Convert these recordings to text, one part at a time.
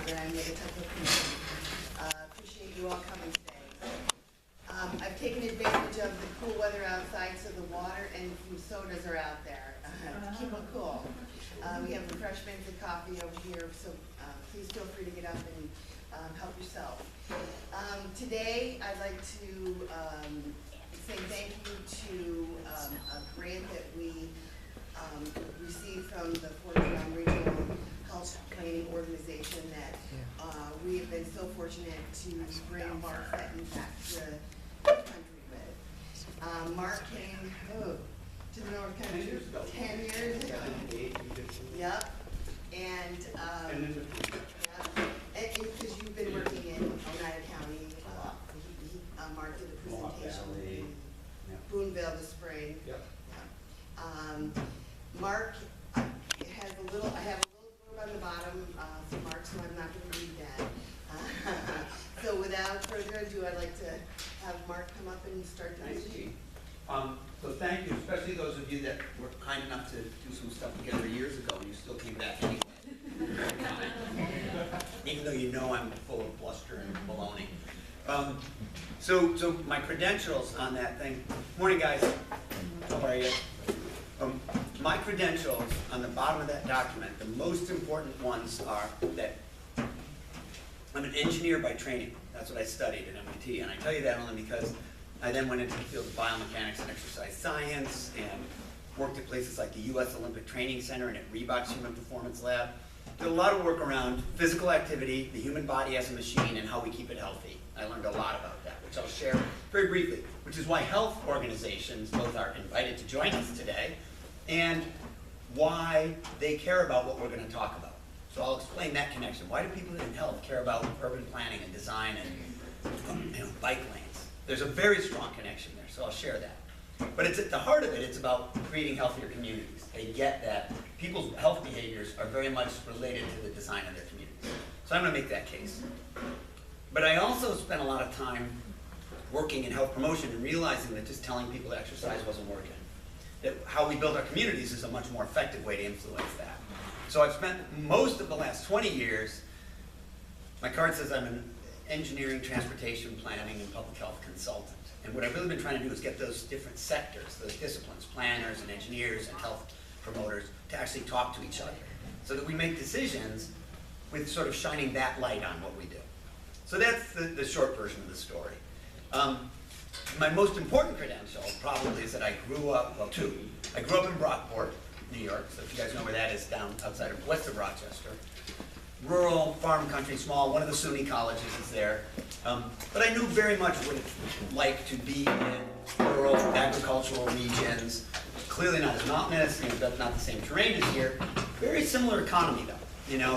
Margaret. I'm with the Technical Committee. Appreciate you all coming today. I've taken advantage of the cool weather outside, so the water and some sodas are out there to keep it cool. We have refreshments and coffee over here, so please feel free to get up and help yourself. Today, I'd like to say thank you to a grant that we received from the Fort Young Regional Health Planning Organization that we have been so fortunate to bring Mark Fenton back to the country with. Mark came to the North Country 10 years ago. Yep. And because you've been working in Oneida County, Mark did a presentation in Boonville this spring. Yep. Mark has a little, I have a little blurb on the bottom, so Mark, so I'm not going to read that. So without further ado, I'd like to have Mark come up and start the presentation. So thank you, especially those of you that were kind enough to do some stuff together years ago and you still came back anyway. Even though you know I'm full of bluster and baloney. So my credentials on that thing. Morning, guys. How are you? My credentials on the bottom of that document, the most important ones are that I'm an engineer by training. That's what I studied at MIT, and I tell you that only because I then went into the field of biomechanics and exercise science and worked at places like the U.S. Olympic Training Center and at Reebok's Human Performance Lab. Did a lot of work around physical activity, the human body as a machine, and how we keep it healthy. I learned a lot about that, which I'll share very briefly, which is why health organizations both are invited to join us today and why they care about what we're going to talk about. So I'll explain that connection. Why do people in health care about urban planning and design and bike lanes? There's a very strong connection there, so I'll share that. But it's at the heart of it, it's about creating healthier communities. They get that people's health behaviors are very much related to the design of their communities. So I'm going to make that case. But I also spent a lot of time working in health promotion and realizing that just telling people to exercise wasn't working. That how we build our communities is a much more effective way to influence that. So I've spent most of the last 20 years, my card says I'm an engineering, transportation, planning, and public health consultant. And what I've really been trying to do is get those different sectors, those disciplines, planners and engineers and health promoters, to actually talk to each other so that we make decisions with sort of shining that light on what we do. So that's the short version of the story. My most important credential probably is that I grew up, well, two. I grew up in Brockport, New York, so if you guys know where that is, down outside of west of Rochester. Rural, farm country, small, one of the SUNY colleges is there. But I knew very much what it's like to be in rural, agricultural regions. Clearly not as mountainous, not the same terrain as here. Very similar economy though.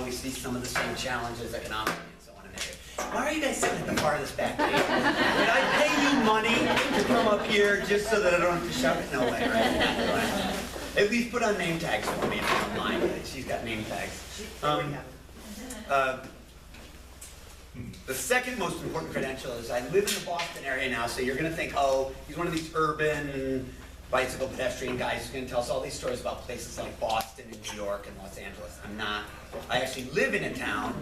We see some of the same challenges economically and so on in there. Why are you guys sitting at the farthest back table? Did I pay you money to come up here just so that I don't have to shout it? No way, right? At least put on name tags for me if you don't mind. She's got name tags. The second most important credential is I live in the Boston area now, so you're going to think, oh, he's one of these urban bicycle pedestrian guys who's going to tell us all these stories about places like Boston and New York and Los Angeles. I'm not. I actually live in a town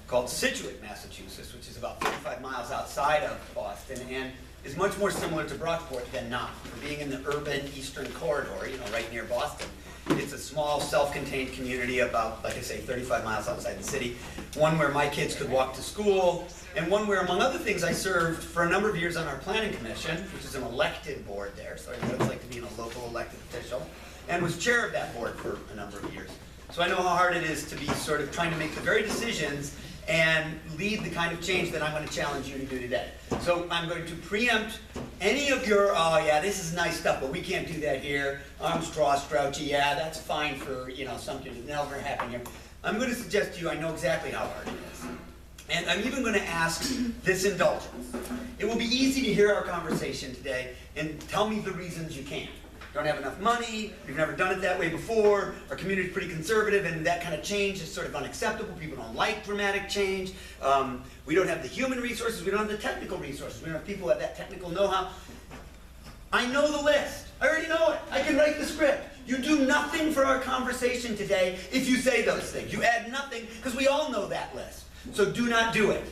called Situate, Massachusetts, which is about 35 miles outside of Boston and is much more similar to Brockport than not. For being in the urban eastern corridor, right near Boston, it's a small, self-contained community about, like I say, 35 miles outside the city. One where my kids could walk to school, and one where, among other things, I served for a number of years on our planning commission, which is an elected board there, so I know what it's like to be a local elected official, and was chair of that board for a number of years. So I know how hard it is to be sort of trying to make the very decisions and lead the kind of change that I'm going to challenge you to do today. So I'm going to preempt any of your, oh yeah, this is nice stuff, but we can't do that here. I'm grouchy, yeah, that's fine for, some kids. It'll never happen here. I'm going to suggest to you I know exactly how hard it is. And I'm even going to ask this indulgence. It will be easy to hear our conversation today and tell me the reasons you can't. Don't have enough money, we've never done it that way before, our community's pretty conservative and that kind of change is sort of unacceptable, people don't like dramatic change, we don't have the human resources, we don't have the technical resources, we don't have people who have that technical know-how. I know the list, I already know it, I can write the script. You do nothing for our conversation today if you say those things. You add nothing, because we all know that list. So do not do it.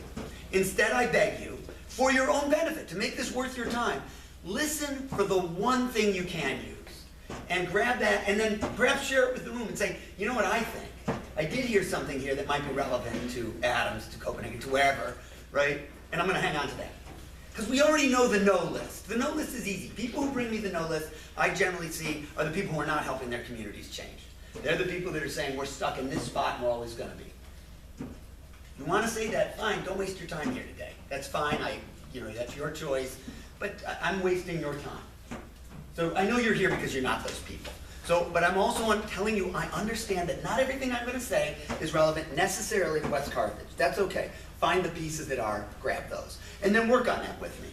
Instead, I beg you, for your own benefit, to make this worth your time, listen for the one thing you can use. And grab that, and then perhaps share it with the room and say, you know what I think? I did hear something here that might be relevant to Adams, to Copenhagen, to wherever, right? And I'm going to hang on to that. Because we already know the no list. The no list is easy. People who bring me the no list, I generally see, are the people who are not helping their communities change. They're the people that are saying, we're stuck in this spot and we're always going to be. You want to say that? Fine, don't waste your time here today. That's fine, that's your choice, but I'm wasting your time. So I know you're here because you're not those people. But I'm also telling you, I understand that not everything I'm going to say is relevant necessarily to West Carthage. That's okay. Find the pieces that are, grab those. And then work on that with me.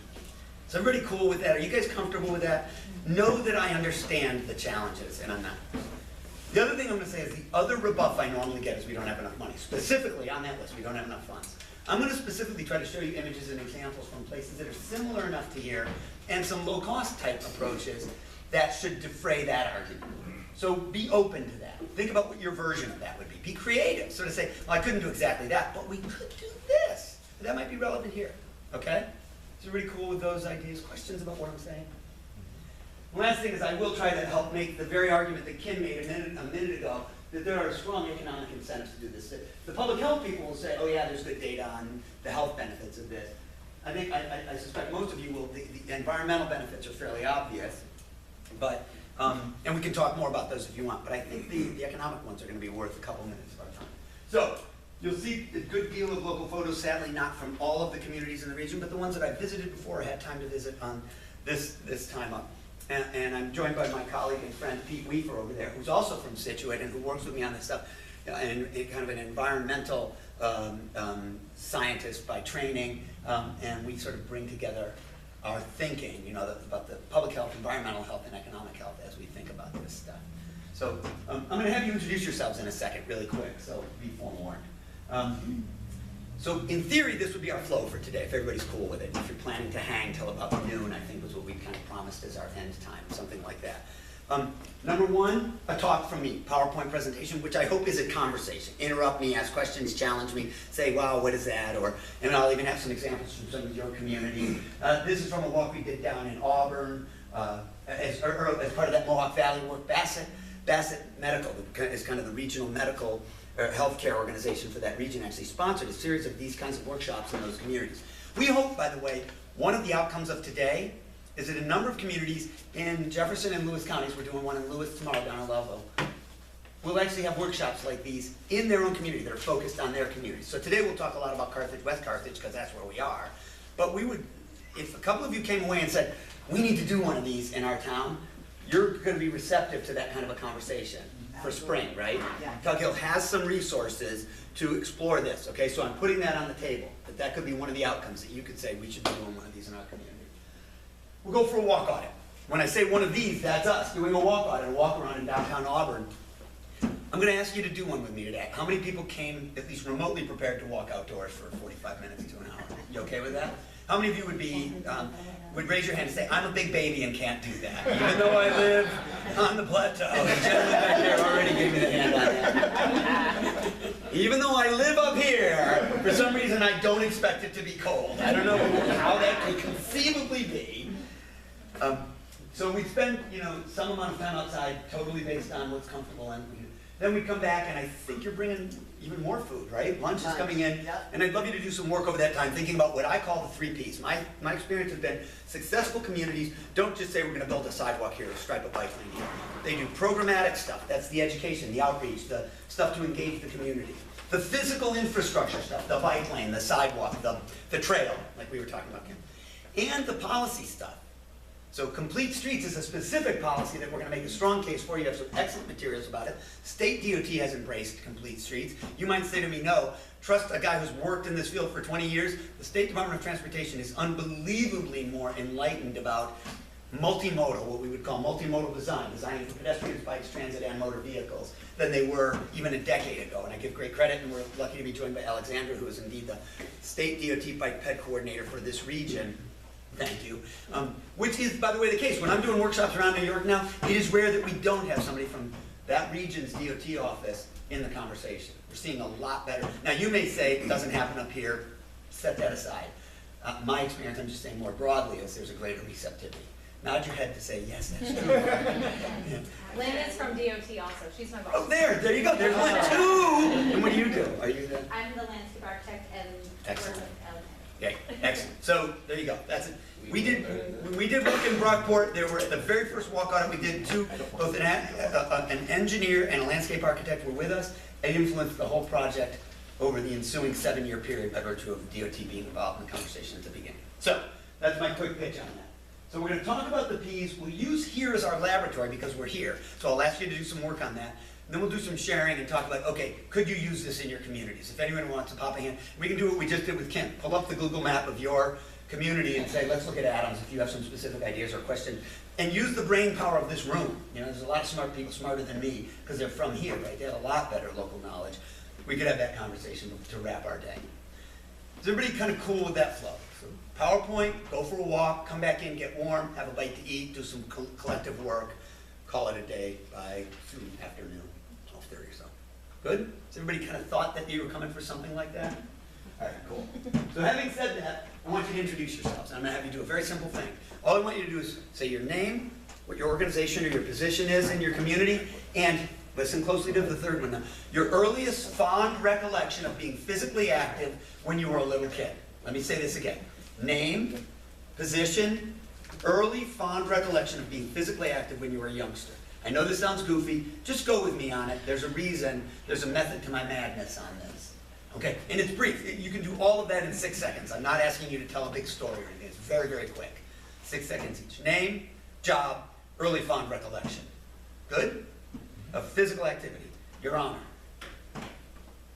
Is everybody cool with that? Are you guys comfortable with that? Know that I understand the challenges, and I'm not. The other thing I'm going to say is the other rebuff I normally get is we don't have enough money. Specifically on that list, we don't have enough funds. I'm going to specifically try to show you images and examples from places that are similar enough to here and some low-cost type approaches that should defray that argument. So be open to that. Think about what your version of that would be. Be creative. Sort of say, well, I couldn't do exactly that, but we could do this. That might be relevant here. Okay? Is everybody cool with those ideas? Questions about what I'm saying? The last thing is I will try to help make the very argument that Kim made a minute ago, that there are strong economic incentives to do this. The public health people will say, oh yeah, there's good data on the health benefits of this. I suspect most of you will, the environmental benefits are fairly obvious, but, and we can talk more about those if you want, but I think the economic ones are going to be worth a couple minutes of our time. So, you'll see a good deal of local photos, sadly not from all of the communities in the region, but the ones that I visited before or had time to visit on this time up. And I'm joined by my colleague and friend Pete Weaver over there, who's also from Scituate and who works with me on this stuff, and kind of an environmental scientist by training, and we sort of bring together our thinking, about the public health, environmental health, and economic health as we think about this stuff. So I'm going to have you introduce yourselves in a second, really quick, so be forewarned. So in theory, this would be our flow for today, if everybody's cool with it. If you're planning to hang till about noon, I think was what we kind of promised as our end time, something like that. Number one, a talk from me, PowerPoint presentation, which I hope is a conversation. Interrupt me, ask questions, challenge me, say, wow, what is that? And I'll even have some examples from some of your community. This is from a walk we did down in Auburn, as part of that Mohawk Valley work. Bassett Medical is kind of the regional medical healthcare organization for that region, actually sponsored a series of these kinds of workshops in those communities. We hope, by the way, one of the outcomes of today is that a number of communities in Jefferson and Lewis counties, we're doing one in Lewis tomorrow down in Lovell, will actually have workshops like these in their own community that are focused on their communities. So today we'll talk a lot about Carthage, West Carthage, because that's where we are. But we would, if a couple of you came away and said, we need to do one of these in our town, you're going to be receptive to that kind of a conversation for spring, right? Yeah. Tug Hill has some resources to explore this, okay? So I'm putting that on the table, that could be one of the outcomes that you could say, we should be doing one of these in our community. We'll go for a walk on it. When I say one of these, that's us doing a walk on it, a walk around in downtown Auburn. I'm going to ask you to do one with me today. How many people came at least remotely prepared to walk outdoors for 45 minutes to an hour? You okay with that? How many of you would raise your hand and say, I'm a big baby and can't do that, even though I live on the plateau? The gentleman back there already gave me the hand on that. Even though I live up here, for some reason I don't expect it to be cold. I don't know how that could conceivably be. So we spend, some amount of time outside, totally based on what's comfortable, and then we come back, and I think you're bringing even more food, right? Lunch is coming in, yep. And I'd love you to do some work over that time, thinking about what I call the 3 Ps. My experience has been successful communities don't just say we're going to build a sidewalk here or stripe a bike lane here. They do programmatic stuff. That's the education, the outreach, the stuff to engage the community. The physical infrastructure stuff, the bike lane, the sidewalk, the trail, like we were talking about, Kim. And the policy stuff. So Complete Streets is a specific policy that we're going to make a strong case for. You have some excellent materials about it. State DOT has embraced Complete Streets. You might say to me, no, trust a guy who's worked in this field for 20 years. The State Department of Transportation is unbelievably more enlightened about multimodal, what we would call multimodal designing for pedestrians, bikes, transit, and motor vehicles, than they were even a decade ago. And I give great credit, and we're lucky to be joined by Alexandra, who is indeed the State DOT Bike Ped Coordinator for this region. Thank you. Which is, by the way, the case. When I'm doing workshops around New York now, it is rare that we don't have somebody from that region's DOT office in the conversation. We're seeing a lot better. Now, you may say it doesn't happen up here, set that aside. My experience, I'm just saying more broadly, is there's a greater receptivity. Nod your head to say, yes, that's true. Yeah. Lynn is from DOT also, she's my boss. Oh, there you go, there's one too. And what do you do? Are you the? I'm the landscape architect and Excellent. work with Ellen. Okay, excellent. So, there you go, that's it. When we did work in Brockport, there were, the very first walk on it, we did both an engineer and a landscape architect were with us. They influenced the whole project over the ensuing 7-year period by virtue of DOT being involved in the conversation at the beginning. So, that's my quick pitch on that. So we're going to talk about the P's. We'll use here as our laboratory because we're here. So I'll ask you to do some work on that. And then we'll do some sharing and talk about, okay, could you use this in your communities? If anyone wants to pop a hand, we can do what we just did with Kim. Pull up the Google map of your community and say, let's look at Adams if you have some specific ideas or questions. And use the brain power of this room. You know, there's a lot of smart people, smarter than me, because they're from here, right? They have a lot better local knowledge. We could have that conversation to wrap our day. Is everybody kind of cool with that flow? So PowerPoint, go for a walk, come back in, get warm, have a bite to eat, do some collective work, call it a day by soon afternoon, 12:30 or so. Good? Has everybody kind of thought that you were coming for something like that? All right, cool. So having said that, I want you to introduce yourselves. I'm going to have you do a very simple thing. All I want you to do is say your name, what your organization or your position is in your community, and listen closely to the third one now. Your earliest fond recollection of being physically active when you were a little kid. Let me say this again. Name, position, early fond recollection of being physically active when you were a youngster. I know this sounds goofy. Just go with me on it. There's a reason. There's a method to my madness on this. Okay? And it's brief. You can do all of that in 6 seconds. I'm not asking you to tell a big story or anything. It's very, very quick. 6 seconds each. Name, job, early fond recollection. Good? Of physical activity. Your Honor.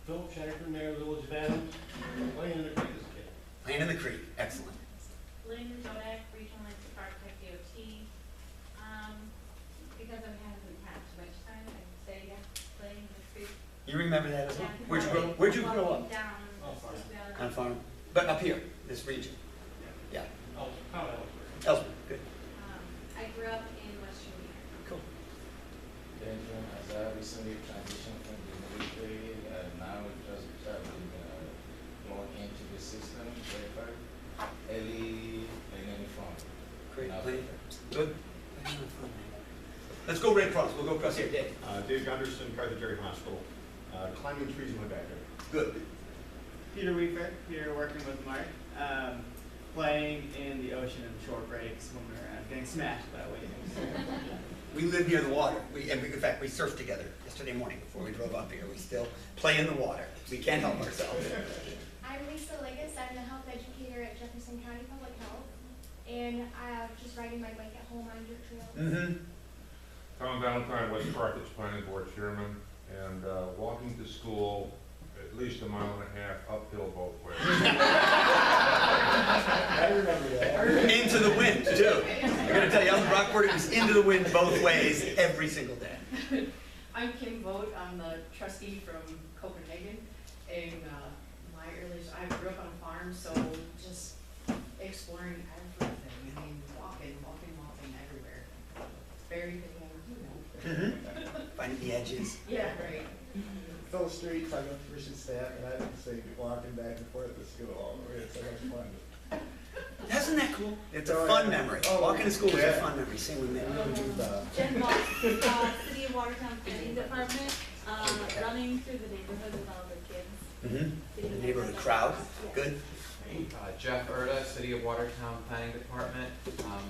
Philip Shatterford, Mayor of the Village of Adams, playing in the creek as a kid. Playing in the creek. Excellent. Lynn Jodak, Regional Landscape Architect, DOT. Because I haven't had too much time, I'd say, yeah, playing in the creek. You remember that as well? Yeah. Where'd you grow up? Down. Farm. On farm. But up here, this region. Yeah. How Ellsworth. Elsewhere. Good. I grew up in Western New York. Cool. Benjamin, as I recently transitioned from the military, now just more into the system, verified. Ellie, Lenny Farm. Great. Now, Good. Let's go right across. We'll go across here. Dave. Dave Gunderson, Carthagena Hospital, climbing trees in my backyard. Good. Peter Weaver, here working with Mark, playing in the ocean and shore breaks when we were getting smashed by waves. We live near the water. In fact, we surfed together yesterday morning before we drove up here. We still play in the water. We can't help ourselves. I'm Lisa Liggis. I'm the health educator at Jefferson County Public Health, and I'm just riding my bike at home on dirt trails. Mm-hmm. Tom Valentine, West Carthage Planning Board Chairman, and walking to school at least 1.5 miles uphill both ways. I remember that. Into the wind, too. I'm going to tell you, out in Brockport, it was into the wind both ways every single day. I'm Kim Vogt. I'm the trustee from Copenhagen. And my earliest, I grew up on a farm, so just exploring everything. I mean, walking everywhere. It's very good. Finding the edges. Yeah, right. Phil Streets, I'm a Christian staff, and I would say walking back and forth to school all the way. It's so much fun. Isn't that cool? It's a Oh, fun yeah. memory. Oh, Walking to school is a yeah. fun memory. Same with me. Jen Moss, City of Watertown Planning Department, running through the neighborhood with all the kids. Mm-hmm. The neighborhood crowd. Good. Jeff Erda, City of Watertown Planning Department.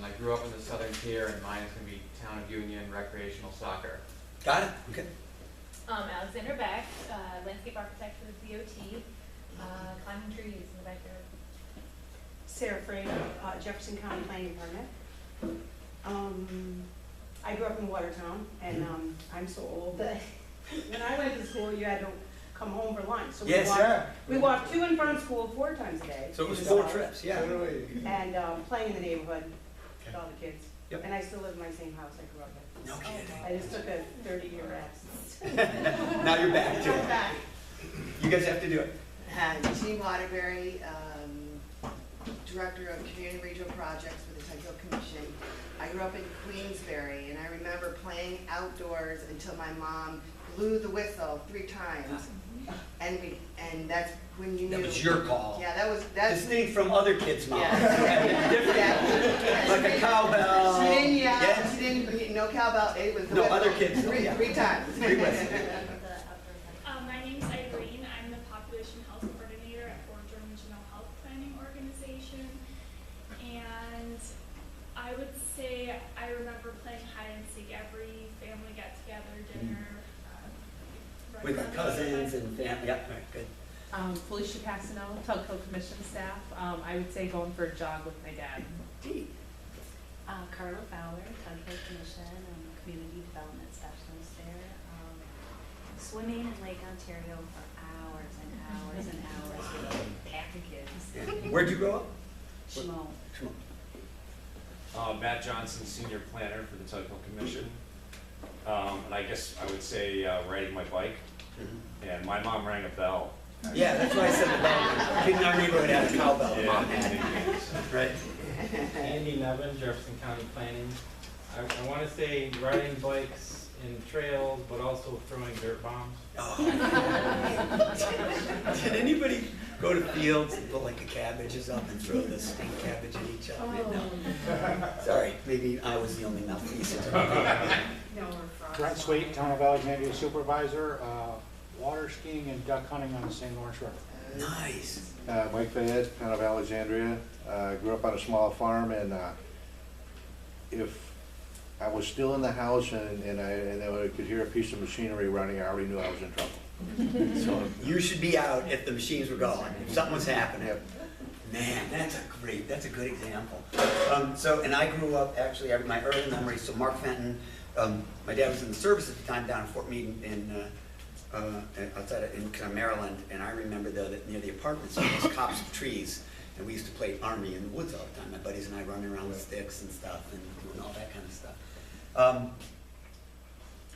I grew up in the southern tier, and mine is going to be Town of Union recreational soccer. Got it? Okay. Alexander Beck, landscape architect for the DOT, climbing trees in the backyard. Sarah Frey, Jefferson County Planning Department. I grew up in Watertown, and I'm so old that when I went to school, you had to come home for lunch. So Yes, we walked to and from school 4 times a day. So it was in 4 the trips, yeah. And playing in the neighborhood with all the kids. Yep. And I still live in my same house I grew up in. No kidding. I just took a 30-year absence. Now you're back to I'm it. back. You guys have to do it. Jean Waterbury, Director of Community Regional Projects for the Tyco Commission. I grew up in Queensbury, and I remember playing outdoors until my mom blew the whistle 3 times and that's when you knew. That was your call. Yeah, that's. Distinct from other kids' moms. Yeah. Different. Yeah. Like a cowbell. She didn't yell, Yes. she didn't, no cowbell, it was the No, whistle. other kids do, Three yeah. times. Three whistles. My name's Irene. I'm the Population Health Coordinator at Fort Drum Regional Health Planning Organization. And I would say I remember playing hide and seek every family get-together, dinner. With our cousins and family, yeah, right, good. Felicia Passano, Telco Commission staff. I would say going for a jog with my dad. Carla Fowler, Telco Commission, Community Development Specialist there. Swimming in Lake Ontario for hours and hours and hours with a pack of kids. Yeah. Where'd you grow up? Shimon. Matt Johnson, Senior Planner for the Telco Commission. And I guess I would say riding my bike. And my mom rang a bell. Yeah, that's why I said the bell. In our neighborhood had a cowbell. Yeah. Mom had. Right. Andy Nevin, Jefferson County Planning. I want to say riding bikes in trails, but also throwing dirt bombs. Oh. Did anybody go to fields and put like a cabbages up and throw the stink cabbage at each other? No. Sorry, maybe I was the only malfeasant. No, we're frogs. Brent Sweet, Town of Alexandria Supervisor, water skiing and duck hunting on the St. Lawrence River. Nice. Mike Fayette, Town of Alexandria. Grew up on a small farm, and if I was still in the house and I could hear a piece of machinery running, I already knew I was in trouble. So you should be out if the machines were going, if something was happening. Yep. Man, that's a good example. And I grew up, actually, my early memories, so Mark Fenton, my dad was in the service at the time down in Fort Meade outside of Maryland, and I remember though that near the apartments there was copse of trees, and we used to play army in the woods all the time. My buddies and I running around with sticks and stuff and doing all that kind of stuff.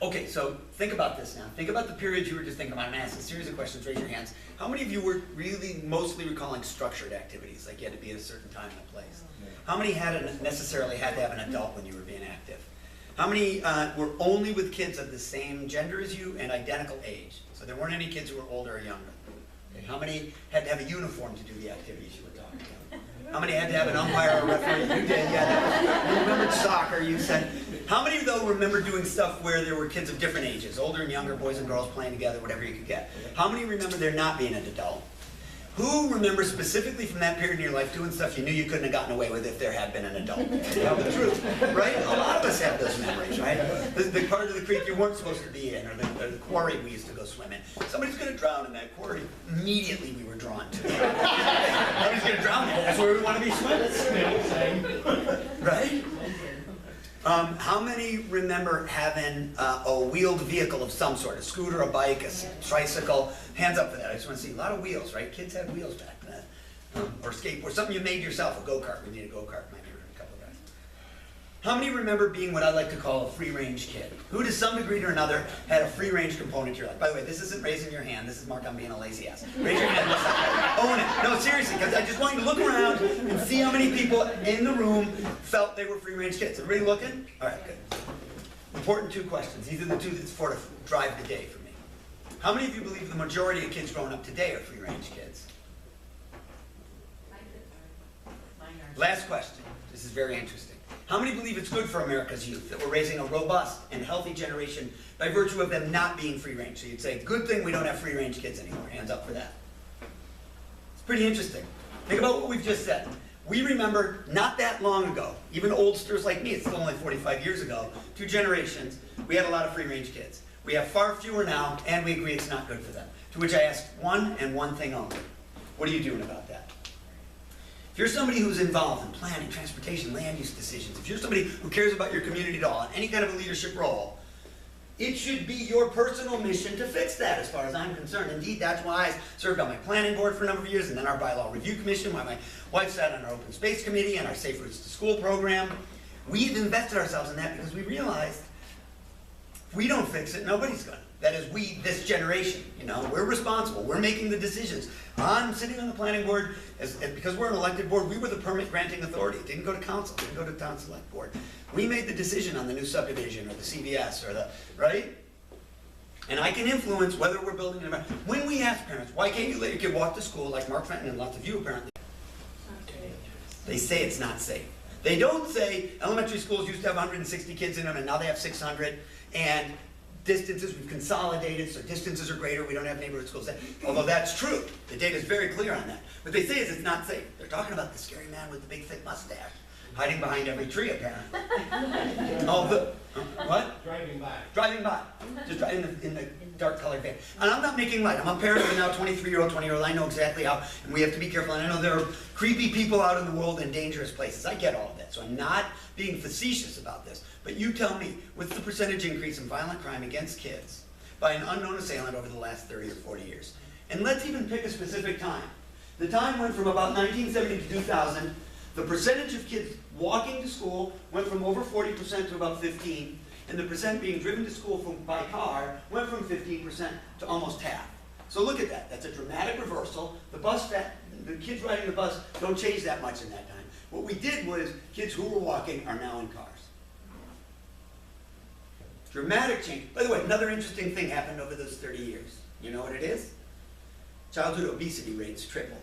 Okay, so think about this now. Think about the period you were just thinking about. I'm going to ask a series of questions. Raise your hands. How many of you were really mostly recalling structured activities, like you had to be at a certain time and a place? How many necessarily had to have an adult when you were being active? How many were only with kids of the same gender as you and identical age? So there weren't any kids who were older or younger. Okay. How many had to have a uniform to do the activities you were talking about? How many had to have an umpire or referee? You did, yeah. You remembered soccer, you said. How many, though, remember doing stuff where there were kids of different ages, older and younger, boys and girls playing together, whatever you could get? How many remember there not being an adult? Who remembers specifically from that period in your life doing stuff you knew you couldn't have gotten away with if there had been an adult? Tell the truth, right? A lot of us have those memories, right? The part of the creek you weren't supposed to be in, or the quarry we used to go swim in. Somebody's going to drown in that quarry. Immediately we were drawn to it. Somebody's going to drown in it. That's where we want to be swimming. Right? How many remember having a wheeled vehicle of some sort, a scooter, a bike, a tricycle? Hands up for that. I just want to see a lot of wheels, right? Kids had wheels back then. Or skateboard, something you made yourself, a go-kart. We need a go-kart, maybe a couple of guys. How many remember being what I like to call a free-range kid? Who to some degree or another had a free-range component to your life? By the way, this isn't raising your hand. This is Mark, I'm being a lazy ass. Raise your hand. Own it. No, seriously, because I just want you to look around and see how many people in the room felt they were free-range kids. Everybody looking? All right, good. Important two questions. These are the two that sort of drive the day for me. How many of you believe the majority of kids growing up today are free-range kids? Last question. This is very interesting. How many believe it's good for America's youth that we're raising a robust and healthy generation by virtue of them not being free-range? So you'd say, good thing we don't have free-range kids anymore. Hands up for that. It's pretty interesting. Think about what we've just said. We remember not that long ago, even oldsters like me, it's still only 45 years ago, 2 generations, we had a lot of free-range kids. We have far fewer now, and we agree it's not good for them. To which I asked one and one thing only. What are you doing about that? If you're somebody who's involved in planning, transportation, land use decisions, if you're somebody who cares about your community at all, in any kind of a leadership role, it should be your personal mission to fix that as far as I'm concerned. Indeed, that's why I served on my planning board for a number of years and then our bylaw review commission, while my wife sat on our open space committee and our Safe Routes to School program. We've invested ourselves in that because we realized if we don't fix it, nobody's going to. That is, we, this generation, we're responsible. We're making the decisions. I'm sitting on the planning board, because we're an elected board, we were the permit granting authority. It didn't go to council, it didn't go to town select board. We made the decision on the new subdivision or the CVS or right? And I can influence whether we're building an environment. When we ask parents, why can't you let your kid walk to school, like Mark Fenton and lots of you apparently, they say it's not safe. They don't say elementary schools used to have 160 kids in them and now they have 600, and distances, we've consolidated, so distances are greater, we don't have neighborhood schools. Although that's true, the data is very clear on that. What they say is it's not safe. They're talking about the scary man with the big thick mustache, hiding behind every tree apparently. What? Driving by. Driving by, just in the dark colored van. And I'm not making light, I'm a parent of a now 23-year-old, 20-year-old, I know exactly how, and we have to be careful, and I know there are creepy people out in the world in dangerous places. I get all of that, so I'm not being facetious about this. But you tell me, what's the percentage increase in violent crime against kids by an unknown assailant over the last 30 or 40 years? And let's even pick a specific time. The time went from about 1970 to 2000. The percentage of kids walking to school went from over 40% to about 15%, and the percent being driven to school by car went from 15% to almost half. So look at that. That's a dramatic reversal. The kids riding the bus don't change that much in that time. What we did was kids who were walking are now in cars. Dramatic change. By the way, another interesting thing happened over those 30 years. You know what it is? Childhood obesity rates tripled.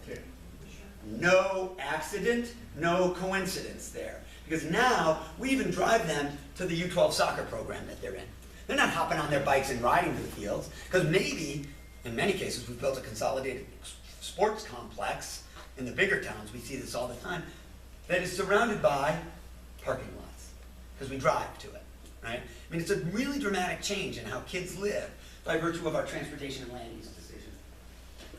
No accident, no coincidence there. Because now we even drive them to the U12 soccer program that they're in. They're not hopping on their bikes and riding to the fields, because maybe, in many cases, we've built a consolidated sports complex in the bigger towns, we see this all the time, that is surrounded by parking lots, because we drive to it, right? I mean, it's a really dramatic change in how kids live by virtue of our transportation and land use decisions.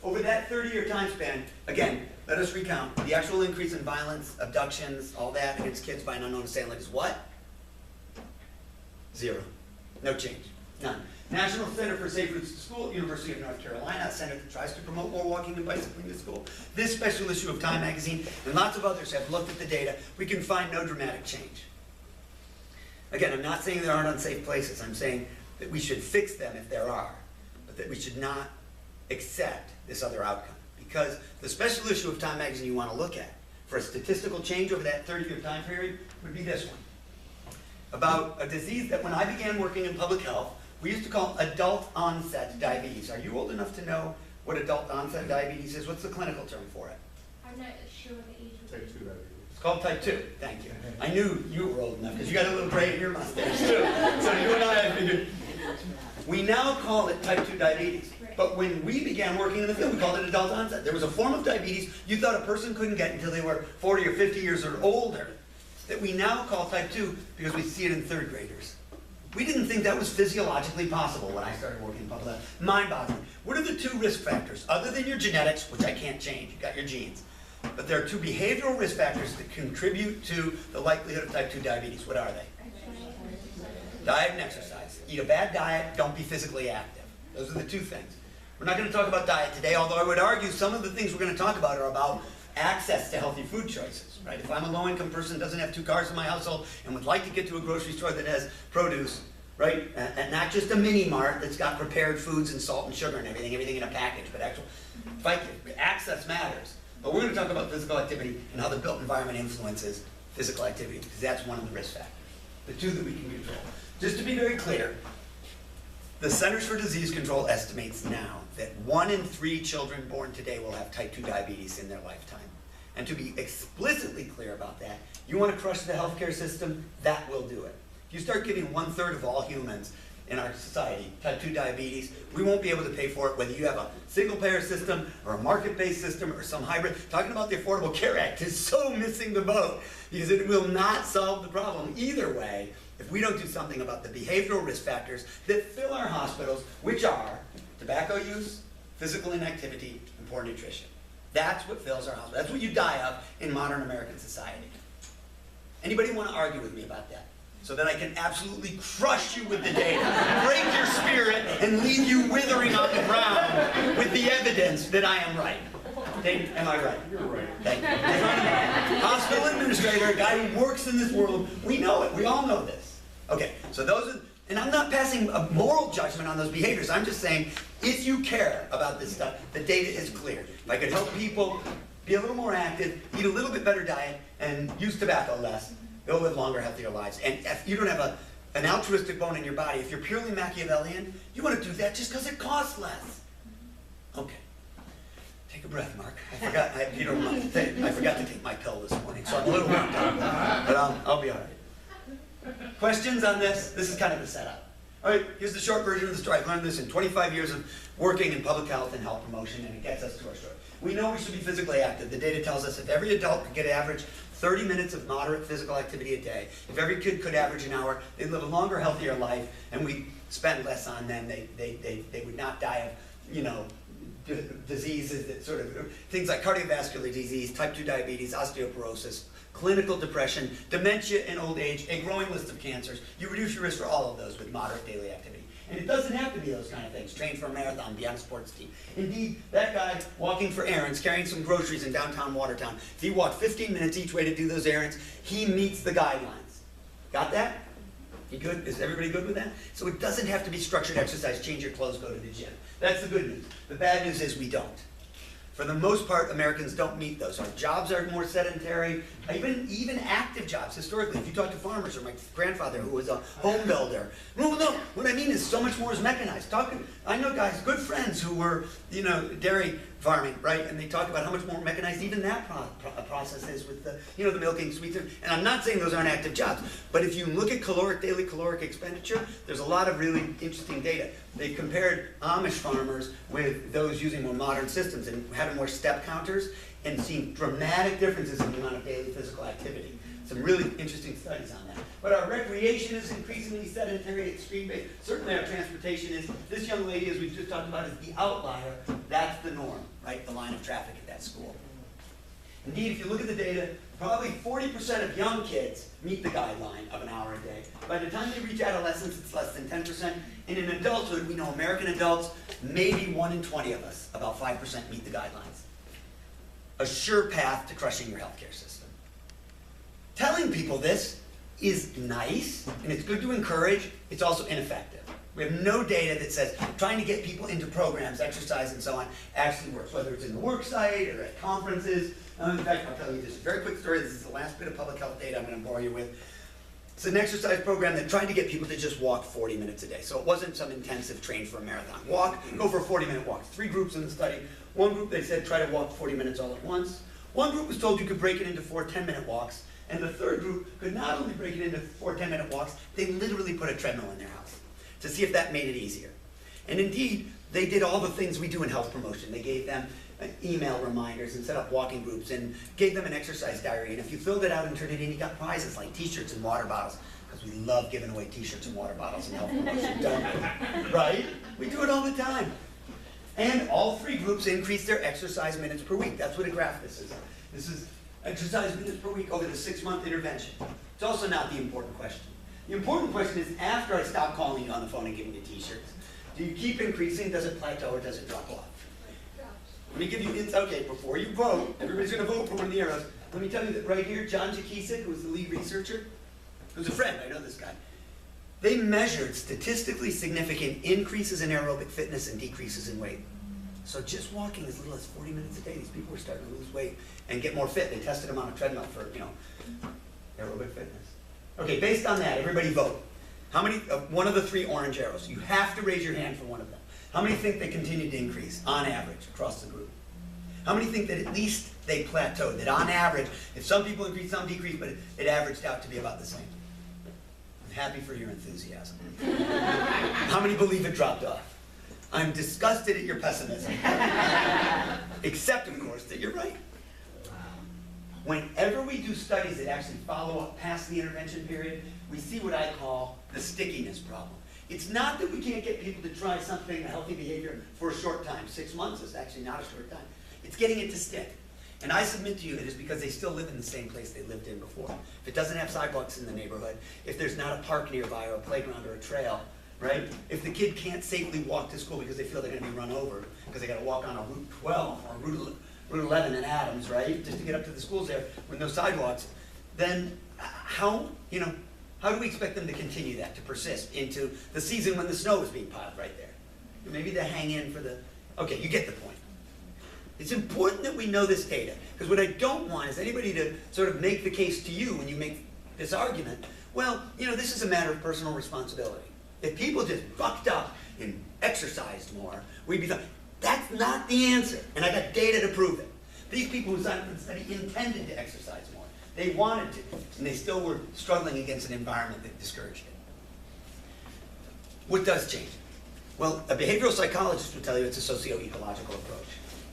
Over that 30-year time span, again, let us recount, the actual increase in violence, abductions, all that against kids by an unknown assailant is what? 0. No change. None. National Center for Safe Routes to School, University of North Carolina, a center that tries to promote more walking and bicycling to school. This special issue of Time magazine and lots of others have looked at the data. We can find no dramatic change. Again, I'm not saying there aren't unsafe places. I'm saying that we should fix them if there are, but that we should not accept this other outcome. Because the special issue of Time magazine you want to look at for a statistical change over that 30-year time period would be this one. About a disease that when I began working in public health, we used to call adult onset diabetes. Are you old enough to know what adult onset diabetes is? What's the clinical term for it? I'm not sure what the age would be. Type 2 diabetes. It's called type 2. Thank you. I knew you were old enough because you got a little gray in your mustache too. So you and I figured. We now call it type 2 diabetes. But when we began working in the field, we called it adult onset. There was a form of diabetes you thought a person couldn't get until they were 40 or 50 years or older that we now call type 2 because we see it in third graders. We didn't think that was physiologically possible when I started working in public health. Mind-boggling. What are the 2 risk factors, other than your genetics, which I can't change, you've got your genes, but there are 2 behavioral risk factors that contribute to the likelihood of type 2 diabetes. What are they? Diet and exercise. Eat a bad diet, don't be physically active. Those are the 2 things. We're not going to talk about diet today, although I would argue some of the things we're going to talk about are about access to healthy food choices, right? If I'm a low-income person, doesn't have 2 cars in my household, and would like to get to a grocery store that has produce, right? And not just a mini mart that's got prepared foods and salt and sugar and everything in a package, but actual, access matters. But we're going to talk about physical activity and how the built environment influences physical activity, because that's one of the risk factors, the 2 that we can control. Just to be very clear, the Centers for Disease Control estimates now that 1 in 3 children born today will have type 2 diabetes in their lifetime. And to be explicitly clear about that, you want to crush the healthcare system, that will do it. If you start giving 1/3 of all humans in our society type 2 diabetes, we won't be able to pay for it, whether you have a single-payer system or a market-based system or some hybrid. Talking about the Affordable Care Act is so missing the boat, because it will not solve the problem either way if we don't do something about the behavioral risk factors that fill our hospitals, which are tobacco use, physical inactivity, and poor nutrition. That's what fills our hospitals. That's what you die of in modern American society. Anybody want to argue with me about that? So that I can absolutely crush you with the data, break your spirit, and leave you withering on the ground with the evidence that I am right. Dave, am I right? You're right. Thank you. Hospital administrator, a guy who works in this world, we know it. We all know this. Okay, so those are, and I'm not passing a moral judgment on those behaviors. I'm just saying, if you care about this stuff, the data is clear. If I could help people be a little more active, eat a little bit better diet, and use tobacco less, they'll live longer, healthier lives. And if you don't have an altruistic bone in your body, if you're purely Machiavellian, you want to do that just because it costs less. Okay. Take a breath, Mark. I forgot, if you don't mind, I forgot to take my pill this morning, so I'm a little worked up, but I'll be all right. Questions on this? This is kind of the setup. All right, here's the short version of the story. I've learned this in 25 years of working in public health and health promotion, and it gets us to our story. We know we should be physically active. The data tells us if every adult could get average 30 minutes of moderate physical activity a day, if every kid could average an hour, they'd live a longer, healthier life, and we'd spend less on them. They would not die of, you know, diseases that sort of, things like cardiovascular disease, type 2 diabetes, osteoporosis, clinical depression, dementia and old age, a growing list of cancers. You reduce your risk for all of those with moderate daily activity. And it doesn't have to be those kind of things. Train for a marathon, be on a sports team. Indeed, that guy walking for errands, carrying some groceries in downtown Watertown, if he walked 15 minutes each way to do those errands, he meets the guidelines. Got that? You good? Is everybody good with that? So it doesn't have to be structured exercise, change your clothes, go to the gym. That's the good news. The bad news is we don't. For the most part, Americans don't meet those. Our jobs are more sedentary, even active jobs. Historically, if you talk to farmers, or my grandfather who was a home builder, no, what I mean is so much more is mechanized. I know guys, good friends who were, you know, dairy farming, right? And they talk about how much more mechanized even that process is with the, you know, the milking, sweetener. And I'm not saying those aren't active jobs, but if you look at daily caloric expenditure, there's a lot of really interesting data. They compared Amish farmers with those using more modern systems and having more step counters and seen dramatic differences in the amount of daily physical activity. Some really interesting studies on that. But our recreation is increasingly sedentary, extreme-based. Certainly our transportation is. This young lady, as we've just talked about, is the outlier. That's the norm, right? The line of traffic at that school. Indeed, if you look at the data, probably 40% of young kids meet the guideline of an hour a day. By the time they reach adolescence, it's less than 10%. And in adulthood, we know American adults, maybe 1 in 20 of us, about 5% meet the guidelines. A sure path to crushing your healthcare system. Telling people this is nice, and it's good to encourage. It's also ineffective. We have no data that says trying to get people into programs, exercise, and so on actually works, whether it's in the work site or at conferences. In fact, I'll tell you this very quick story. This is the last bit of public health data I'm going to bore you with. It's an exercise program that tried to get people to just walk 40 minutes a day. So it wasn't some intensive train for a marathon. Go for a 40-minute walk. 3 groups in the study. One group, they said, try to walk 40 minutes all at once. One group was told you could break it into 4 10-minute walks. And the third group could not only break it into 4 10-minute walks, they literally put a treadmill in their house to see if that made it easier. And indeed, they did all the things we do in health promotion. They gave them email reminders and set up walking groups and gave them an exercise diary. And if you filled it out and turned it in, you got prizes like t-shirts and water bottles. Because we love giving away t-shirts and water bottles in health promotion, don't we? Right? We do it all the time. And all 3 groups increased their exercise minutes per week. That's what a graph this is. This is exercise minutes per week over the 6-month intervention. It's also not the important question. The important question is, after I stop calling you on the phone and giving you t-shirts, do you keep increasing? Does it plateau or does it drop off? Let me give you, it's okay, before you vote, everybody's going to vote for one of the arrows. Let me tell you that right here, John Jakisik, who was the lead researcher, who's a friend, I know this guy, they measured statistically significant increases in aerobic fitness and decreases in weight. So just walking as little as 40 minutes a day, these people were starting to lose weight and get more fit. They tested them on a treadmill for, you know, aerobic fitness. Okay, based on that, everybody vote. How many, one of the 3 orange arrows, you have to raise your hand for one of them. How many think they continued to increase on average across the group? How many think that at least they plateaued, that on average, if some people increased, some decreased, but it averaged out to be about the same? I'm happy for your enthusiasm. How many believe it dropped off? I'm disgusted at your pessimism. Except, of course, that you're right. Whenever we do studies that actually follow up past the intervention period, we see what I call the stickiness problem. It's not that we can't get people to try something, a healthy behavior, for a short time. 6 months is actually not a short time. It's getting it to stick. And I submit to you that it's because they still live in the same place they lived in before. If it doesn't have sidewalks in the neighborhood, if there's not a park nearby or a playground or a trail, right? If the kid can't safely walk to school because they feel they're going to be run over, because they got to walk on a Route 12 or Route 11 in Adams, right? Just to get up to the schools there with no sidewalks, then how do we expect them to continue that, to persist into the season when the snow is being piled right there? Maybe they hang in for the, okay, you get the point. It's important that we know this data, because what I don't want is anybody to sort of make the case to you when you make this argument, well, you know, this is a matter of personal responsibility. If people just bucked up and exercised more, we'd be fine. That's not the answer, and I got data to prove it. These people who signed up for the study intended to exercise more. They wanted to, and they still were struggling against an environment that discouraged it. What does change? Well, a behavioral psychologist will tell you it's a socio-ecological approach.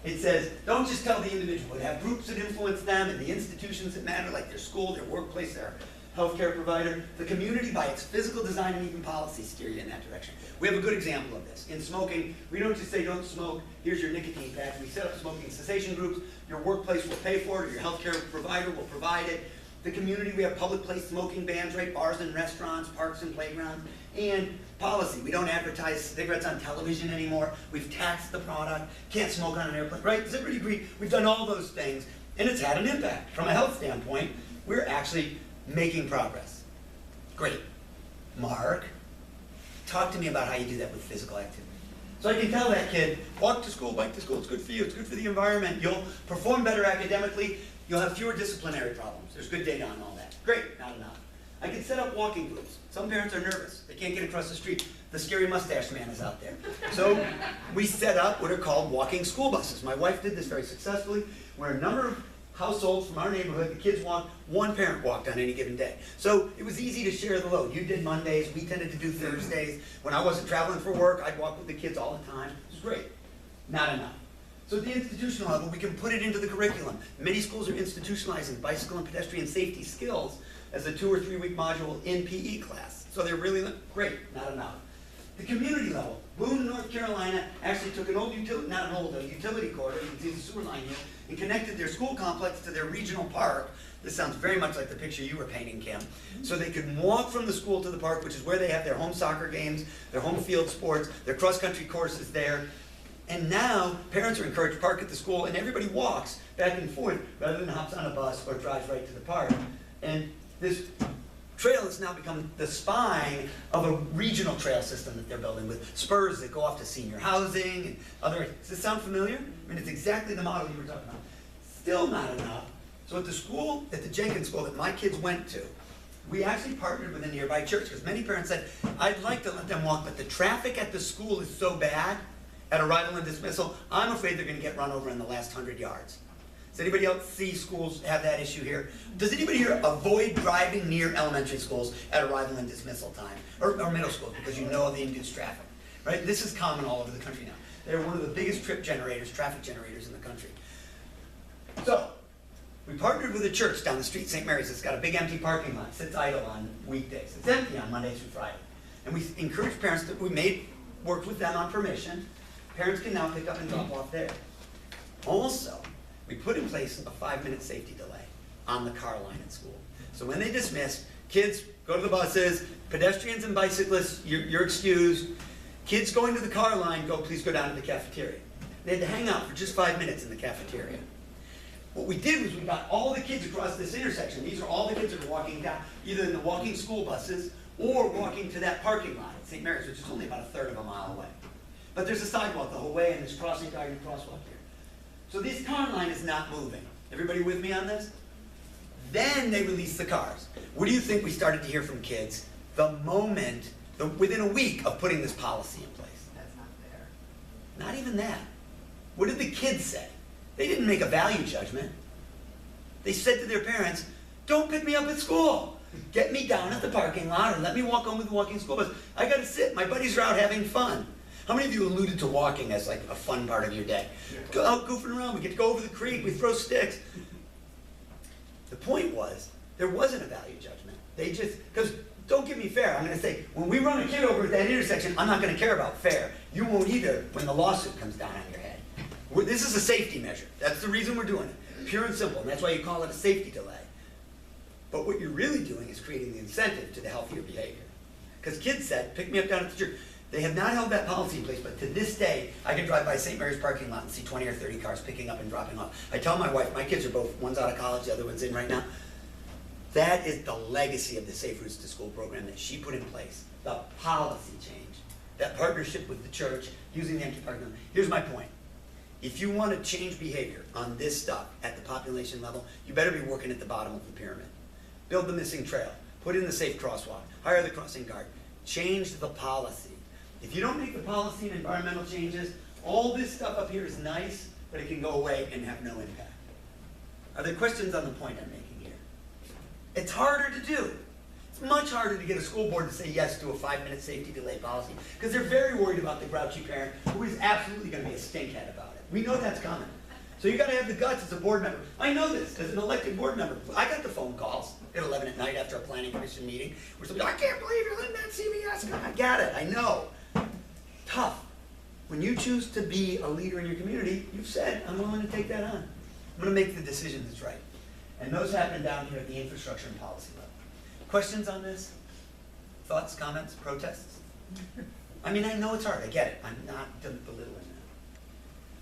It says, don't just tell the individual, but have groups that influence them and the institutions that matter, like their school, their workplace, their healthcare provider. The community, by its physical design and even policy, steer you in that direction. We have a good example of this. In smoking, we don't just say don't smoke, here's your nicotine patch. We set up smoking cessation groups. Your workplace will pay for it, or your healthcare provider will provide it. The community, we have public place smoking bans, right? Bars and restaurants, parks and playgrounds. And policy, we don't advertise cigarettes on television anymore. We've taxed the product, can't smoke on an airplane, right? Does everybody agree? We've done all those things, and it's had an impact. From a health standpoint, we're actually making progress. Great. Mark, talk to me about how you do that with physical activity. So I can tell that kid, walk to school, bike to school, it's good for you, it's good for the environment, you'll perform better academically, you'll have fewer disciplinary problems. There's good data on all that. Great, not enough. I can set up walking groups. Some parents are nervous. They can't get across the street. The scary mustache man is out there. So we set up what are called walking school buses. My wife did this very successfully, where a number of households from our neighborhood, the kids walked, one parent walked on any given day. So it was easy to share the load. You did Mondays, we tended to do Thursdays. When I wasn't traveling for work, I'd walk with the kids all the time. It was great. Not enough. So at the institutional level, we can put it into the curriculum. Many schools are institutionalizing bicycle and pedestrian safety skills as a 2 or 3 week module in PE class. So they're really great, not enough. The community level, Boone, North Carolina actually took an old utility, not an old, a utility corridor, you can see the sewer line here, and connected their school complex to their regional park. This sounds very much like the picture you were painting, Kim. So they could walk from the school to the park, which is where they have their home soccer games, their home field sports, their cross-country courses there. And now, parents are encouraged to park at the school, and everybody walks back and forth rather than hops on a bus or drives right to the park. And this trail has now become the spine of a regional trail system that they're building with spurs that go off to senior housing and other. Does this sound familiar? I mean, it's exactly the model you were talking about. Still not enough. So at the school, at the Jenkins school that my kids went to, we actually partnered with a nearby church because many parents said, I'd like to let them walk, but the traffic at the school is so bad at arrival and dismissal, I'm afraid they're going to get run over in the last 100 yards. Does anybody else see schools have that issue here? Does anybody here avoid driving near elementary schools at arrival and dismissal time? Or middle schools, because you know the induced traffic, right? This is common all over the country now. They're one of the biggest traffic generators in the country. So, we partnered with a church down the street, St. Mary's. It's got a big empty parking lot, sits idle on weekdays. It's empty on Mondays through Friday. And we encouraged parents that worked with them on permission. Parents can now pick up and drop off there. Also, we put in place a 5-minute safety delay on the car line at school. So when they dismiss, kids go to the buses, pedestrians and bicyclists, you're excused. Kids going to the car line, please go down to the cafeteria. They had to hang out for just 5 minutes in the cafeteria. What we did was we got all the kids across this intersection. These are all the kids that are walking down, either in the walking school buses or walking to that parking lot at St. Mary's, which is only about 1/3 of a mile away. But there's a sidewalk the whole way, and there's crossing guard and crosswalk here. So this car line is not moving. Everybody with me on this? Then they released the cars. What do you think we started to hear from kids within a week of putting this policy in place? That's not fair. Not even that. What did the kids say? They didn't make a value judgment. They said to their parents, don't pick me up at school. Get me down at the parking lot or let me walk home with the walking school bus. I gotta sit. My buddies are out having fun. How many of you alluded to walking as like a fun part of your day? Go out goofing around, we get to go over the creek, we throw sticks. The point was, there wasn't a value judgment. Because don't get me fair, I'm gonna say, when we run a kid over at that intersection, I'm not gonna care about fair. You won't either when the lawsuit comes down on your head. This is a safety measure. That's the reason we're doing it. Pure and simple, and that's why you call it a safety delay. But what you're really doing is creating the incentive to the healthier behavior. Because kids said, pick me up down at the church. They have not held that policy in place, but to this day, I can drive by St. Mary's parking lot and see 20 or 30 cars picking up and dropping off. I tell my wife, my kids are both, one's out of college, the other one's in right now. That is the legacy of the Safe Routes to School program that she put in place. The policy change, that partnership with the church, using the empty parking lot. Here's my point. If you want to change behavior on this stuff at the population level, you better be working at the bottom of the pyramid. Build the missing trail. Put in the safe crosswalk, hire the crossing guard, change the policy. If you don't make the policy and environmental changes, all this stuff up here is nice, but it can go away and have no impact. Are there questions on the point I'm making here? It's harder to do. It's much harder to get a school board to say yes to a 5-minute safety delay policy, because they're very worried about the grouchy parent who is absolutely going to be a stinkhead about it. We know that's coming. So you got to have the guts as a board member. I know this as an elected board member. I got the phone calls at 11 at night after a planning commission meeting where somebody, I can't believe you're letting that CVS go. I get it, I know. Tough. When you choose to be a leader in your community, you've said, I'm willing to take that on. I'm going to make the decision that's right. And those happen down here at the infrastructure and policy level. Questions on this? Thoughts, comments, protests? I mean, I know it's hard, I get it. I'm not belittling that.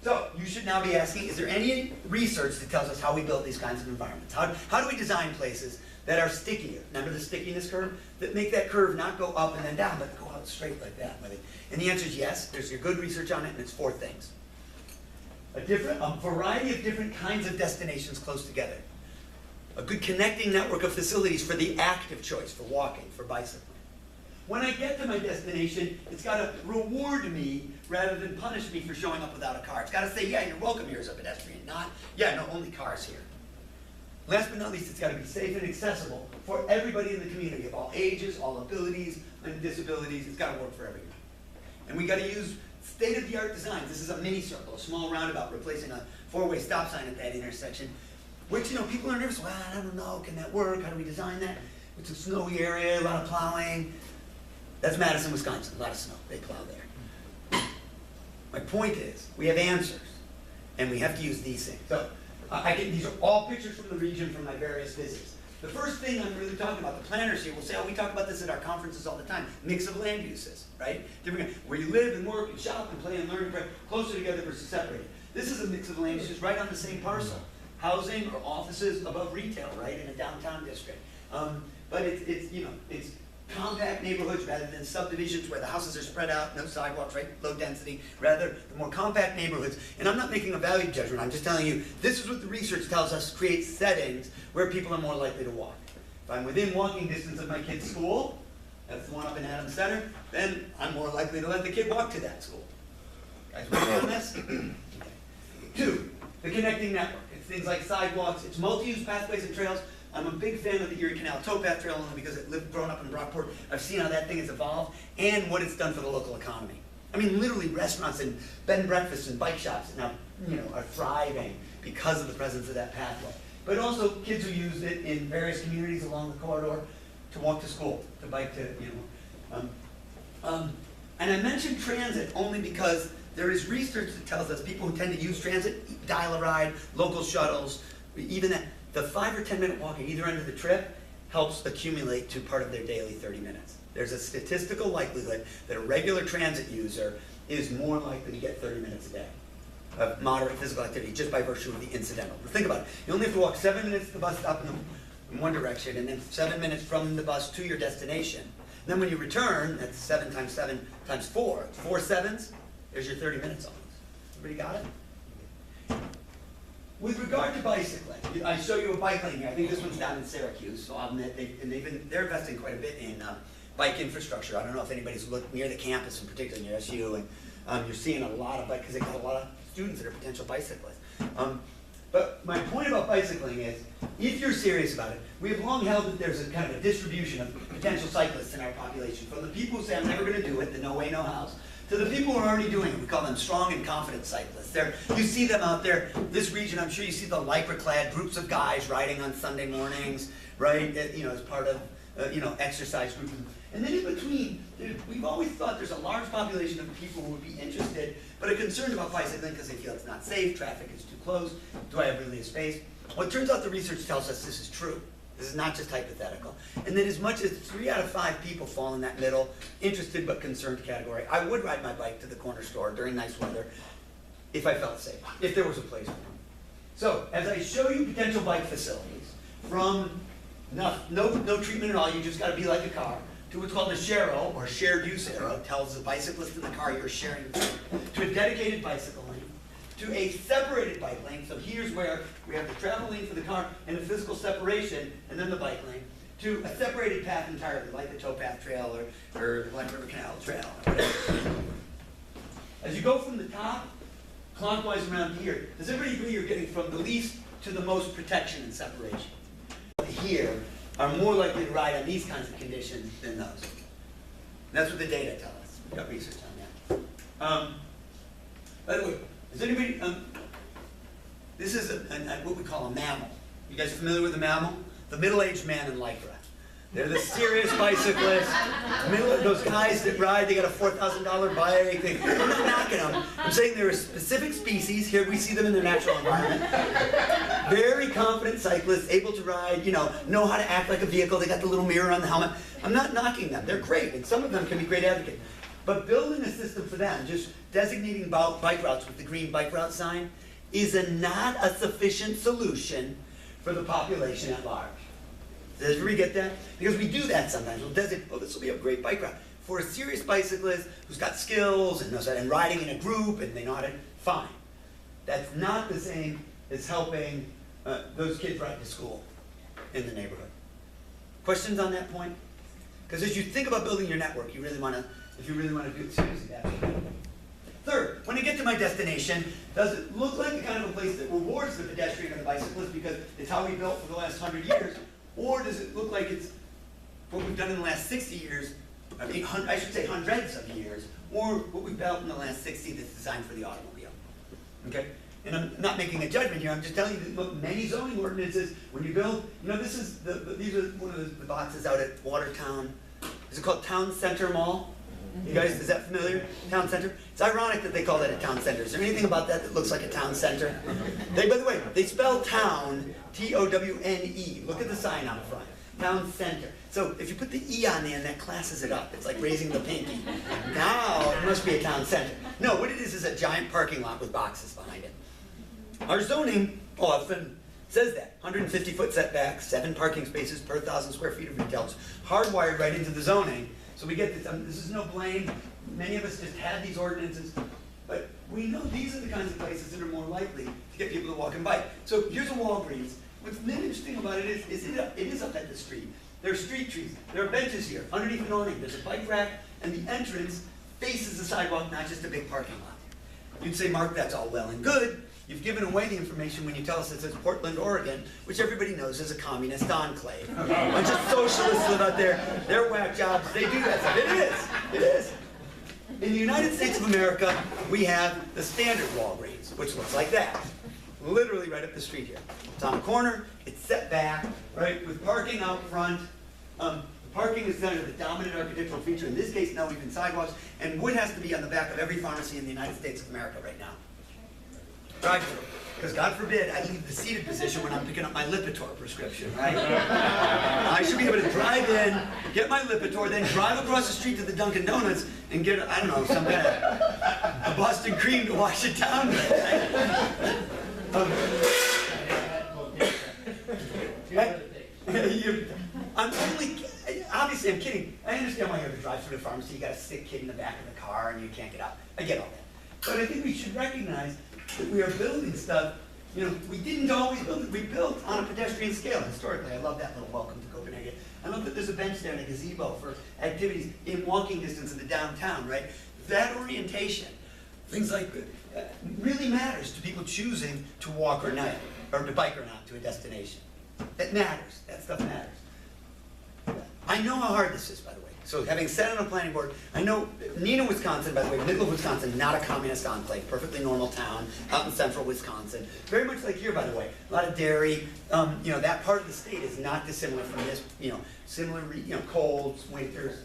So, you should now be asking, is there any research that tells us how we build these kinds of environments? How do we design places that are stickier? Remember the stickiness curve? That make that curve not go up and then down, but go out straight like that. And the answer is yes. There's your good research on it, and it's 4 things. A variety of different kinds of destinations close together. A good connecting network of facilities for the active choice, for walking, for bicycling. When I get to my destination, it's got to reward me rather than punish me for showing up without a car. It's got to say, yeah, you're welcome here as a pedestrian, not, yeah, no, only cars here. Last but not least, it's got to be safe and accessible for everybody in the community of all ages, all abilities, and disabilities. It's got to work for everyone. And we got to use state-of-the-art designs. This is a mini circle, a small roundabout, replacing a 4-way stop sign at that intersection. Which, you know, people are nervous. Well, I don't know, can that work? How do we design that? It's a snowy area, a lot of plowing. That's Madison, Wisconsin, a lot of snow. They plow there. My point is, we have answers, and we have to use these things. So, these are all pictures from the region from my various visits. The first thing I'm really talking about, the planners here will say, oh, we talk about this at our conferences all the time. Mix of land uses, right? Where you live and work and shop and play and learn and play, closer together versus separated. This is a mix of land uses right on the same parcel. Housing or offices above retail, right, in a downtown district. But it's compact neighborhoods rather than subdivisions where the houses are spread out, no sidewalks, right, low density. Rather, the more compact neighborhoods. And I'm not making a value judgment, I'm just telling you, this is what the research tells us creates settings where people are more likely to walk. If I'm within walking distance of my kid's school, that's the one up in Adams Center, then I'm more likely to let the kid walk to that school. Guys, working on this? 2, the connecting network. It's things like sidewalks, it's multi-use pathways and trails. I'm a big fan of the Erie Canal Towpath Trail only because I've grown up in Brockport. I've seen how that thing has evolved and what it's done for the local economy. I mean, literally restaurants and bed and breakfasts and bike shops now, are thriving because of the presence of that pathway. But also kids who use it in various communities along the corridor to walk to school, to bike to, and I mentioned transit only because there is research that tells us people who tend to use transit, dial a ride, local shuttles, even that, the 5 or 10 minute walk at either end of the trip helps accumulate to part of their daily 30 minutes. There's a statistical likelihood that a regular transit user is more likely to get 30 minutes a day of moderate physical activity just by virtue of the incidental. Think about it. You only have to walk 7 minutes to the bus stop in one direction and then 7 minutes from the bus to your destination. Then when you return, that's 7 times 7 times 4. 4 7s, there's your 30 minutes almost. Everybody got it? With regard to bicycling, I show you a bike lane here. I think this one's down in Syracuse, so I'll admit they're investing quite a bit in bike infrastructure. I don't know if anybody's looked near the campus, in particular near SU, and you're seeing a lot of bike because they've got a lot of students that are potential bicyclists. But my point about bicycling is, if you're serious about it, we have long held that there's a kind of a distribution of potential cyclists in our population, from the people who say, I'm never going to do it, the no way, no hows, to the people who are already doing it. We call them strong and confident cyclists. You see them out there. This region, I'm sure you see the lycra-clad groups of guys riding on Sunday mornings, right? As part of exercise groups. And then in between, we've always thought there's a large population of people who would be interested, but are concerned about bicycling because they feel it's not safe, traffic is too close, do I have really a space? Well, it turns out the research tells us this is true. This is not just hypothetical. And that as much as 3 out of 5 people fall in that middle, interested but concerned category. I would ride my bike to the corner store during nice weather if I felt safe, if there was a place for me. So, as I show you potential bike facilities, from no treatment at all, you just got to be like a car, to what's called a share-o, or shared use arrow, tells the bicyclist in the car you're sharing, to a dedicated bicycle lane, to a separated bike lane. So here's where we have the travel lane for the car and the physical separation, and then the bike lane, to a separated path entirely, like the towpath trail or the Glen River Canal Trail. Or whatever. As you go from the top, clockwise around here, does everybody agree you're getting from the least to the most protection and separation? Here are more likely to ride on these kinds of conditions than those. And that's what the data tell us. We've got research on that. By the way, is anybody, this is what we call a mammal. You guys familiar with a mammal? The middle-aged man in Lycra. They're the serious bicyclists. Those guys that ride, they got a $4,000 bike. I'm not knocking them. I'm saying they're a specific species. Here we see them in their natural environment. Very confident cyclists, able to ride, know how to act like a vehicle. They got the little mirror on the helmet. I'm not knocking them. They're great, and some of them can be great advocates. But building a system for them, just designating bike routes with the green bike route sign, is not a sufficient solution for the population at large. Does everybody get that? Because we do that sometimes. We'll designate, oh, this will be a great bike route. For a serious bicyclist who's got skills and knows how, and riding in a group and they know how to, fine. That's not the same as helping those kids ride to school in the neighborhood. Questions on that point? Because as you think about building your network, if you really want to do it seriously, that's what you do. Third, when I get to my destination, does it look like the kind of a place that rewards the pedestrian or the bicyclist because it's how we built for the last 100 years? Or does it look like it's what we've done in the last 60 years, I should say hundreds of years, or what we've built in the last 60 that's designed for the automobile? Okay? And I'm not making a judgment here, I'm just telling you that look, many zoning ordinances, when you build, these are one of the boxes out at Watertown. Is it called Town Center Mall? You guys, is that familiar? Town Center? It's ironic that they call that a town center. Is there anything about that that looks like a town center? By the way, they spell town, T-O-W-N-E. Look at the sign on the front. Town center. So if you put the E on there, that classes it up. It's like raising the pinky. Now it must be a town center. No, what it is a giant parking lot with boxes behind it. Our zoning often says that. 150-foot setback, 7 parking spaces per 1,000 square feet of retail. It's hardwired right into the zoning. So we get this, this is no blame. Many of us just had these ordinances, but we know these are the kinds of places that are more likely to get people to walk and bike. So here's a Walgreens. What's really interesting about it is it is up at the street. There are street trees. There are benches here. Underneath an awning, there's a bike rack, and the entrance faces the sidewalk, not just a big parking lot. You'd say, Mark, that's all well and good. You've given away the information when you tell us it says Portland, Oregon, which everybody knows is a communist enclave. A bunch of socialists live out there. They're whack jobs. They do that stuff. It is. It is. In the United States of America, we have the standard Walgreens, which looks like that. Literally right up the street here. It's on a corner. It's set back, right, with parking out front. The parking is kind of the dominant architectural feature. In this case, no, even sidewalks. And wood has to be on the back of every pharmacy in the United States of America right now. Drive-through. Because God forbid I leave the seated position when I'm picking up my Lipitor prescription, right? I should be able to drive in, get my Lipitor, then drive across the street to the Dunkin' Donuts and get, I don't know, some kind of a Boston cream to wash it down with, right? Obviously I'm kidding. I understand why you have to drive through the pharmacy, you got a sick kid in the back of the car and you can't get out. I get all that. But I think we should recognize that we are building stuff, we didn't always build it. We built on a pedestrian scale historically. I love that little welcome to Copenhagen. I love that there's a bench there and a gazebo for activities in walking distance of the downtown, right? That orientation, things like that, really matters to people choosing to walk or not, or to bike or not to a destination. That matters. That stuff matters. I know how hard this is, by the way. So having sat on a planning board, I know Neenah, Wisconsin, by the way, middle of Wisconsin, not a communist enclave, perfectly normal town, out in central Wisconsin. Very much like here, by the way, a lot of dairy. That part of the state is not dissimilar from this, similar, colds, winters.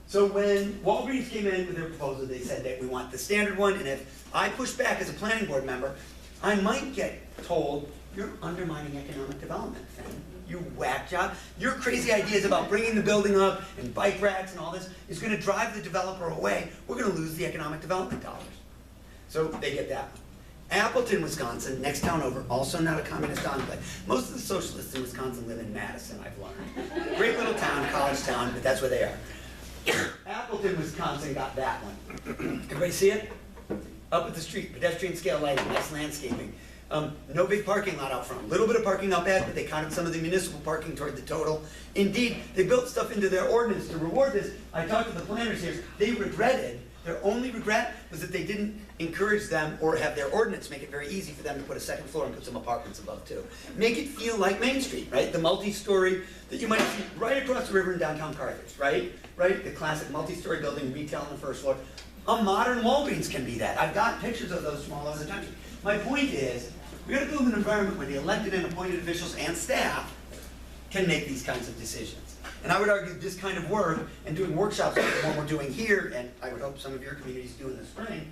So when Walgreens came in with their proposal, they said that we want the standard one, and if I push back as a planning board member, I might get told, you're undermining economic development, Fenton. You whack job. Your crazy ideas about bringing the building up and bike racks and all this is going to drive the developer away. We're going to lose the economic development dollars. So they get that one. Appleton, Wisconsin, next town over, also not a communist enclave. Most of the socialists in Wisconsin live in Madison, I've learned. Great little town, college town, but that's where they are. Appleton, Wisconsin got that one. Everybody see it? Up at the street, pedestrian scale lighting, nice landscaping. No big parking lot out front. A little bit of parking not bad, but they counted some of the municipal parking toward the total. Indeed, they built stuff into their ordinance to reward this. I talked to the planners here. They regretted, their only regret was that they didn't encourage them or have their ordinance make it very easy for them to put a second floor and put some apartments above too. Make it feel like Main Street, right? The multi-story that you might see right across the river in downtown Carthage, right? Right? The classic multi-story building, retail on the first floor. A modern Walgreens can be that. I've got pictures of those from all over the country. My point is, we got to build an environment where the elected and appointed officials and staff can make these kinds of decisions. And I would argue this kind of work and doing workshops like the one we're doing here, and I would hope some of your communities do in the spring,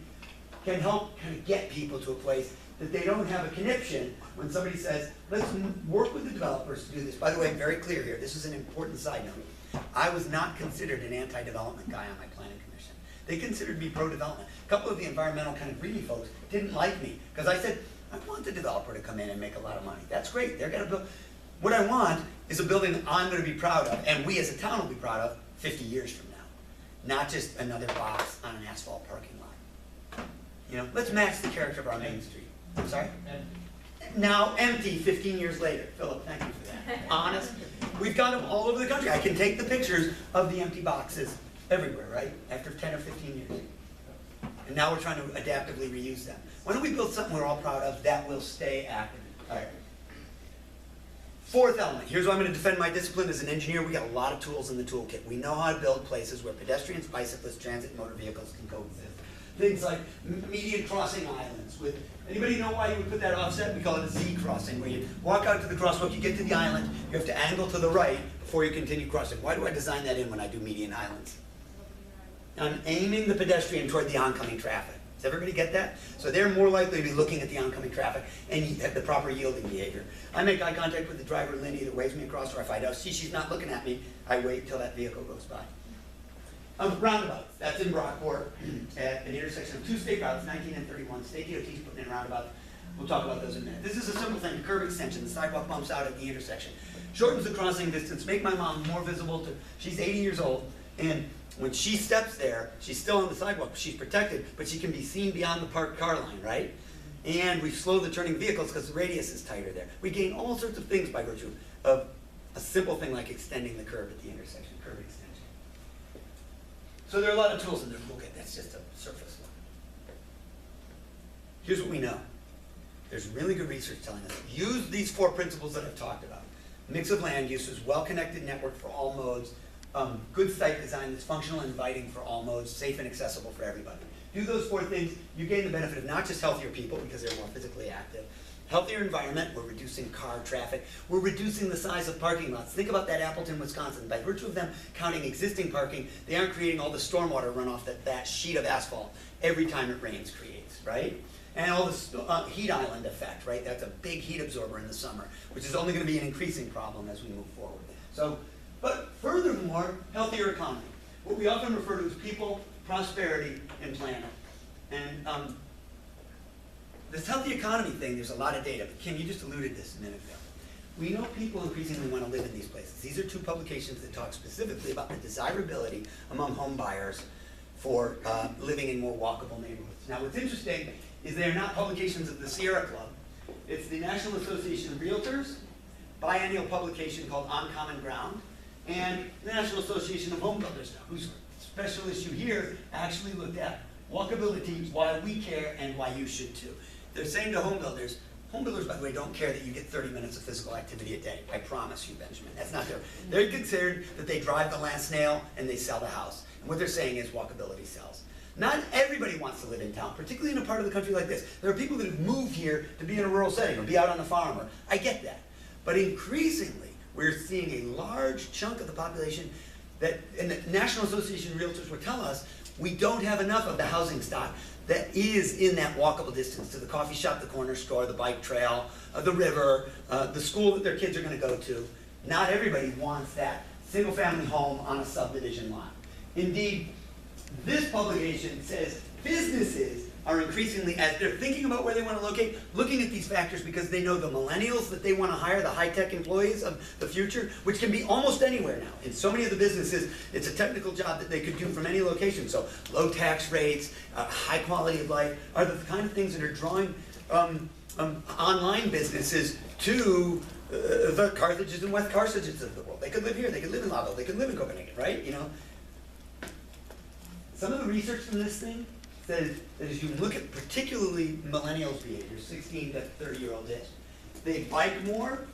can help kind of get people to a place that they don't have a conniption when somebody says, let's work with the developers to do this. By the way, very clear here, this is an important side note. I was not considered an anti-development guy on my planning commission. They considered me pro-development. A couple of the environmental kind of greedy folks didn't like me because I said, I want the developer to come in and make a lot of money. That's great, they're gonna build. What I want is a building I'm gonna be proud of, and we as a town will be proud of 50 years from now. Not just another box on an asphalt parking lot. You know, let's match the character of our Main Street. I'm sorry? Now empty 15 years later. Philip, thank you for that. Honest. We've got them all over the country. I can take the pictures of the empty boxes everywhere, right? After 10 or 15 years. And now we're trying to adaptively reuse them. Why don't we build something we're all proud of that will stay active? All right. Fourth element. Here's why I'm going to defend my discipline as an engineer. We got a lot of tools in the toolkit. We know how to build places where pedestrians, bicyclists, transit, and motor vehicles can coexist. Things like median crossing islands. With anybody know why you would put that offset? We call it a Z crossing, where you walk out to the crosswalk, you get to the island, you have to angle to the right before you continue crossing. Why do I design that in when I do median islands? I'm aiming the pedestrian toward the oncoming traffic. Does everybody get that? So they're more likely to be looking at the oncoming traffic and have the proper yielding behavior. I make eye contact with the driver, Lindy, that waves me across, or if I don't see she's not looking at me, I wait till that vehicle goes by. Roundabouts, that's in Brockport, at an intersection of two state routes, 19 and 31. State DOT's putting in roundabouts. We'll talk about those in a minute. This is a simple thing, curb extension. The sidewalk bumps out at the intersection. Shortens the crossing distance, make my mom more visible to, she's 80 years old, and when she steps there, she's still on the sidewalk, she's protected, but she can be seen beyond the parked car line, right? And we slow the turning vehicles because the radius is tighter there. We gain all sorts of things by virtue of a simple thing like extending the curb at the intersection, curb extension. So there are a lot of tools in the toolkit. That's just a surface one. Here's what we know. There's really good research telling us, use these four principles that I've talked about. Mix of land uses, well-connected network for all modes, good site design that's functional and inviting for all modes, safe and accessible for everybody. Do those four things, you gain the benefit of not just healthier people because they're more physically active, healthier environment, we're reducing car traffic, we're reducing the size of parking lots. Think about that Appleton, Wisconsin. By virtue of them counting existing parking, they aren't creating all the stormwater runoff that that sheet of asphalt every time it rains creates, right? And all the heat island effect, right? That's a big heat absorber in the summer, which is only going to be an increasing problem as we move forward. So, but furthermore, healthier economy. What we often refer to as people, prosperity, and planet. And this healthy economy thing, there's a lot of data, but Kim, you just alluded to this a minute ago. We know people increasingly want to live in these places. These are two publications that talk specifically about the desirability among home buyers for living in more walkable neighborhoods. Now what's interesting is they are not publications of the Sierra Club. It's the National Association of Realtors, biennial publication called On Common Ground, and the National Association of Home Builders, whose special issue here actually looked at walkability, why we care, and why you should too. They're saying to home builders, by the way, don't care that you get 30 minutes of physical activity a day. I promise you, Benjamin. That's not their. They're concerned that they drive the last nail and they sell the house. And what they're saying is walkability sells. Not everybody wants to live in town, particularly in a part of the country like this. There are people that have moved here to be in a rural setting or be out on the farm. I get that. But increasingly, we're seeing a large chunk of the population that, and the National Association of Realtors will tell us, we don't have enough of the housing stock that is in that walkable distance to the coffee shop, the corner store, the bike trail, the river, the school that their kids are going to go to. Not everybody wants that single-family home on a subdivision lot. Indeed, this publication says businesses are increasingly, as they're thinking about where they want to locate, looking at these factors because they know the millennials that they want to hire, the high-tech employees of the future, which can be almost anywhere now. In so many of the businesses, it's a technical job that they could do from any location. So low tax rates, high quality of life are the kind of things that are drawing online businesses to the Carthages and West Carthages of the world. They could live here, they could live in Laval, they could live in Copenhagen, right? You know, some of the research from this thing says that as you look at particularly millennials' behavior, 16 to 30-year-old age, they bike more,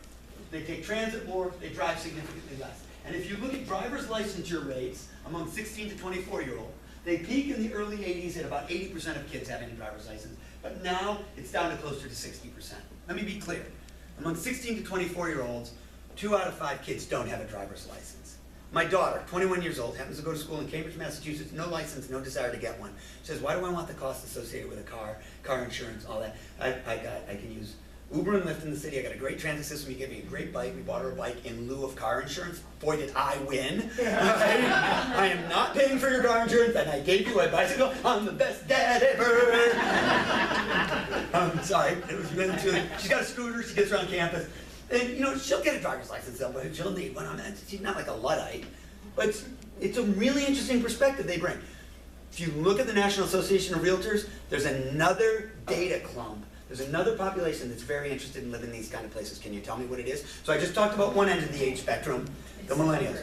they take transit more, they drive significantly less. And if you look at driver's licensure rates among 16 to 24-year-old, they peak in the early 80s at about 80% of kids having a driver's license, but now it's down to closer to 60%. Let me be clear. Among 16 to 24-year-olds, 2 out of 5 kids don't have a driver's license. My daughter, 21 years old, happens to go to school in Cambridge, Massachusetts, no license, no desire to get one. She says, why do I want the cost associated with a car insurance, all that? I can use Uber and Lyft in the city. I got a great transit system. You gave me a great bike. We bought her a bike in lieu of car insurance. Boy, did I win. I am not paying for your car insurance, and I gave you a bicycle. I'm the best dad ever. Sorry. It was really truly. She's got a scooter. She gets around campus. And, you know, she'll get a driver's license somewhere. She'll need one. She's not like a Luddite. But it's a really interesting perspective they bring. If you look at the National Association of Realtors, there's another data clump. There's another population that's very interested in living in these kind of places. Can you tell me what it is? So I just talked about one end of the age spectrum, the millennials.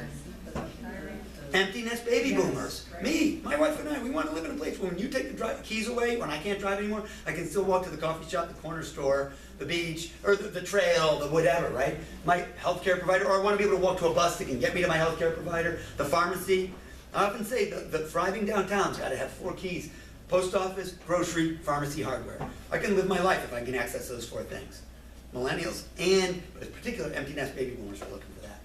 Empty nest baby boomers. Me, my wife and I, we want to live in a place where when you take the keys away, when I can't drive anymore, I can still walk to the coffee shop, the corner store, the beach, or the trail, the whatever, right? My healthcare provider, or I want to be able to walk to a bus that can get me to my healthcare provider, the pharmacy. I often say the thriving downtown's got to have 4 keys. Post office, grocery, pharmacy, hardware. I can live my life if I can access those 4 things. Millennials and, in particular, empty nest baby boomers are looking for that.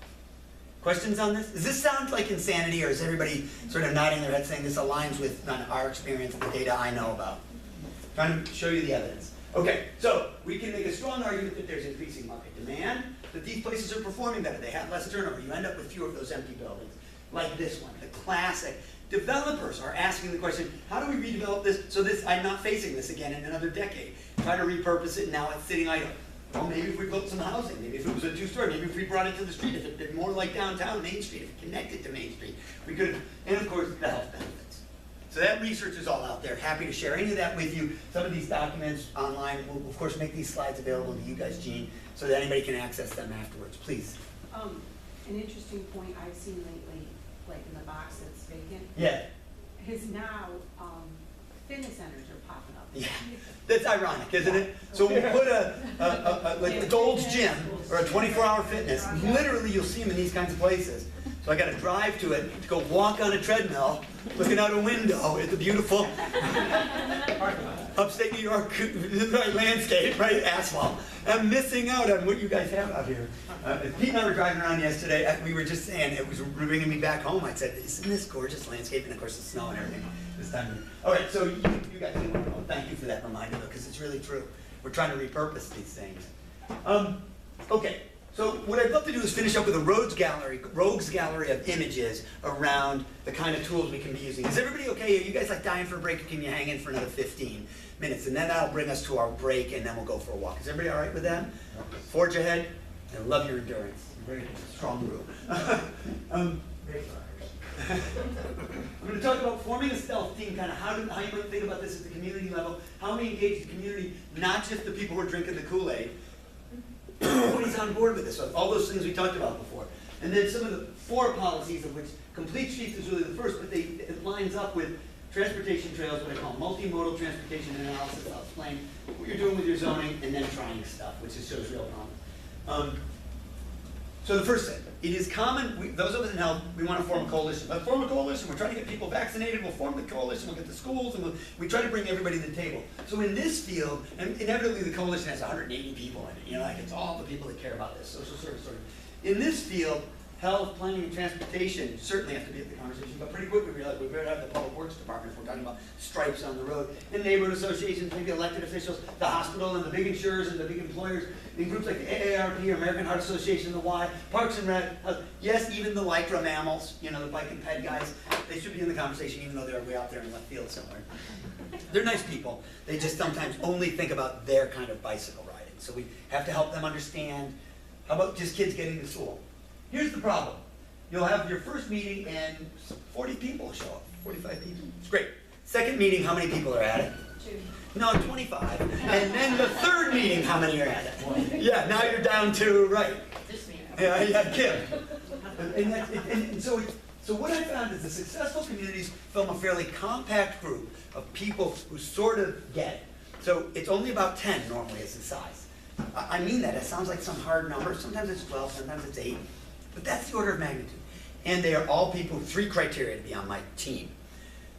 Questions on this? Does this sound like insanity, or is everybody sort of nodding their head saying this aligns with our experience and the data I know about? Trying to show you the evidence. Okay, so we can make a strong argument that there's increasing market demand, that these places are performing better, they have less turnover. You end up with fewer of those empty buildings, like this one, the classic. Developers are asking the question, how do we redevelop this so I'm not facing this again in another decade? Try to repurpose it, and now it's sitting idle. Well, maybe if we built some housing, maybe if it was a 2-story, maybe if we brought it to the street, if it did more like downtown Main Street, if it connected to Main Street, we could, and of course, the health benefits. So that research is all out there. Happy to share any of that with you. Some of these documents online, we'll of course make these slides available to you guys, Jean, so that anybody can access them afterwards, please. An interesting point I've seen lately, like in the box that's vacant. Yeah. Is now, fitness centers are popping up. Yeah, that's ironic, isn't it? So we put like a Gold's Gym or a 24-hour fitness. Literally, you'll see them in these kinds of places. So I got to drive to it to go walk on a treadmill, looking out a window at the beautiful upstate New York landscape, right? Asphalt. I'm missing out on what you guys have out here. Pete and I were driving around yesterday. We were just saying, it was bringing me back home. I said, isn't this gorgeous landscape? And of course, the snow and everything this time. All right, so you guys, thank you for that reminder, though, because it's really true. We're trying to repurpose these things. Okay, so what I'd love to do is finish up with a rogues gallery of images around the kind of tools we can be using. Is everybody okay? Are you guys like dying for a break, or can you hang in for another 15 minutes? And then that'll bring us to our break, and then we'll go for a walk. Is everybody all right with that? Forge ahead. I love your endurance. Very strong group. I'm going to talk about forming a stealth team, kind of how you might think about this at the community level, how we engage the community, not just the people who are drinking the Kool-Aid. Everybody's on board with this, so all those things we talked about before. And then some of the 4 policies, of which complete streets is really the first, but it lines up with transportation trails, what I call multimodal transportation analysis. I'll explain what you're doing with your zoning, and then trying stuff, which shows real promise. So the first thing, it is common, those of us in health, we want to form a coalition. Let's form a coalition, we're trying to get people vaccinated, we'll form the coalition, we'll get the schools, and we try to bring everybody to the table. So in this field, and inevitably the coalition has 180 people in it, like it's all the people that care about this, social service sort of. In this field, health, planning, and transportation certainly have to be at the conversation, but pretty quickly we realize we better have the public works department if we're talking about stripes on the road, and neighborhood associations, maybe elected officials, the hospital, and the big insurers, and the big employers, in groups like the AARP, or American Heart Association, the Y, Parks and Rec, yes, even the lycra mammals, the bike and ped guys, they should be in the conversation even though they're way out there in left field somewhere. They're nice people, they just sometimes only think about their kind of bicycle riding, so we have to help them understand, how about just kids getting to school? Here's the problem. You'll have your first meeting and 40 people show up, 45 people. It's great. Second meeting, how many people are at it? 2. No, 25. And then the third meeting, how many are at it? Yeah, now you're down to, right. This meeting. Yeah, Kim. And so what I found is the successful communities film a fairly compact group of people who sort of get it. So it's only about 10 normally as the size. I mean that, it sounds like some hard number. Sometimes it's 12, sometimes it's 8. But that's the order of magnitude. And they are all people with 3 criteria to be on my team.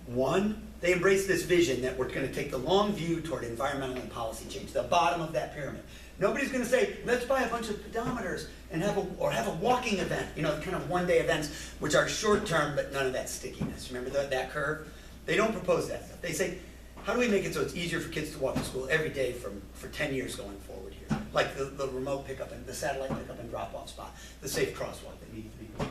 1, they embrace this vision that we're going to take the long view toward environmental and policy change, the bottom of that pyramid. Nobody's going to say, let's buy a bunch of pedometers and have a walking event, you know, kind of one-day events, which are short-term, but none of that stickiness. Remember that curve? They don't propose that stuff. They say, how do we make it so it's easier for kids to walk to school every day for 10 years going forward here? Like the remote pickup and the satellite pickup and drop-off spot, the safe crosswalk that needs to be built.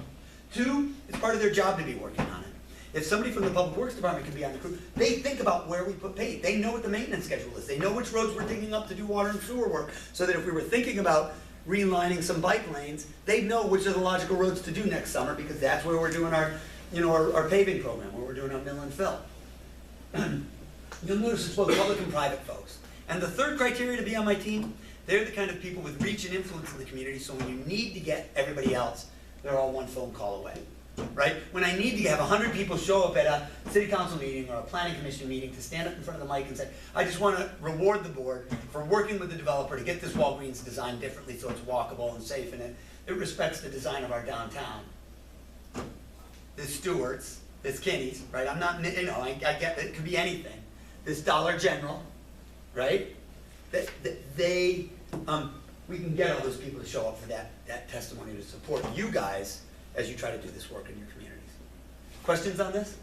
2, it's part of their job to be working on it. If somebody from the Public Works Department can be on the crew, they think about where we put paved. They know what the maintenance schedule is. They know which roads we're digging up to do water and sewer work, so that if we were thinking about relining some bike lanes, they'd know which are the logical roads to do next summer, because that's where we're doing our paving program, where we're doing our mill and fill. You'll notice it's both public and private folks. And the third criteria to be on my team, they're the kind of people with reach and influence in the community, so when you need to get everybody else, they're all one phone call away. Right? When I need to have 100 people show up at a city council meeting or a planning commission meeting to stand up in front of the mic and say, I just want to reward the board for working with the developer to get this Walgreens designed differently so it's walkable and safe and it respects the design of our downtown. This Stewart's, this Kinney's, right? I'm not, you know, I get it could be anything. This Dollar General, right? We can get all those people to show up for that testimony to support you guys as you try to do this work in your communities. Questions on this?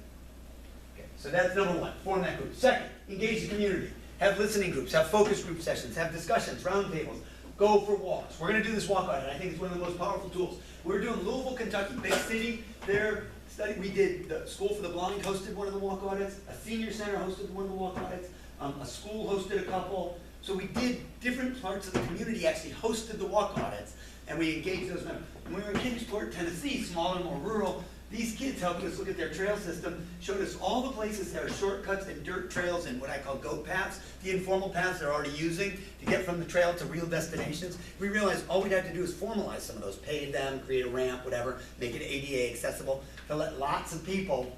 Okay, so that's number 1, form that group. Second, engage the community. Have listening groups, have focus group sessions, have discussions, roundtables, go for walks. We're gonna do this walk audit, and I think it's one of the most powerful tools. We're doing Louisville, Kentucky, big city, their study, we did, the School for the Blind hosted one of the walk audits, a senior center hosted one of the walk audits, a school hosted a couple. So we did different parts of the community actually hosted the walk audits, and we engaged those members. When we were in Kingsport, Tennessee, smaller, more rural, these kids helped us look at their trail system, showed us all the places that are shortcuts and dirt trails and what I call goat paths, the informal paths they're already using to get from the trail to real destinations. We realized all we'd have to do is formalize some of those, pave them, create a ramp, whatever, make it ADA accessible, to let lots of people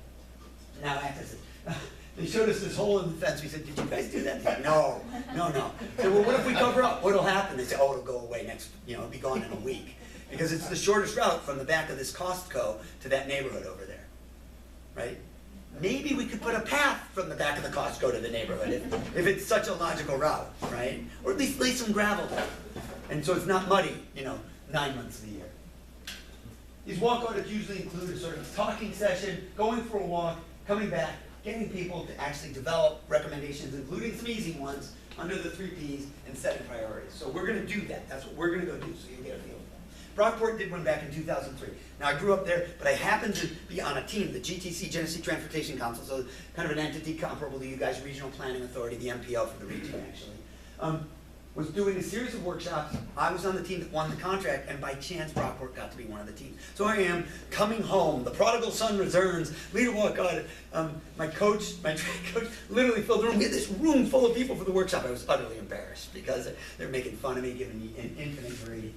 now access it. They showed us this hole in the fence. We said, did you guys do that? They said, no. They said, well, what if we cover up? What'll happen? They said, oh, it'll go away next, it'll be gone in a week. Because it's the shortest route from the back of this Costco to that neighborhood over there, right? Maybe we could put a path from the back of the Costco to the neighborhood if it's such a logical route, right? Or at least lay some gravel down. And so it's not muddy, 9 months of the year. These walk audits usually include a sort of talking session, going for a walk, coming back, getting people to actually develop recommendations, including some easy ones, under the 3 Ps, and setting priorities. So we're going to do that. That's what we're going to go do, so you get a feel. Brockport did one back in 2003. Now, I grew up there, but I happened to be on a team, the GTC, Genesee Transportation Council, so kind of an entity comparable to you guys, Regional Planning Authority, the MPO for the region, actually, was doing a series of workshops. I was on the team that won the contract, and by chance, Brockport got to be one of the teams. So I am coming home, the prodigal son returns, leader walk audit. My track coach, literally filled the room. We had this room full of people for the workshop. I was utterly embarrassed because they're making fun of me, giving me an infinite greed.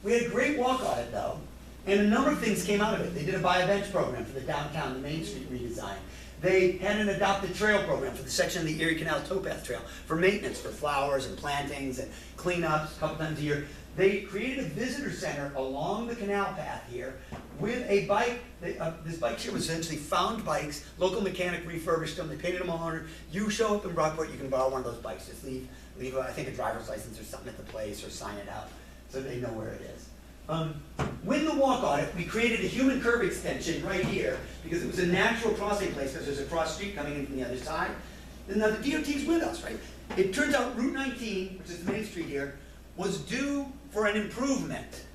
We had a great walk audit, though, and a number of things came out of it. They did a buy a bench program for the downtown, the Main Street redesign. They had an adopted trail program for the section of the Erie Canal Towpath Trail for maintenance, for flowers and plantings and cleanups a couple times a year. They created a visitor center along the canal path here with a bike. This bike share was essentially found bikes. Local mechanic refurbished them. They painted them all on. You show up in Brockport, you can borrow one of those bikes. Just leave I think a driver's license or something at the place, or sign it out so they know where it is. With the walk audit, we created a human curb extension right here because it was a natural crossing place because there's a cross street coming in from the other side. And now the DOT's with us, right? It turns out Route 19, which is the main street here, was due for an improvement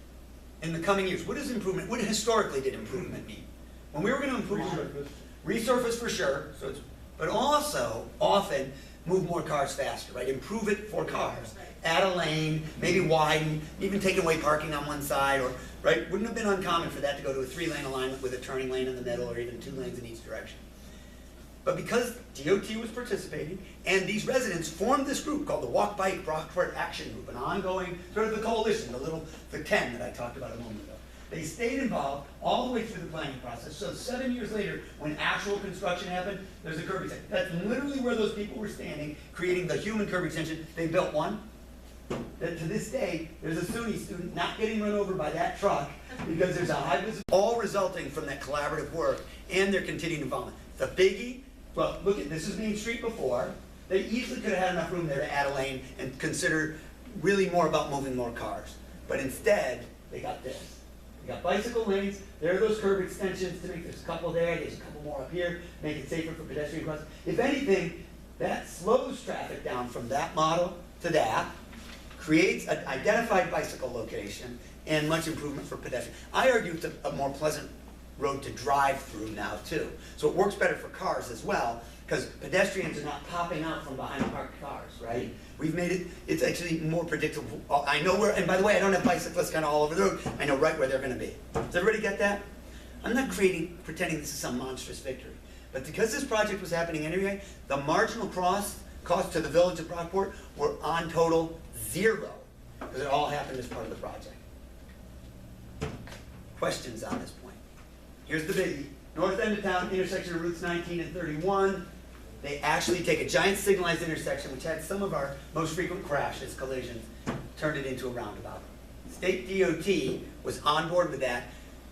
in the coming years. What is improvement? What historically did improvement mean? When we were going to improve resurface for sure, but also often move more cars faster, right? Improve it for cars. Add a lane, maybe widen, even take away parking on one side, or right? Wouldn't have been uncommon for that to go to a 3-lane alignment with a turning lane in the middle, or even 2 lanes in each direction. But because DOT was participating, and these residents formed this group called the Walk Bike Brockport Action Group, an ongoing, sort of the coalition, the 10 that I talked about a moment ago. They stayed involved all the way through the planning process. So 7 years later, when actual construction happened, there's a curb extension. That's literally where those people were standing, creating the human curb extension. They built one. That to this day, there's a SUNY student not getting run over by that truck because there's a high visibility, all resulting from that collaborative work and their continued involvement. The biggie, well, look at, this is Main Street before. They easily could have had enough room there to add a lane and consider really more about moving more cars. But instead, they got this. They got bicycle lanes, there are those curb extensions to make, there's a couple there, there's a couple more up here, make it safer for pedestrian crossing. If anything, that slows traffic down from that model to that, creates an identified bicycle location, and much improvement for pedestrians. I argue it's a more pleasant road to drive through now too. So it works better for cars as well, because pedestrians are not popping out from behind parked cars, right? We've made it, it's actually more predictable. I know where, and by the way, I don't have bicyclists kind of all over the road. I know right where they're gonna be. Does everybody get that? I'm not pretending this is some monstrous victory. But because this project was happening anyway, the marginal cost to the village of Brockport were on total 0, because it all happened as part of the project. Questions on this point? Here's the biggie. North end of town, intersection of routes 19 and 31. They actually take a giant signalized intersection, which had some of our most frequent crashes, collisions, turned it into a roundabout. State DOT was on board with that.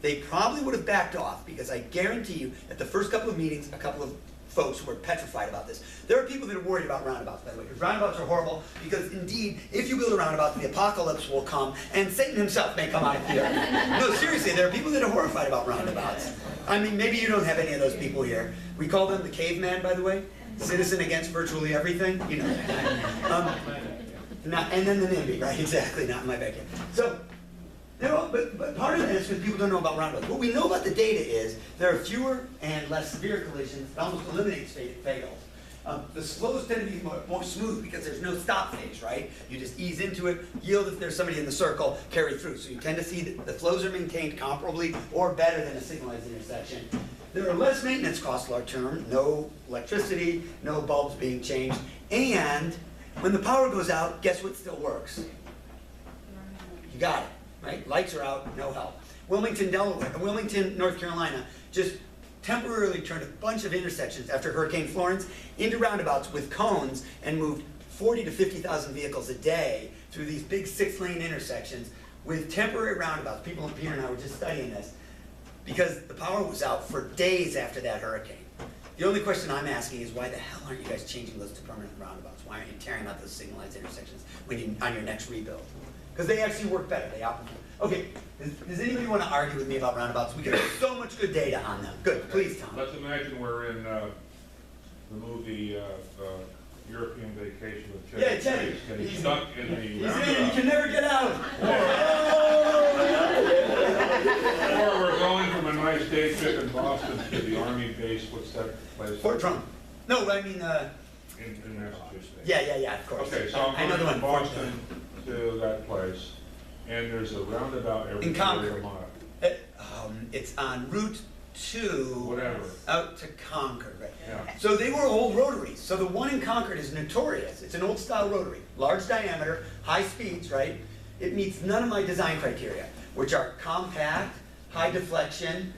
They probably would have backed off, because I guarantee you, at the first couple of meetings, a couple of folks were petrified about this. There are people that are worried about roundabouts, by the way, because roundabouts are horrible, because indeed, if you build a roundabout, the apocalypse will come, and Satan himself may come out of here. No, seriously, there are people that are horrified about roundabouts. I mean, maybe you don't have any of those people here. We call them the caveman, by the way. Citizen against virtually everything, you know. And then the NIMBY, right? Exactly, not in my backyard. So, but part of that is because people don't know about roundabouts. What we know about the data is there are fewer and less severe collisions. It almost eliminates fatals. The slows tend to be more smooth because there's no stop phase, right? You just ease into it, yield if there's somebody in the circle, carry through. So you tend to see that the flows are maintained comparably or better than a signalized intersection. There are less maintenance costs long term, no electricity, no bulbs being changed, and when the power goes out, guess what still works? You got it, right? Lights are out, no help. Wilmington, North Carolina, just temporarily turned a bunch of intersections after Hurricane Florence into roundabouts with cones and moved 40 to 50,000 vehicles a day through these big 6-lane intersections with temporary roundabouts. People up here and I were just studying this because the power was out for days after that hurricane. The only question I'm asking is why the hell aren't you guys changing those to permanent roundabouts? Why aren't you tearing out those signalized intersections on your next rebuild? Because they actually work better, they outperform. Okay, does anybody want to argue with me about roundabouts? We got so much good data on them. Good, please, Tom. Let's imagine we're in the movie European Vacation with Chevy Chase, and he's stuck in the roundabout. He can never get out. Or we're going from a nice day trip in Boston to the Army base. What's that place? Fort Trump. No, I mean, in Massachusetts. Yeah, of course. Okay, so I'm going from Boston to that place, and there's a roundabout every in Concord. mile. It's on Route 2. Whatever. Out to Concord, right? Yeah. So they were old rotaries. So the one in Concord is notorious. It's an old style rotary. Large diameter, high speeds, right? It meets none of my design criteria, which are compact, high deflection,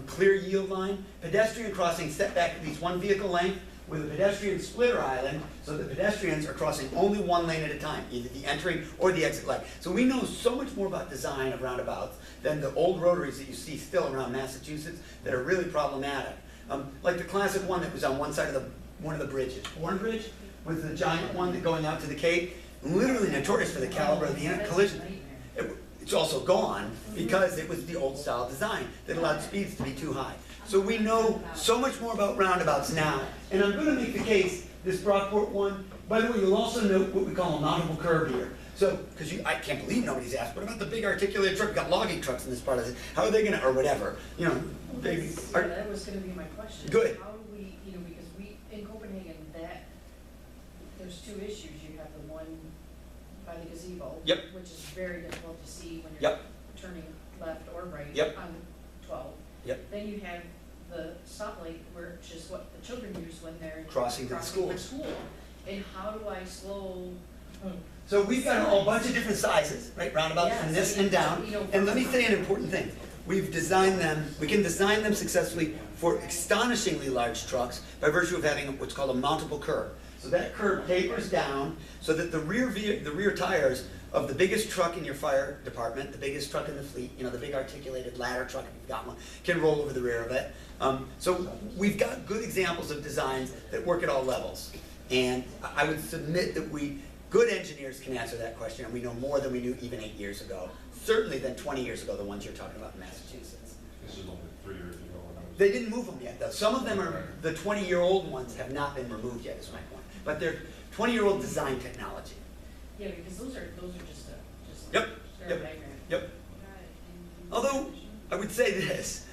clear yield line, pedestrian crossing set back at least one vehicle length, with a pedestrian splitter island, so the pedestrians are crossing only one lane at a time, either the entering or the exit light. So we know so much more about design of roundabouts than the old rotaries that you see still around Massachusetts that are really problematic. Like the classic one that was on one side of one of the bridges, Bourne Bridge, was the giant one that going out to the Cape, literally notorious for the caliber of the collision. It's also gone because it was the old style design that allowed speeds to be too high. So we know so much more about roundabouts now. And I'm going to make the case, this Brockport one, by the way, you'll also note what we call a mountable curb here. So, because I can't believe nobody's asked, what about the big articulated truck? We've got logging trucks in this part of it. How are they going to, or whatever, you know, they are. Yeah, that was going to be my question. Good. How do we, because in Copenhagen, there's two issues. You have the one by the gazebo, Yep. which is very difficult to see when you're turning left or right Yep. on 12. Yep. Then you have the stoplight, which is what the children use when they're Crossing to the school. schools. And how do I slow? So we've got a whole bunch of different sizes, right, roundabouts from this and down. And let me say an important thing. We've designed them, we can design them successfully for astonishingly large trucks by virtue of having what's called a mountable curb. So that curb tapers down so that the rear tires of the biggest truck in your fire department, the biggest truck in the fleet, you know, the big articulated ladder truck, if you've got one, can roll over the rear of it. So we've got good examples of designs that work at all levels. And I would submit that good engineers can answer that question, and we know more than we knew even 8 years ago. Certainly than 20 years ago, the ones you're talking about in Massachusetts. This is only 3 years ago when I was. They didn't move them yet, though. Some of them are, the 20-year-old ones have not been removed yet, is my point. But they're 20-year-old design technology. Yeah, because those are just Yep, they're a yep, nightmare. yep. Although, I would say this,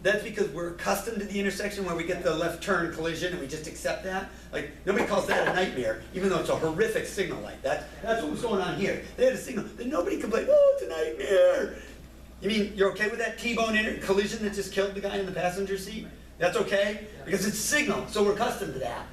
that's because we're accustomed to the intersection where we get the left turn collision and we just accept that. Like, nobody calls that a nightmare, even though it's a horrific signal light. That's what was going on here. They had a signal, then nobody complained, oh, it's a nightmare. You mean, you're okay with that T-bone collision that just killed the guy in the passenger seat? That's okay? Because it's signal, so we're accustomed to that.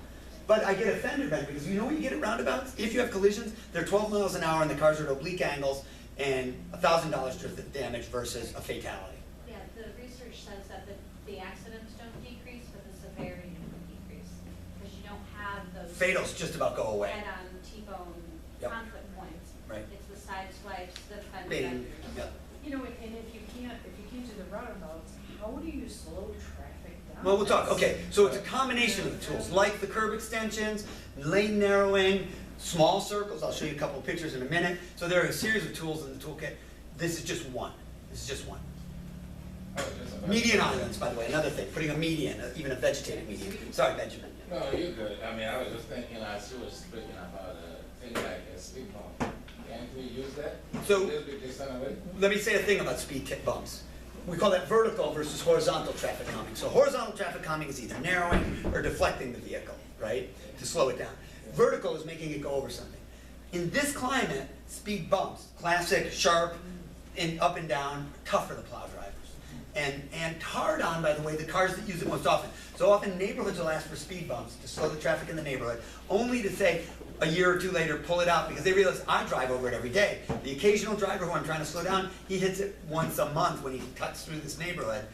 But I get offended by it, because you know when you get at roundabouts? If you have collisions, they're 12 miles an hour and the cars are at oblique angles and $1,000 worth of damage versus a fatality. Yeah, the research says that the accidents don't decrease, but the severity don't decrease. Because you don't have those. Fatals just about go away. Head-on T-bone conflict points. Right. It's the side swipes, the fender Bing. benders. Yep. You know, and if you can't do the roundabouts, how do you slow traffic down? Well, we'll talk. Okay, so it's a combination of the tools, like the curb extensions, lane narrowing, small circles. I'll show you a couple of pictures in a minute. So there are a series of tools in the toolkit. This is just one. This is just one. Median islands, by the way, another thing. Putting a median, even a vegetated median. Sorry, Benjamin. No, you're good. I mean, I was just thinking as you were speaking about a thing like a speed bump. Can't we use that? So, a little bit distant away? let me say a thing about speed bumps. We call that vertical versus horizontal traffic calming. So horizontal traffic calming is either narrowing or deflecting the vehicle, right, to slow it down. Vertical is making it go over something. In this climate, speed bumps, classic, sharp, and up and down, tough for the plow drivers. And hard on, by the way, the cars that use it most often. So often neighborhoods will ask for speed bumps to slow the traffic in the neighborhood, only to say a year or two later, pull it out because they realize I drive over it every day. The occasional driver who I'm trying to slow down, he hits it once a month when he cuts through this neighborhood.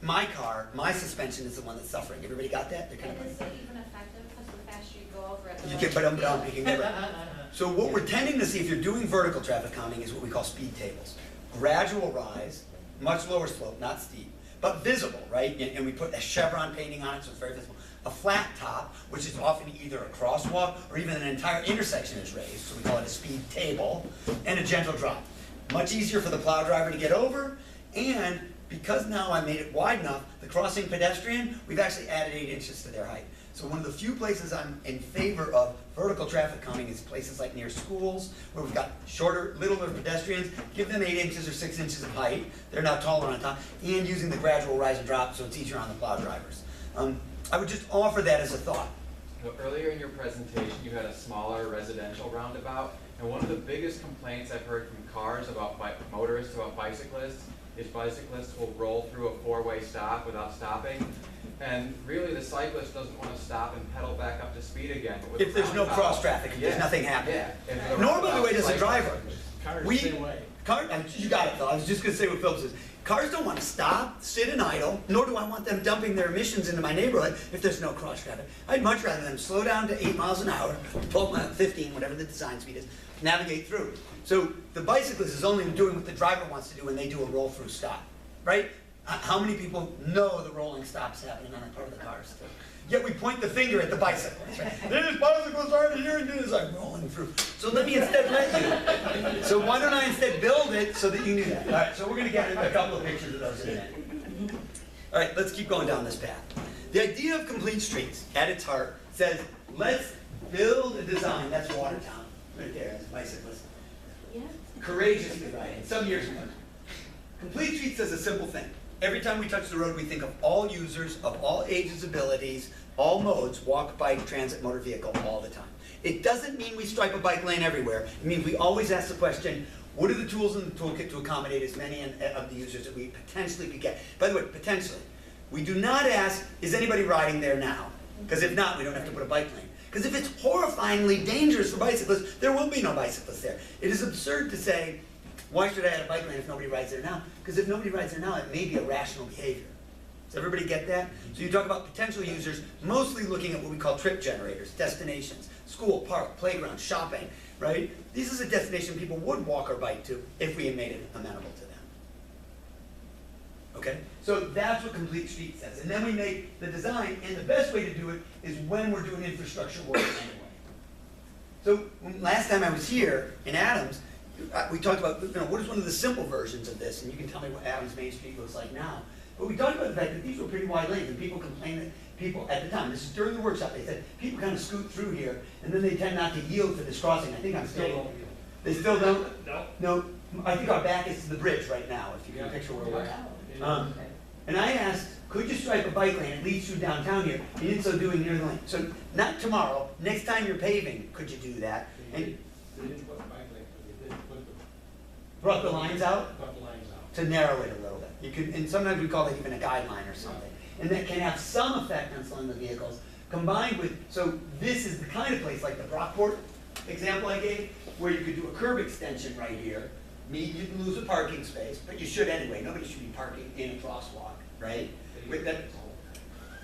My car, my suspension is the one that's suffering. Everybody got that? And is it even effective? Because the faster you go over it, the You less can never. So what we're tending to see if you're doing vertical traffic calming is what we call speed tables. Gradual rise, much lower slope, not steep, but visible, right? And we put a chevron painting on it so it's very visible. A flat top, which is often either a crosswalk or even an entire intersection is raised, so we call it a speed table, and a gentle drop. Much easier for the plow driver to get over, and because now I made it wide enough, the crossing pedestrian, we've actually added 8 inches to their height. So one of the few places I'm in favor of vertical traffic calming is places like near schools, where we've got shorter, littler pedestrians, give them 8 inches or 6 inches of height, they're now taller on top, and using the gradual rise and drop so it's easier on the plow drivers. I would just offer that as a thought. Well, earlier in your presentation, you had a smaller residential roundabout, and one of the biggest complaints I've heard from cars about motorists about bicyclists is bicyclists will roll through a 4-way stop without stopping. And really, the cyclist doesn't want to stop and pedal back up to speed again. But with If there's no cross traffic, if there's nothing happening. Yeah. Nor, by the way, does a driver. Cars the same way. You got it, though. I was just going to say what Phil says. Cars don't want to stop, sit and idle, nor do I want them dumping their emissions into my neighborhood if there's no cross traffic. I'd much rather them slow down to 8 miles an hour, 15, whatever the design speed is, navigate through. So the bicyclist is only doing what the driver wants to do when they do a roll-through stop, right? How many people know the rolling stop's happening on the part of the cars? Yet we point the finger at the bicyclists, right? These bicyclists aren't here and do this, I'm rolling through. So let me instead let you. So why don't I instead build it so that you knew that? All right, so we're going to get a couple of pictures of those in a minute. All right, let's keep going down this path. The idea of complete streets, at its heart, says let's build a design. That's Watertown, right there, as bicyclists. Yeah. Courageously riding, some years ago. Complete streets says a simple thing. Every time we touch the road, we think of all users, of all ages, abilities, all modes, walk, bike, transit, motor vehicle, all the time. It doesn't mean we stripe a bike lane everywhere. It means we always ask the question, what are the tools in the toolkit to accommodate as many of the users that we potentially could get? By the way, potentially. We do not ask, is anybody riding there now? Because if not, we don't have to put a bike lane. Because if it's horrifyingly dangerous for bicyclists, there will be no bicyclists there. It is absurd to say, why should I add a bike lane if nobody rides there now? Because if nobody rides there now, it may be a rational behavior. Does everybody get that? So you talk about potential users, mostly looking at what we call trip generators, destinations, school, park, playground, shopping, right? This is a destination people would walk or bike to if we had made it amenable to them. Okay? So that's what Complete Street says. And then we make the design, and the best way to do it is when we're doing infrastructure work anyway. So last time I was here in Adams, we talked about, what is one of the simple versions of this, and you can tell me what Adams Main Street looks like now. But we talked about the fact that these were pretty wide lanes, and people complained that people at the time, this is during the workshop, they said, people kind of scoot through here, and then they tend not to yield for this crossing. I think I'm still, they still don't? No. No, I think our back is to the bridge right now, if you can picture where we're at. And I asked, could you stripe a bike lane that leads through downtown here, and in so doing near the lane? So not tomorrow, next time you're paving, could you do that? And They didn't put the bike lane, they did put the. brought the lines out? Brought the lines out. To narrow it a little bit. You could, and sometimes we call it even a guideline or something. And that can have some effect on slowing the vehicles, combined with, so this is the kind of place like the Brockport example I gave, where you could do a curb extension right here. You can lose a parking space, but you should anyway. Nobody should be parking in a crosswalk, right? With that,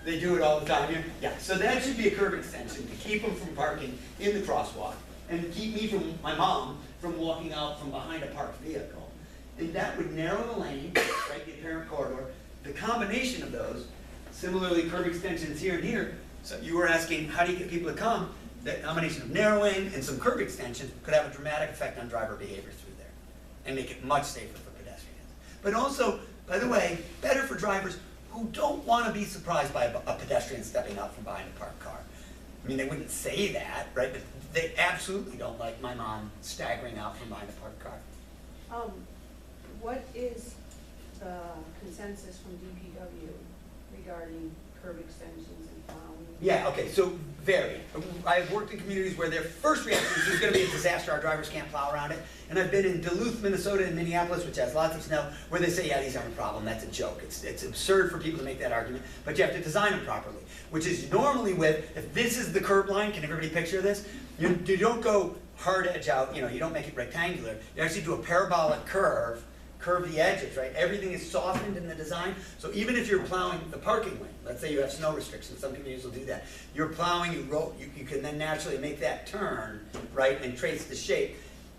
they do it all the time here. Yeah, so that should be a curb extension to keep them from parking in the crosswalk and keep me from, my mom, from walking out from behind a parked vehicle. And that would narrow the lane, right, the apparent corridor. The combination of those, similarly curb extensions here and here, so you were asking, how do you get people to come? That combination of narrowing and some curb extensions could have a dramatic effect on driver behavior through there and make it much safer for pedestrians. But also, by the way, better for drivers who don't want to be surprised by a pedestrian stepping out from behind a parked car. I mean, they wouldn't say that, right? But they absolutely don't like my mom staggering out from behind a parked car. What is the consensus from DPW regarding curb extensions and plowing? Yeah, okay, so vary. I've worked in communities where their first reaction is there's gonna be a disaster, our drivers can't plow around it. And I've been in Duluth, Minnesota, and Minneapolis, which has lots of snow, where they say, yeah, these aren't a problem, that's a joke. It's absurd for people to make that argument, but you have to design them properly. Which is normally with, if this is the curb line, can everybody picture this? You don't go hard edge out, you don't make it rectangular. You actually do a parabolic curve the edges, right? Everything is softened in the design. So even if you're plowing the parking lane, let's say you have snow restrictions, some communities will do that. You're plowing, you can then naturally make that turn, right, and trace the shape.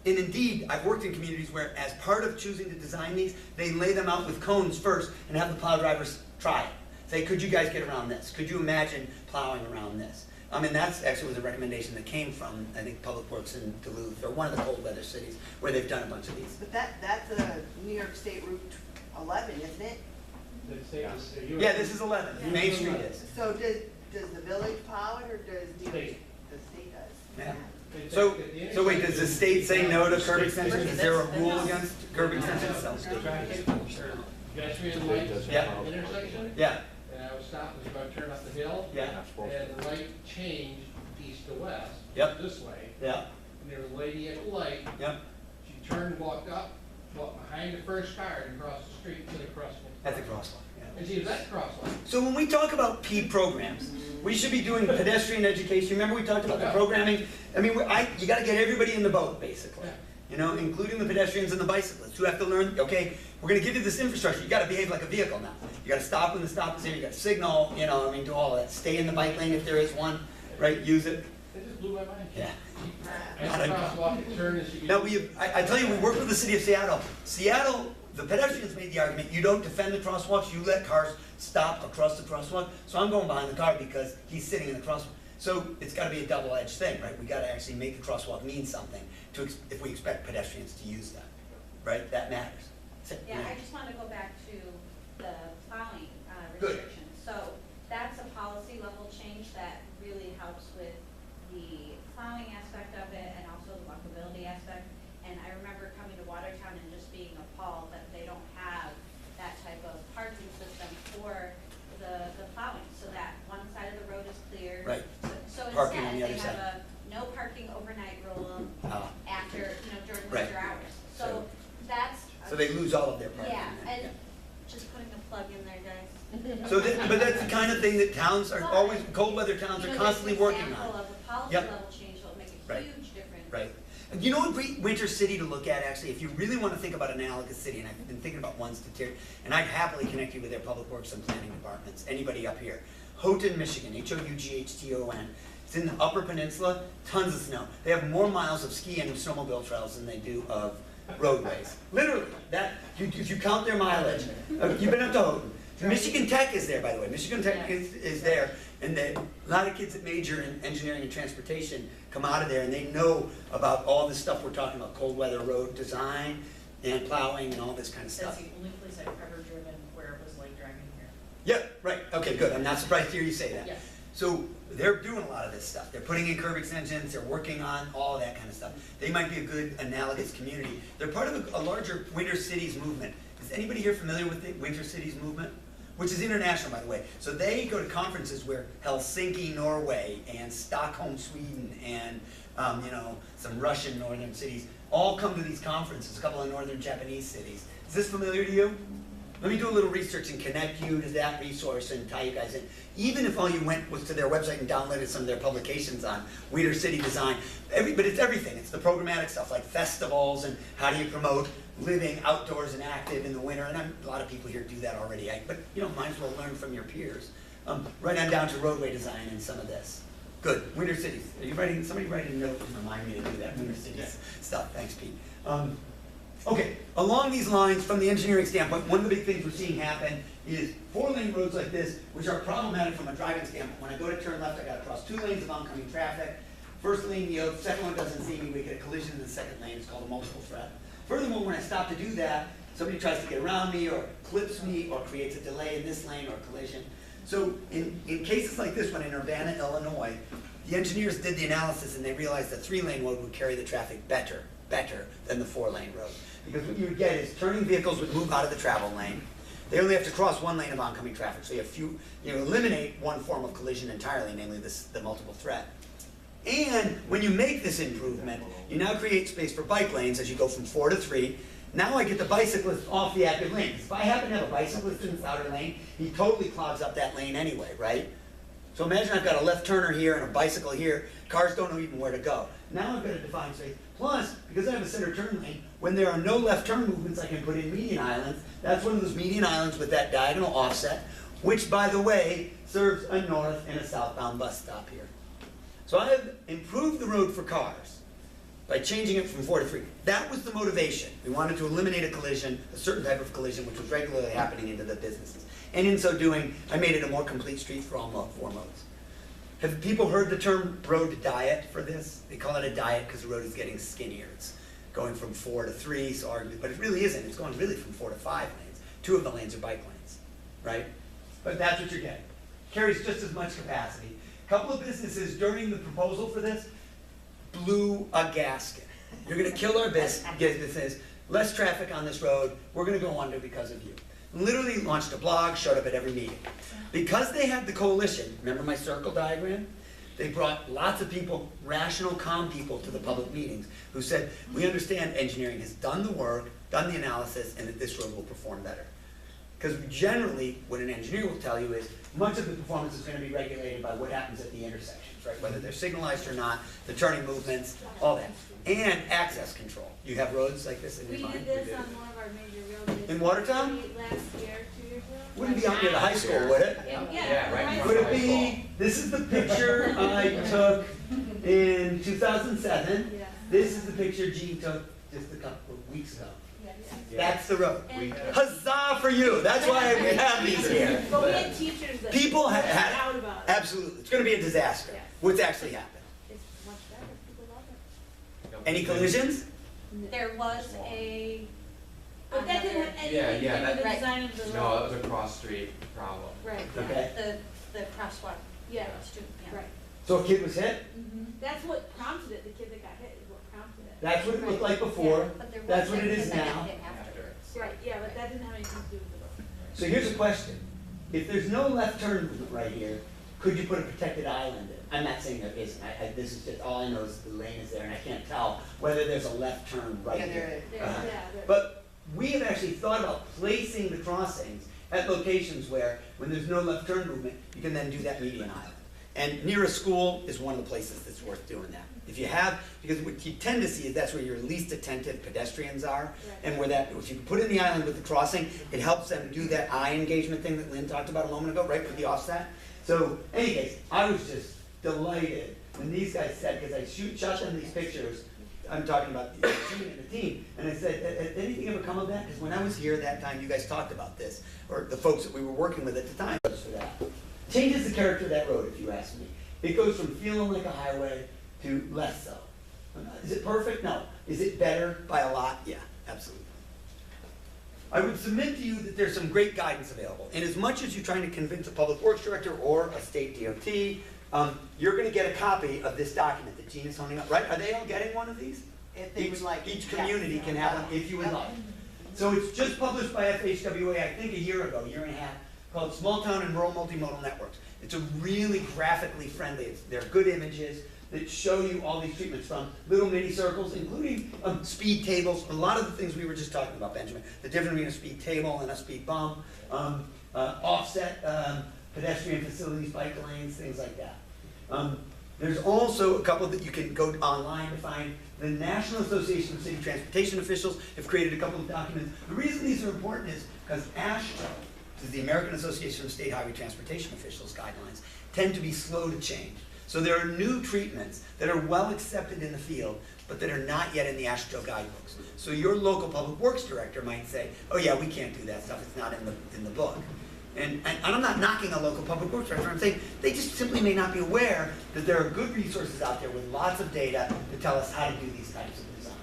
And indeed, I've worked in communities where as part of choosing to design these, they lay them out with cones first and have the plow drivers try it. Say, could you guys get around this? Could you imagine plowing around this? And that's actually was a recommendation that came from, I think, Public Works in Duluth, or one of the cold weather cities, where they've done a bunch of these. But that's a New York State Route 11, isn't it? Yeah, this is 11, Yeah. Main Street is. So does the village plow it, or does the state does? Yeah. So wait, does the state say no to curb extensions? Is there a rule against curb extensions? Pedestrian lights Yeah. at the intersection. Yeah. And I was stopped, was about to turn up the hill. Yeah. And the light changed east to west. Yep. This way. Yeah. And there was a lady at the light. Yep. She turned, walked behind the first car and crossed the street to the crosswalk. At the crosswalk. And she was at the crosswalk. So when we talk about P programs, we should be doing pedestrian education. Remember we talked about the programming? I mean, you gotta get everybody in the boat, basically. Including the pedestrians and the bicyclists who have to learn, okay, we're gonna give you this infrastructure, you gotta behave like a vehicle now. You gotta stop when the stop is here, you gotta signal, do all of that. Stay in the bike lane if there is one, right, use it. It just blew my mind. Yeah. At the crosswalk, turn and she. Now, I tell you, we work with the city of Seattle. Seattle, the pedestrians made the argument, you don't defend the crosswalks, you let cars stop across the crosswalk. So I'm going behind the car because he's sitting in the crosswalk. So it's gotta be a double-edged thing, right? We gotta actually make the crosswalk mean something if we expect pedestrians to use that, right? That matters. Yeah, I just want to go back to the plowing Good. restrictions. So that's a policy level change that really helps with the plowing aspect of it and also the walkability aspect. And I remember coming to Watertown and just being appalled that they don't have that type of parking system for the plowing, so that one side of the road is clear. Right. So Parking on instead, the they other have a no parking overnight rule after, during Right. winter hours. So that's. So they lose all of their parking. Yeah, and Just putting a plug in there, guys. So, but that's the kind of thing that towns are always, cold weather towns are constantly working Example on. of a policy Yep. level change that will make a Right. huge difference. Right. And you know a great winter city to look at, actually, if you really want to think about an analogous city, and I've been thinking about ones to tier, and I'd happily connect you with their public works and planning departments, anybody up here. Houghton, Michigan, Houghton. It's in the Upper Peninsula, tons of snow. They have more miles of ski and snowmobile trails than they do of roadways. Literally, that, if you count their mileage, you've been up to Houghton. Michigan Tech is there, by the way. Michigan Tech is there, and a lot of kids that major in engineering and transportation come out of there, and they know about all this stuff we're talking about, cold weather road design and plowing and all this kind of That's stuff. the only place I've ever driven where it was like driving here. Yeah, right. Okay, good. I'm not surprised to hear you say that. Yes. So they're doing a lot of this stuff. They're putting in curb extensions. They're working on all that kind of stuff. They might be a good analogous community. They're part of a larger Winter Cities movement. Is anybody here familiar with the Winter Cities movement? Which is international, by the way. So they go to conferences where Helsinki, Norway, and Stockholm, Sweden, and some Russian northern cities all come to these conferences. A couple of northern Japanese cities. Is this familiar to you? Let me do a little research and connect you to that resource and tie you guys in. Even if all you went was to their website and downloaded some of their publications on Winter City design, but it's everything. It's the programmatic stuff like festivals and how do you promote living outdoors and active in the winter. And a lot of people here do that already. But might as well learn from your peers. Right on down to roadway design and some of this. Good. Winter Cities. Are you writing? Somebody write a note to remind me to do that Winter Cities stuff. Thanks, Pete. Okay, along these lines, from the engineering standpoint, one of the big things we're seeing happen is 4-lane roads like this, which are problematic from a driving standpoint. When I go to turn left, I gotta cross 2 lanes of oncoming traffic. First lane yields, second one doesn't see me, we get a collision in the second lane, it's called a multiple threat. Furthermore, when I stop to do that, somebody tries to get around me, or clips me, or creates a delay in this lane, or collision. So in cases like this one in Urbana, Illinois, the engineers did the analysis and they realized that 3-lane road would carry the traffic better than the 4-lane road. Because what you would get is turning vehicles would move out of the travel lane. They only have to cross 1 lane of oncoming traffic, so you eliminate one form of collision entirely, namely the multiple threat. And when you make this improvement, you now create space for bike lanes as you go from 4 to 3. Now I get the bicyclist off the active lane. If I happen to have a bicyclist in the outer lane, he totally clogs up that lane anyway, right? So imagine I've got a left turner here and a bicycle here. Cars don't know even where to go. Now I've got a defined space. Plus, because I have a center turn lane, when there are no left turn movements, I can put in median islands. That's one of those median islands with that diagonal offset, which, by the way, serves a north and a southbound bus stop here. So I have improved the road for cars by changing it from 4 to 3. That was the motivation. We wanted to eliminate a collision, a certain type of collision, which was regularly happening into the businesses. And in so doing, I made it a more complete street for all 4 modes. Have people heard the term road diet for this? They call it a diet because the road is getting skinnier. It's going from 4 to 3, so but it really isn't. It's going really from 4 to 5 lanes. 2 of the lanes are bike lanes, right? But that's what you're getting. Carries just as much capacity. A couple of businesses during the proposal for this blew a gasket. You're going to kill our business. Less traffic on this road. We're going to go under because of you. Literally launched a blog, showed up at every meeting. Because they had the coalition, remember my circle diagram? They brought lots of people, rational, calm people to the public meetings who said, we understand engineering has done the work, done the analysis, and that this road will perform better. Because generally, what an engineer will tell you is, much of the performance is going to be regulated by what happens at the intersections, right? Whether they're signalized or not, the turning movements, all that. And access control. You have roads like this in your mind? We did this on one of our major roads. In Watertown? Last year, 2 years ago. Wouldn't be out near the high school, would it? Yeah, right in front Would of it the high be, this is the picture I took in 2007. Yeah. This is the picture Gene took just a couple of weeks ago. Yeah. That's the road. Huzzah for you! That's why we have these here. But we had teachers that People had had, out about it. absolutely. It's going to be a disaster. Yes. What's actually happened? It's much better. People love it. Any collisions? There was a. But that didn't have anything to do with the design of the road. No, that was a cross-street problem. Right. Okay. The crosswalk. Yeah. Yeah. Right. So a kid was hit? That's what prompted it. The kid that got hit is what prompted it. That's what it looked like before. But there That's was what it is something that now. happened afterwards. Right. Yeah, but that didn't have anything to do with the road. So here's a question. If there's no left turn movement right here, could you put a protected island in? I'm not saying there isn't. This is just, all I know is the lane is there and I can't tell whether there's a left turn right here. Yeah, But we have actually thought about placing the crossings at locations where, when there's no left turn movement, you can then do that median island. And near a school is one of the places that's worth doing that. If you have, because what you tend to see is that's where your least attentive pedestrians are, and where that, if you put in the island with the crossing, it helps them do that eye engagement thing that Lynn talked about a moment ago, right, with the offset. So, in any case, I was just delighted when these guys said, because I shot them these pictures, I'm talking about the team and the team, and I said, "Did anything ever come of that?" Because when I was here that time, you guys talked about this, or the folks that we were working with at the time. For that. Changes the character of that road, if you ask me. It goes from feeling like a highway to less so. Is it perfect? No. Is it better by a lot? Yeah, absolutely. I would submit to you that there's some great guidance available. And as much as you're trying to convince a public works director or a state DOT, you're going to get a copy of this document that Gina's holding up, right? Are they all getting one of these? If they would like. Each community can have one if you would like. So it's just published by FHWA, I think a year ago, year and a half, called Small Town and Rural Multimodal Networks. It's a really graphically friendly, they're good images that show you all these treatments, from little mini circles, including speed tables, a lot of the things we were just talking about, Benjamin. The difference between a speed table and a speed bump, offset pedestrian facilities, bike lanes, things like that. There's also a couple that you can go online to find. The National Association of City Transportation Officials have created a couple of documents. The reason these are important is because AASHTO, which is the American Association of State Highway Transportation Officials guidelines, tend to be slow to change. So there are new treatments that are well accepted in the field, but that are not yet in the AASHTO guidebooks. So your local public works director might say, "Oh yeah, we can't do that stuff, it's not in the book." And I'm not knocking a local public works director, I'm saying they just simply may not be aware that there are good resources out there with lots of data to tell us how to do these types of designs.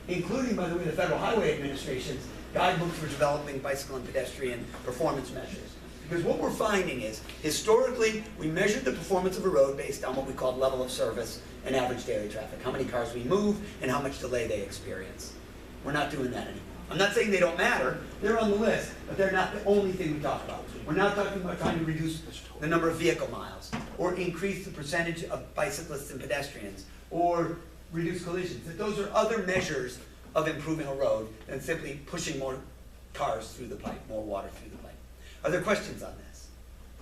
Including, by the way, the Federal Highway Administration's guidebook for developing bicycle and pedestrian performance measures. Because what we're finding is, historically, we measured the performance of a road based on what we called level of service and average daily traffic, how many cars we move and how much delay they experience. We're not doing that anymore. I'm not saying they don't matter, they're on the list, but they're not the only thing we talk about. We're not talking about trying to reduce the number of vehicle miles, or increase the percentage of bicyclists and pedestrians, or reduce collisions. That those are other measures of improving a road than simply pushing more cars through the pipe, more water through the pipe. Are there questions on this?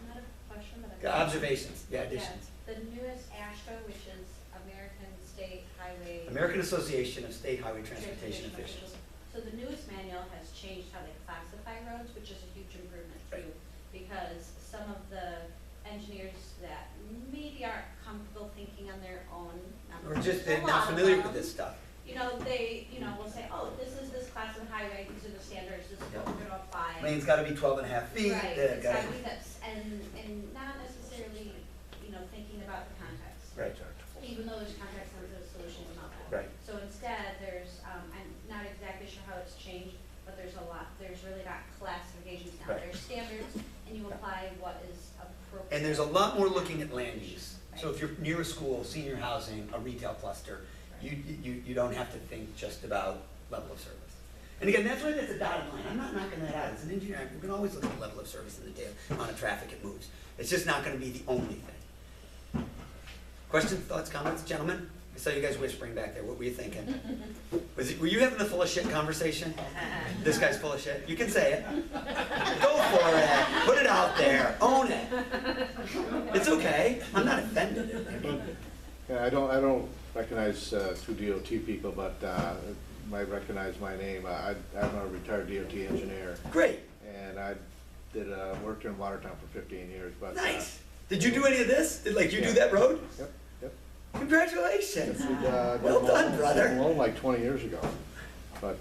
Not a question, but a observations, yeah, additions. Yeah, the newest AASHTO, which is American State Highway. American Association of State Highway Transportation Officials. So the newest manual has changed how they classify roads, which is a huge improvement too, because some of the engineers that maybe aren't comfortable thinking on their own, Or just they're not familiar with this stuff. You know, they, will say, oh, this is this class of highway, these are the standards, this is what we're gonna apply. Lane's gotta be 12.5 feet. Right, gotta- exactly, and not necessarily, thinking about the context. Right. Even though there's context-sensitive solutions and all that. Right. So instead, there's, I'm not exactly sure how it's changed, but there's really not classifications now. Right. There's standards, and you apply what is appropriate. And there's a lot more looking at land use. So if you're near a school, senior housing, a retail cluster, you don't have to think just about level of service. And again, that's why that's a dotted line. I'm not knocking that out. As an engineer, we can always look at the level of service in the day, amount of traffic it moves. It's just not going to be the only thing. Questions, thoughts, comments, gentlemen? I saw you guys whispering back there. What were you thinking? Were you having the full of shit conversation? This guy's full of shit. You can say it. Go for it. Put it out there. Own it. It's okay. I'm not offended. Yeah, I don't recognize two DOT people, but might recognize my name. I'm a retired DOT engineer. Great. And I worked in Watertown for 15 years. But nice. Did you do any of this? Did you do that road? Yep. Congratulations. Well done, brother. Alone like 20 years ago. But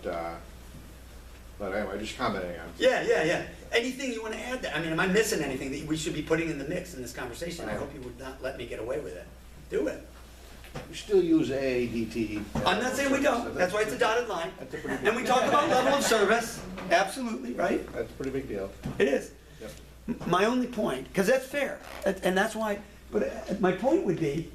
anyway, just commenting on. Yeah. Anything you want to add there? I mean, am I missing anything that we should be putting in the mix in this conversation? I hope you would not let me get away with it. Do it. We still use AADT. I'm not saying we don't. That's why it's a dotted line. And we talk about level of service. Absolutely, right? That's a pretty big deal. It is. Yep. My only point, because that's fair, and that's why, but my point would be,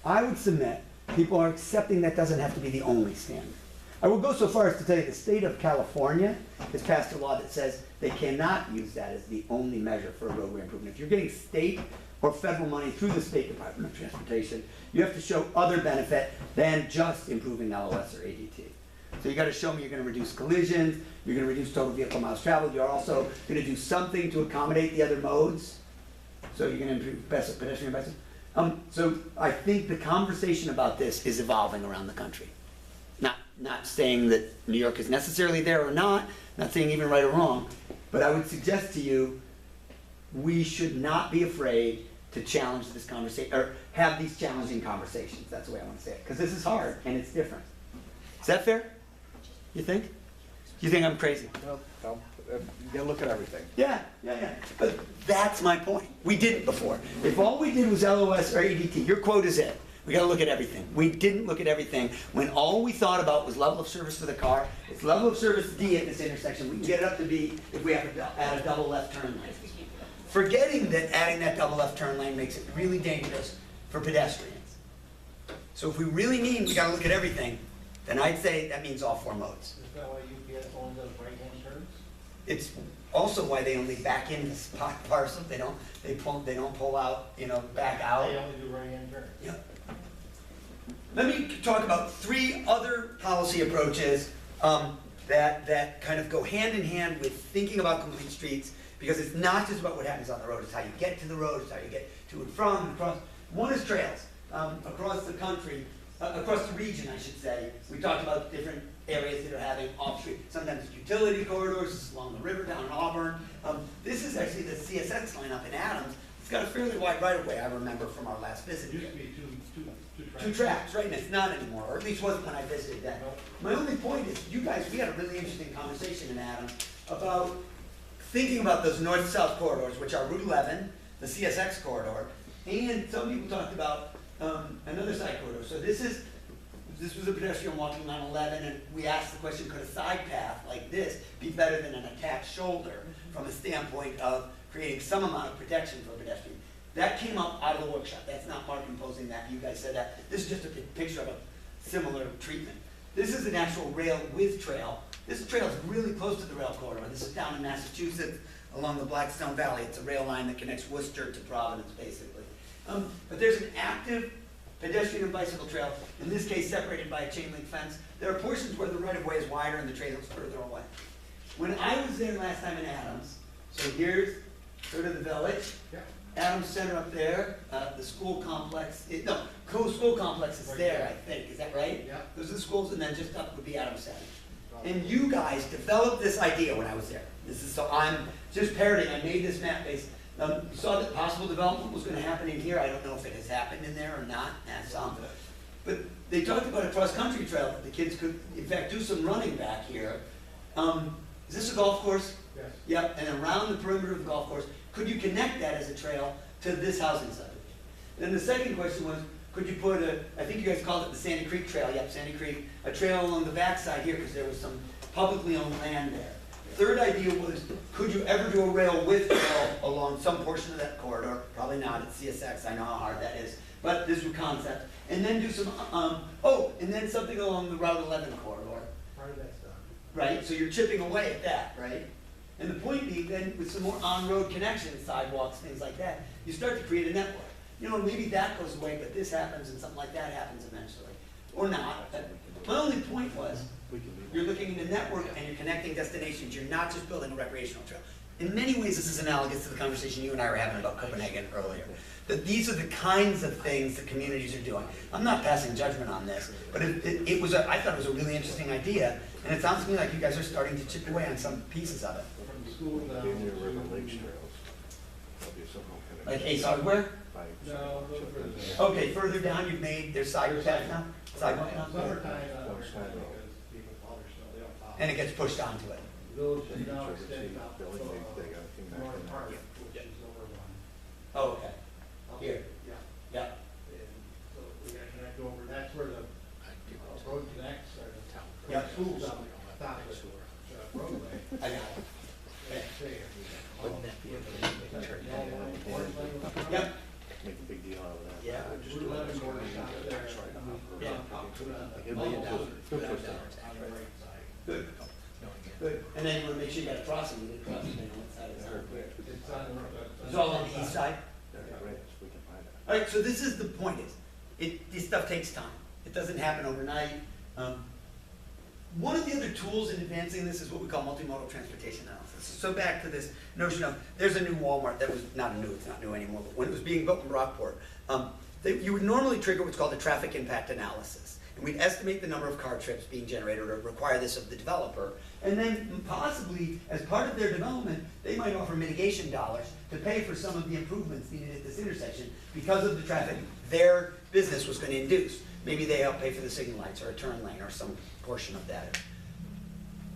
I would submit, people are accepting that doesn't have to be the only standard. I will go so far as to tell you the state of California has passed a law that says they cannot use that as the only measure for a roadway improvement. If you're getting state or federal money through the State Department of Transportation, you have to show other benefit than just improving LOS or ADT. So you gotta show me you're gonna reduce collisions, you're gonna reduce total vehicle miles traveled, you're also gonna do something to accommodate the other modes. So you're gonna improve pedestrian bicycle. So I think the conversation about this is evolving around the country. Not saying that New York is necessarily there or not saying even right or wrong, but I would suggest to you, we should not be afraid to challenge this conversation, or have these challenging conversations. That's the way I want to say it, because this is hard and it's different. Is that fair? You think? You think I'm crazy? Well, you gotta look at everything. Yeah. But that's my point. We didn't before. If all we did was LOS or ADT, your quote is it. We gotta look at everything. We didn't look at everything when all we thought about was level of service for the car. It's level of service D at this intersection. We can get it up to B if we have to add a double left turn lane. Forgetting that adding that double left turn lane makes it really dangerous for pedestrians. So if we really mean we gotta look at everything, then I'd say that means all 4 modes. Is that why UPS only does right-hand turns? It's also why they only back in this parcel. They don't pull out, back out. They only do right-hand turns. Yeah. Let me talk about 3 other policy approaches that kind of go hand in hand with thinking about complete streets, because it's not just about what happens on the road, it's how you get to the road, it's how you get to and from and across. One is trails. Across the country, across the region, I should say, we talked about different areas that are having off-street, sometimes it's utility corridors along the river down in Auburn. This is actually the CSX line up in Adams. It's got a fairly wide right-of-way, I remember from our last visit. It used to be two Two tracks, right, and it's not anymore, or at least wasn't when I visited that. My only point is, you guys, we had a really interesting conversation in Adams about thinking about those north-south corridors, which are Route 11, the CSX corridor, and some people talked about another side corridor. So this was a pedestrian walking on 11, and we asked the question, could a side path like this be better than an attached shoulder from a standpoint of creating some amount of protection for a pedestrian? That came up out of the workshop. That's not Mark imposing that. You guys said that. This is just a picture of a similar treatment. This is an actual rail with trail. This trail is really close to the rail corridor. This is down in Massachusetts along the Blackstone Valley. It's a rail line that connects Worcester to Providence, basically. But there's an active pedestrian and bicycle trail, in this case separated by a chain link fence. There are portions where the right-of-way is wider and the trail is further away. When I was there last time in Adams, so here's sort of the village. Yeah. Adams Center up there, the school complex, school complex is there, I think, is that right? Yeah. Those are the schools, and then just up would be Adams Center. And you guys developed this idea when I was there. So I'm just parroting, I made this map based, you saw that possible development was gonna happen in here. I don't know if it has happened in there or not, but they talked about a cross-country trail that the kids could, in fact, do some running back here. Is this a golf course? Yes. Yep, and around the perimeter of the golf course, could you connect that as a trail to this housing subdivision? Then the second question was, could you put I think you guys called it the Sandy Creek Trail, yep, Sandy Creek, a trail along the backside here, because there was some publicly owned land there. Third idea was, could you ever do a rail with trail along some portion of that corridor? Probably not, it's CSX, I know how hard that is, but this was concept. And then do some, and then something along the Route 11 corridor. Part of that's done. Right, so you're chipping away at that, right? And the point being then, with some more on-road connections, sidewalks, things like that, you start to create a network. Maybe that goes away, but this happens and something like that happens eventually. Or not. My only point was, you're looking at a network and you're connecting destinations. You're not just building a recreational trail. In many ways, this is analogous to the conversation you and I were having about Copenhagen earlier. That these are the kinds of things that communities are doing. I'm not passing judgment on this, but I thought it was a really interesting idea, and it sounds to me like you guys are starting to chip away on some pieces of it. From school down to River Lakes trails. Like Ace Hardware? No, Okay, further down you've made, there's sidewalk now? Sidewalk now? Summertime, because people follow snow, they don't plow. And it gets pushed onto it. Village is now extended out to North Park, which is over one. Oh, okay. Here? Yeah. Yeah. And so we gotta connect over, that's where the road connects, or the Yep. school's up top of the roadway. I got it. Yep. Make a big deal out of that. Yeah. Route 11 borders out of there. Yeah. Up to the It'll be a Mulberry good on push the down. right side. Good. Good. And then you want to make sure you got a crossing, you get a crossing on what side is it? It's on the road. It's all on the east side? We can find it. All right, so this is the point is, this stuff takes time. It doesn't happen overnight. One of the other tools in advancing this is what we call multimodal transportation analysis. So back to this notion of, there's a new Walmart that was not new, it's not new anymore, but when it was being built in Brockport, you would normally trigger what's called a traffic impact analysis. And we'd estimate the number of car trips being generated or require this of the developer. And then possibly, as part of their development, they might offer mitigation dollars to pay for some of the improvements needed at this intersection because of the traffic their business was going to induce. Maybe they help pay for the signal lights or a turn lane or some portion of that.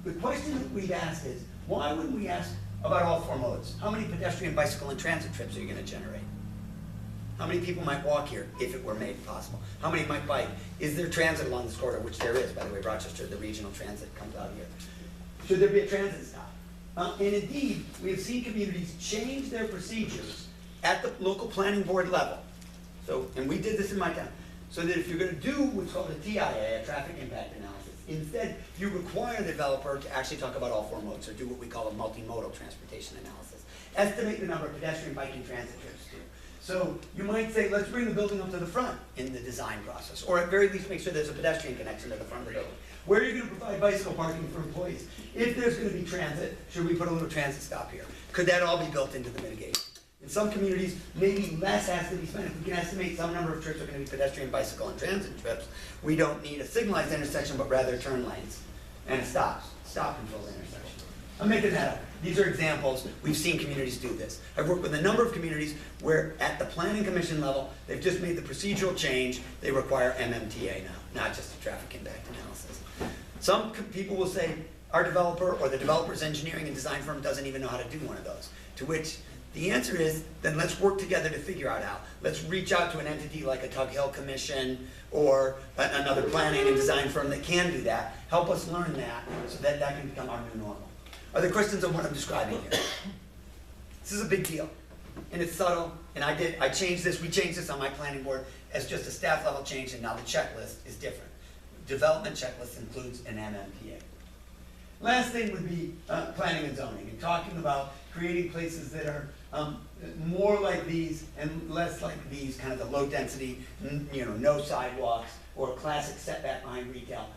The question that we've asked is, why wouldn't we ask about all four modes? How many pedestrian, bicycle, and transit trips are you going to generate? How many people might walk here if it were made possible? How many might bike? Is there transit along this corridor, which there is, by the way, Rochester, the regional transit comes out here. Should there be a transit stop? And indeed, we have seen communities change their procedures at the local planning board level. So, and we did this in my town, so that if you're going to do what's called a TIA, a traffic impact analysis, instead you require the developer to actually talk about all four modes, or do what we call a multimodal transportation analysis. Estimate the number of pedestrian, bike, and transit trips too. So you might say, let's bring the building up to the front in the design process, or at very least make sure there's a pedestrian connection to the front of the building. Where are you going to provide bicycle parking for employees? If there's going to be transit, should we put a little transit stop here? Could that all be built into the mitigation? In some communities, maybe less has to be spent. If we can estimate some number of trips are going to be pedestrian, bicycle, and transit trips, we don't need a signalized intersection, but rather turn lanes and stop control intersection. I'm making that up. These are examples. We've seen communities do this. I've worked with a number of communities where at the planning commission level, they've just made the procedural change. They require MMTA now, not just a traffic impact analysis. Some people will say, our developer or the developer's engineering and design firm doesn't even know how to do one of those. To which the answer is, then let's work together to figure out how. Let's reach out to an entity like a Tug Hill Commission or another planning and design firm that can do that. Help us learn that so that that can become our new normal. Are there questions on what I'm describing here? This is a big deal, and it's subtle, and I changed this, we changed this on my planning board as just a staff level change, and now the checklist is different. Development checklist includes an MMPA. Last thing would be planning and zoning, and talking about creating places that are more like these and less like these, kind of the low density, no sidewalks, or classic setback behind retail.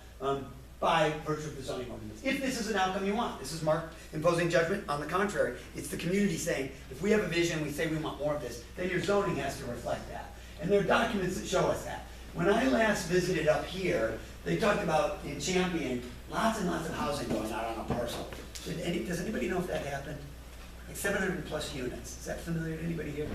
By virtue of the zoning ordinance. If this is an outcome you want, this is Mark imposing judgment. On the contrary, it's the community saying, if we have a vision, we say we want more of this, then your zoning has to reflect that. And there are documents that show us that. When I last visited up here, they talked about in Champion, lots and lots of housing going out on a parcel. Does anybody know if that happened? Like 700 plus units. Is that familiar to anybody here?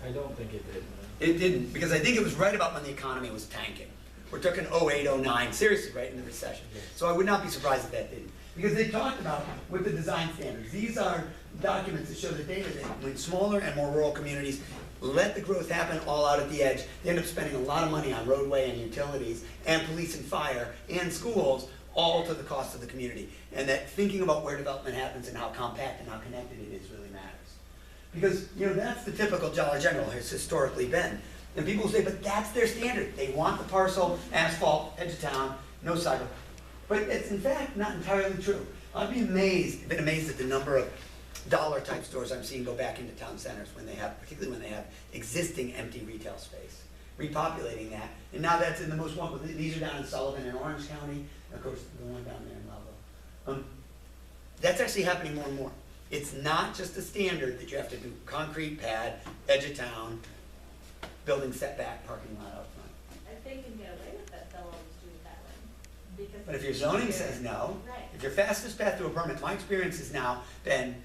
I don't think it did. It didn't, because I think it was right about when the economy was tanking. We're talking 08, 09, seriously, right in the recession. So I would not be surprised if that didn't. Because they talked about with the design standards. These are documents that show the data that when smaller and more rural communities let the growth happen all out at the edge, they end up spending a lot of money on roadway and utilities and police and fire and schools, all to the cost of the community. And that thinking about where development happens and how compact and how connected it is really matters. Because that's the typical Dollar General has historically been. And people will say, but that's their standard. They want the parcel, asphalt, edge of town, no sidewalk. But it's in fact not entirely true. I've been amazed at the number of dollar type stores I'm seeing go back into town centers when they have, particularly when they have existing empty retail space, repopulating that. And now that's in the most one. These are down in Sullivan and Orange County. Of course, the one down there in Lovell. That's actually happening more and more. It's not just a standard that you have to do concrete pad, edge of town, building setback, parking lot out front. If they can get away with it, they'll always do it that way. Because But if your zoning says no, right. if your fastest path to a permit, my experience has now been,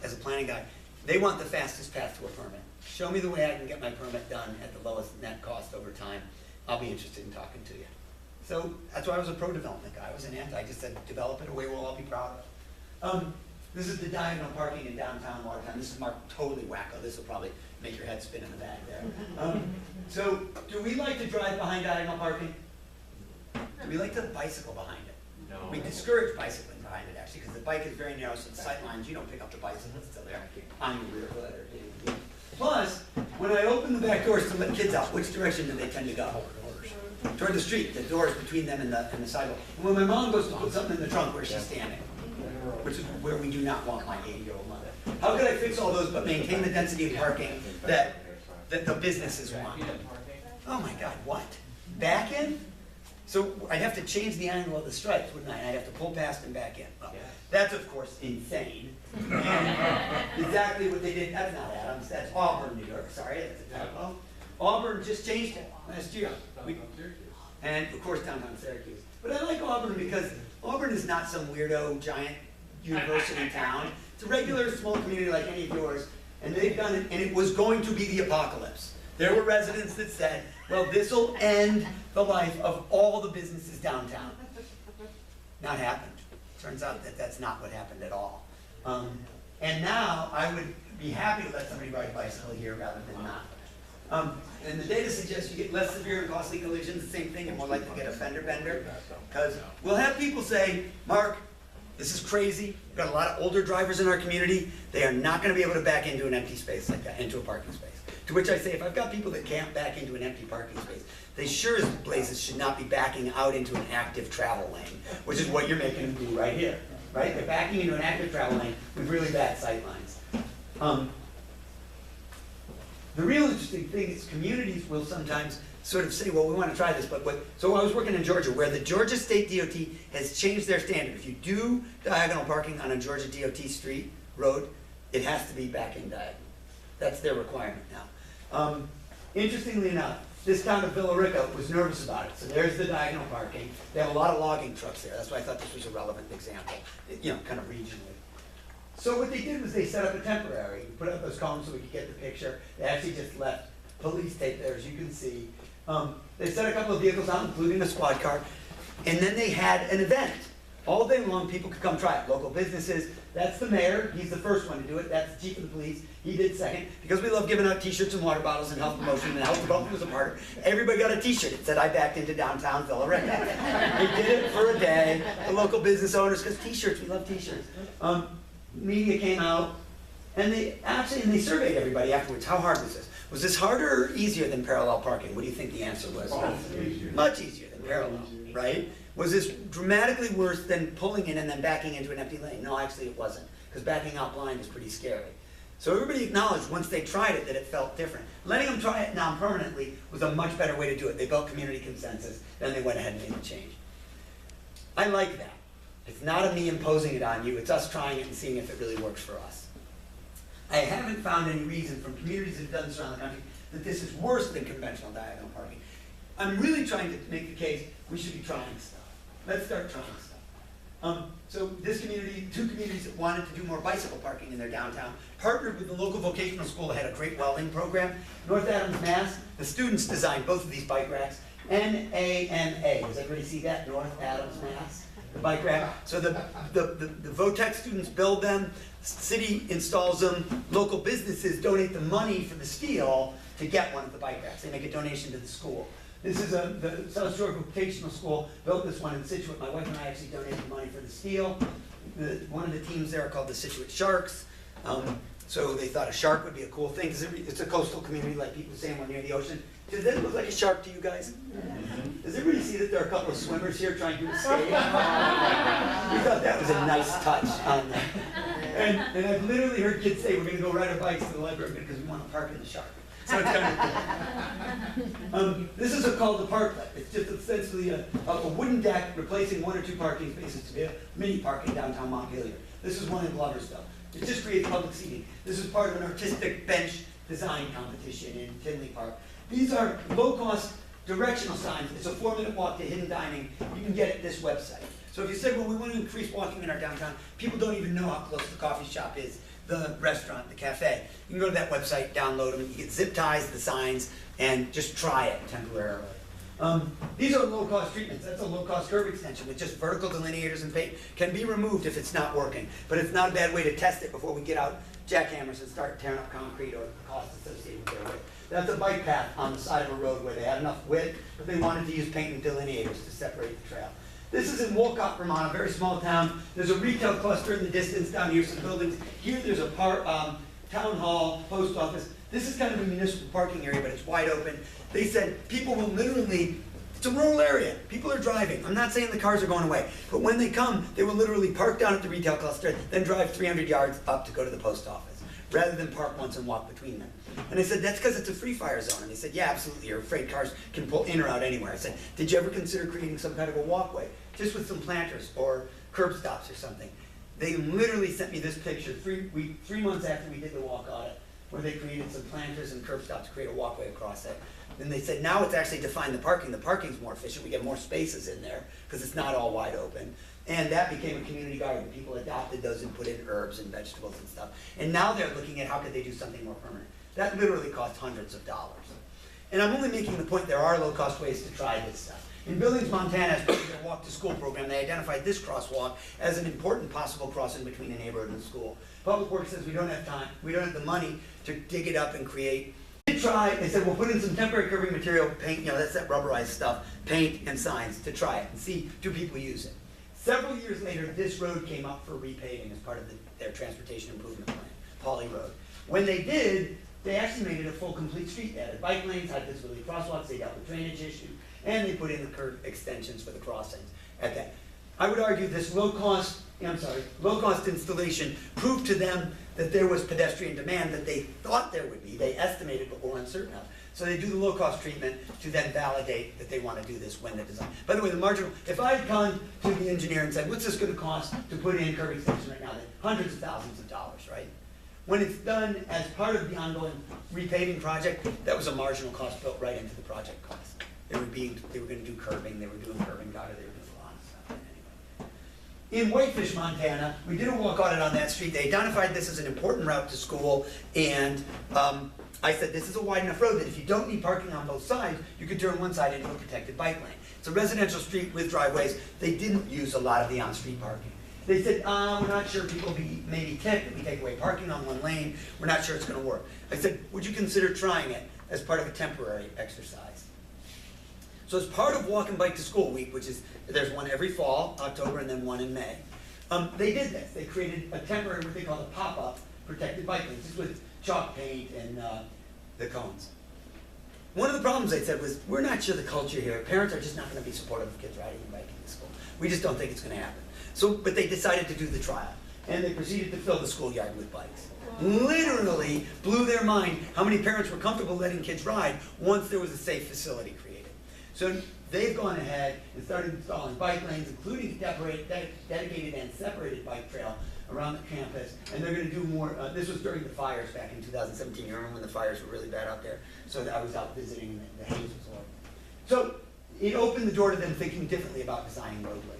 as a planning guy, they want the fastest path to a permit. Show me the way I can get my permit done at the lowest net cost over time. I'll be interested in talking to you. So that's why I was a pro-development guy. I was an anti. I just said, develop it a way we'll all be proud of. This is the diagonal parking in downtown Watertown. This is marked totally wacko. This will probably make your head spin in the back there. So do we like to drive behind diagonal parking? Do we like to bicycle behind it? No. We discourage bicycling behind it, actually, because the bike is very narrow, so the sight lines, you don't pick up the bicyclists till they're on your rear foot or hitting you. Plus, when I open the back doors to let kids out, which direction do they tend to go? Toward the street, the doors between them and the sidewalk. And when my mom goes to put something in the trunk, where's she standing? Which is where we do not want my 80-year-old mother. How could I fix all those but maintain the density of parking that the businesses want? Oh my God, what? Back in? So I'd have to change the angle of the stripes, wouldn't I? And I'd have to pull past and back in. Well, that's of course insane. And exactly what they did, that's not Adams, that's Auburn, New York, sorry, that's a typo. Auburn just changed it last year. And of course downtown Syracuse. But I like Auburn because Auburn is not some weirdo giant university town. It's a regular small community like any of yours, and they've done it, and it was going to be the apocalypse. There were residents that said, well, this will end the life of all the businesses downtown. Not happened. Turns out that that's not what happened at all. And now I would be happy to let somebody ride a bicycle here rather than not. And the data suggests you get less severe and costly collisions, the same thing, and more likely to get a fender bender. Because we'll have people say, Mark, this is crazy. We've got a lot of older drivers in our community. They are not going to be able to back into an empty space like that, into a parking space. To which I say, if I've got people that can't back into an empty parking space, they sure as blazes should not be backing out into an active travel lane, which is what you're making them do right here. Right? They're backing into an active travel lane with really bad sight lines. The real interesting thing is communities will sometimes sort of say, well, we want to try this, so I was working in Georgia, where the Georgia State DOT has changed their standard. If you do diagonal parking on a Georgia DOT street, road, it has to be back in diagonal. That's their requirement now. Interestingly enough, this town of Villarica was nervous about it. So there's the diagonal parking. They have a lot of logging trucks there. That's why I thought this was a relevant example, you know, kind of regionally. So what they did was they set up a temporary, put up those columns so we could get the picture. They actually just left police tape there, as you can see. They set a couple of vehicles out, including a squad car, and then they had an event. All day long, people could come try it. Local businesses, that's the mayor, he's the first one to do it, that's the chief of the police, he did second. Because we love giving out t-shirts and water bottles and health promotion, and health development was a part of it, everybody got a t-shirt. It said, I backed into downtown Villarica. They did it for a day, the local business owners, because t-shirts, we love t-shirts. Media came out, and they surveyed everybody afterwards. How hard was this? Was this harder or easier than parallel parking? What do you think the answer was? Much easier than parallel, right? Was this dramatically worse than pulling in and then backing into an empty lane? No, actually it wasn't, because backing out blind is pretty scary. So everybody acknowledged once they tried it that it felt different. Letting them try it non-permanently was a much better way to do it. They built community consensus, then they went ahead and made the change. I like that. It's not me imposing it on you, it's us trying it and seeing if it really works for us. I haven't found any reason from communities that have done this around the country that this is worse than conventional diagonal parking. I'm really trying to make the case we should be trying stuff. Let's start trying stuff. So this community, two communities that wanted to do more bicycle parking in their downtown, partnered with the local vocational school that had a great welding program. North Adams, Mass, the students designed both of these bike racks. NAMA, does everybody see that? North Adams, Mass? The bike rack. So the VOTEC students build them, city installs them, local businesses donate the money for the steel to get one of the bike racks. They make a donation to the school. This is the South Shore Vocational School built this one in Situate. My wife and I actually donated the money for the steel. One of the teams there are called the Situate Sharks. So they thought a shark would be a cool thing, because it's a coastal community, like people saying we're near the ocean. Does that look like a shark to you guys? Does everybody see that there are a couple of swimmers here trying to escape? We thought that was a nice touch on them. And I've literally heard kids say, we're going to go ride our bikes to the library because we want to park in the shark. So it's kind of cool. This is called a parklet. It's just essentially a wooden deck replacing one or two parking spaces to be a mini park in downtown Montpelier. This is one in Gloversville. It just creates public seating. This is part of an artistic bench design competition in Tinley Park. These are low-cost directional signs. It's a 4-minute walk to hidden dining. You can get it at this website. So if you said, well, we want to increase walking in our downtown, people don't even know how close the coffee shop is, the restaurant, the cafe. You can go to that website, download them, and you get zip ties, the signs, and just try it temporarily. These are low-cost treatments. That's a low-cost curb extension with just vertical delineators and paint. Can be removed if it's not working, but it's not a bad way to test it before we get out jackhammers and start tearing up concrete or the cost associated with their width. That's a bike path on the side of a road where they had enough width, but they wanted to use paint and delineators to separate the trail. This is in Walcott, Vermont, a very small town. There's a retail cluster in the distance down here, some buildings. Here there's a town hall, post office. This is kind of a municipal parking area, but it's wide open. They said people will literally, it's a rural area. People are driving. I'm not saying the cars are going away, but when they come, they will literally park down at the retail cluster, then drive 300 yards up to go to the post office. rather than park once and walk between them. And I said, that's because it's a free fire zone. And they said, yeah, absolutely, you're afraid cars can pull in or out anywhere. I said, did you ever consider creating some kind of a walkway, just with some planters or curb stops or something? They literally sent me this picture 3 months after we did the walk audit, where they created some planters and curb stops to create a walkway across it. Then they said, now it's actually defined the parking. The parking's more efficient. We get more spaces in there because it's not all wide open. And that became a community garden. People adopted those and put in herbs and vegetables and stuff. And now they're looking at how could they do something more permanent. That literally cost hundreds of dollars. And I'm only making the point there are low-cost ways to try this stuff. In Billings, Montana, as part of their Walk to School program, they identified this crosswalk as an important possible crossing between a neighborhood and a school. Public Works says we don't have time, we don't have the money to dig it up and create. They tried, they said we'll put in some temporary curbing material, paint, you know, that's that rubberized stuff, paint and signs to try it and see, do people use it. Several years later, this road came up for repaving as part of their transportation improvement plan, Pauley Road. When they did, they actually made it a full, complete street. They added bike lanes, high visibility crosswalks, they dealt with drainage issues, and they put in the curb extensions for the crossings at that. I would argue this low-cost installation proved to them that there was pedestrian demand that they thought there would be, they estimated but were uncertain of. So they do the low-cost treatment to then validate that they want to do this when they're designed. By the way, the marginal, if I had gone to the engineer and said, what's this going to cost to put in curb extension right now? Hundreds of thousands of dollars, right? When it's done as part of the ongoing repaving project, that was a marginal cost built right into the project cost. They were going to do curbing, they were doing curbing gutter, they were doing a lot of stuff. Anyway. In Whitefish, Montana, we did a walk audit on that street. They identified this as an important route to school, and I said, this is a wide enough road that if you don't need parking on both sides, you could turn one side into a protected bike lane. It's a residential street with driveways. They didn't use a lot of the on-street parking. They said, we're not sure people may be ticked if we take away parking on one lane. We're not sure it's going to work. I said, would you consider trying it as part of a temporary exercise? So as part of Walk and Bike to School Week, which is, there's one every fall, October, and then one in May, they did this. They created a temporary, what they call a pop-up protected bike lanes. This with chalk paint and the cones. One of the problems they said was, we're not sure the culture here. Parents are just not going to be supportive of kids riding and biking to school. We just don't think it's going to happen. So, but they decided to do the trial, and they proceeded to fill the schoolyard with bikes. Literally blew their mind how many parents were comfortable letting kids ride once there was a safe facility created. So they've gone ahead and started installing bike lanes, including dedicated and separated bike trail around the campus, and they're going to do more. This was during the fires back in 2017. You remember when the fires were really bad out there? So I was out visiting, and the haze was horrible. So it opened the door to them thinking differently about designing roadways.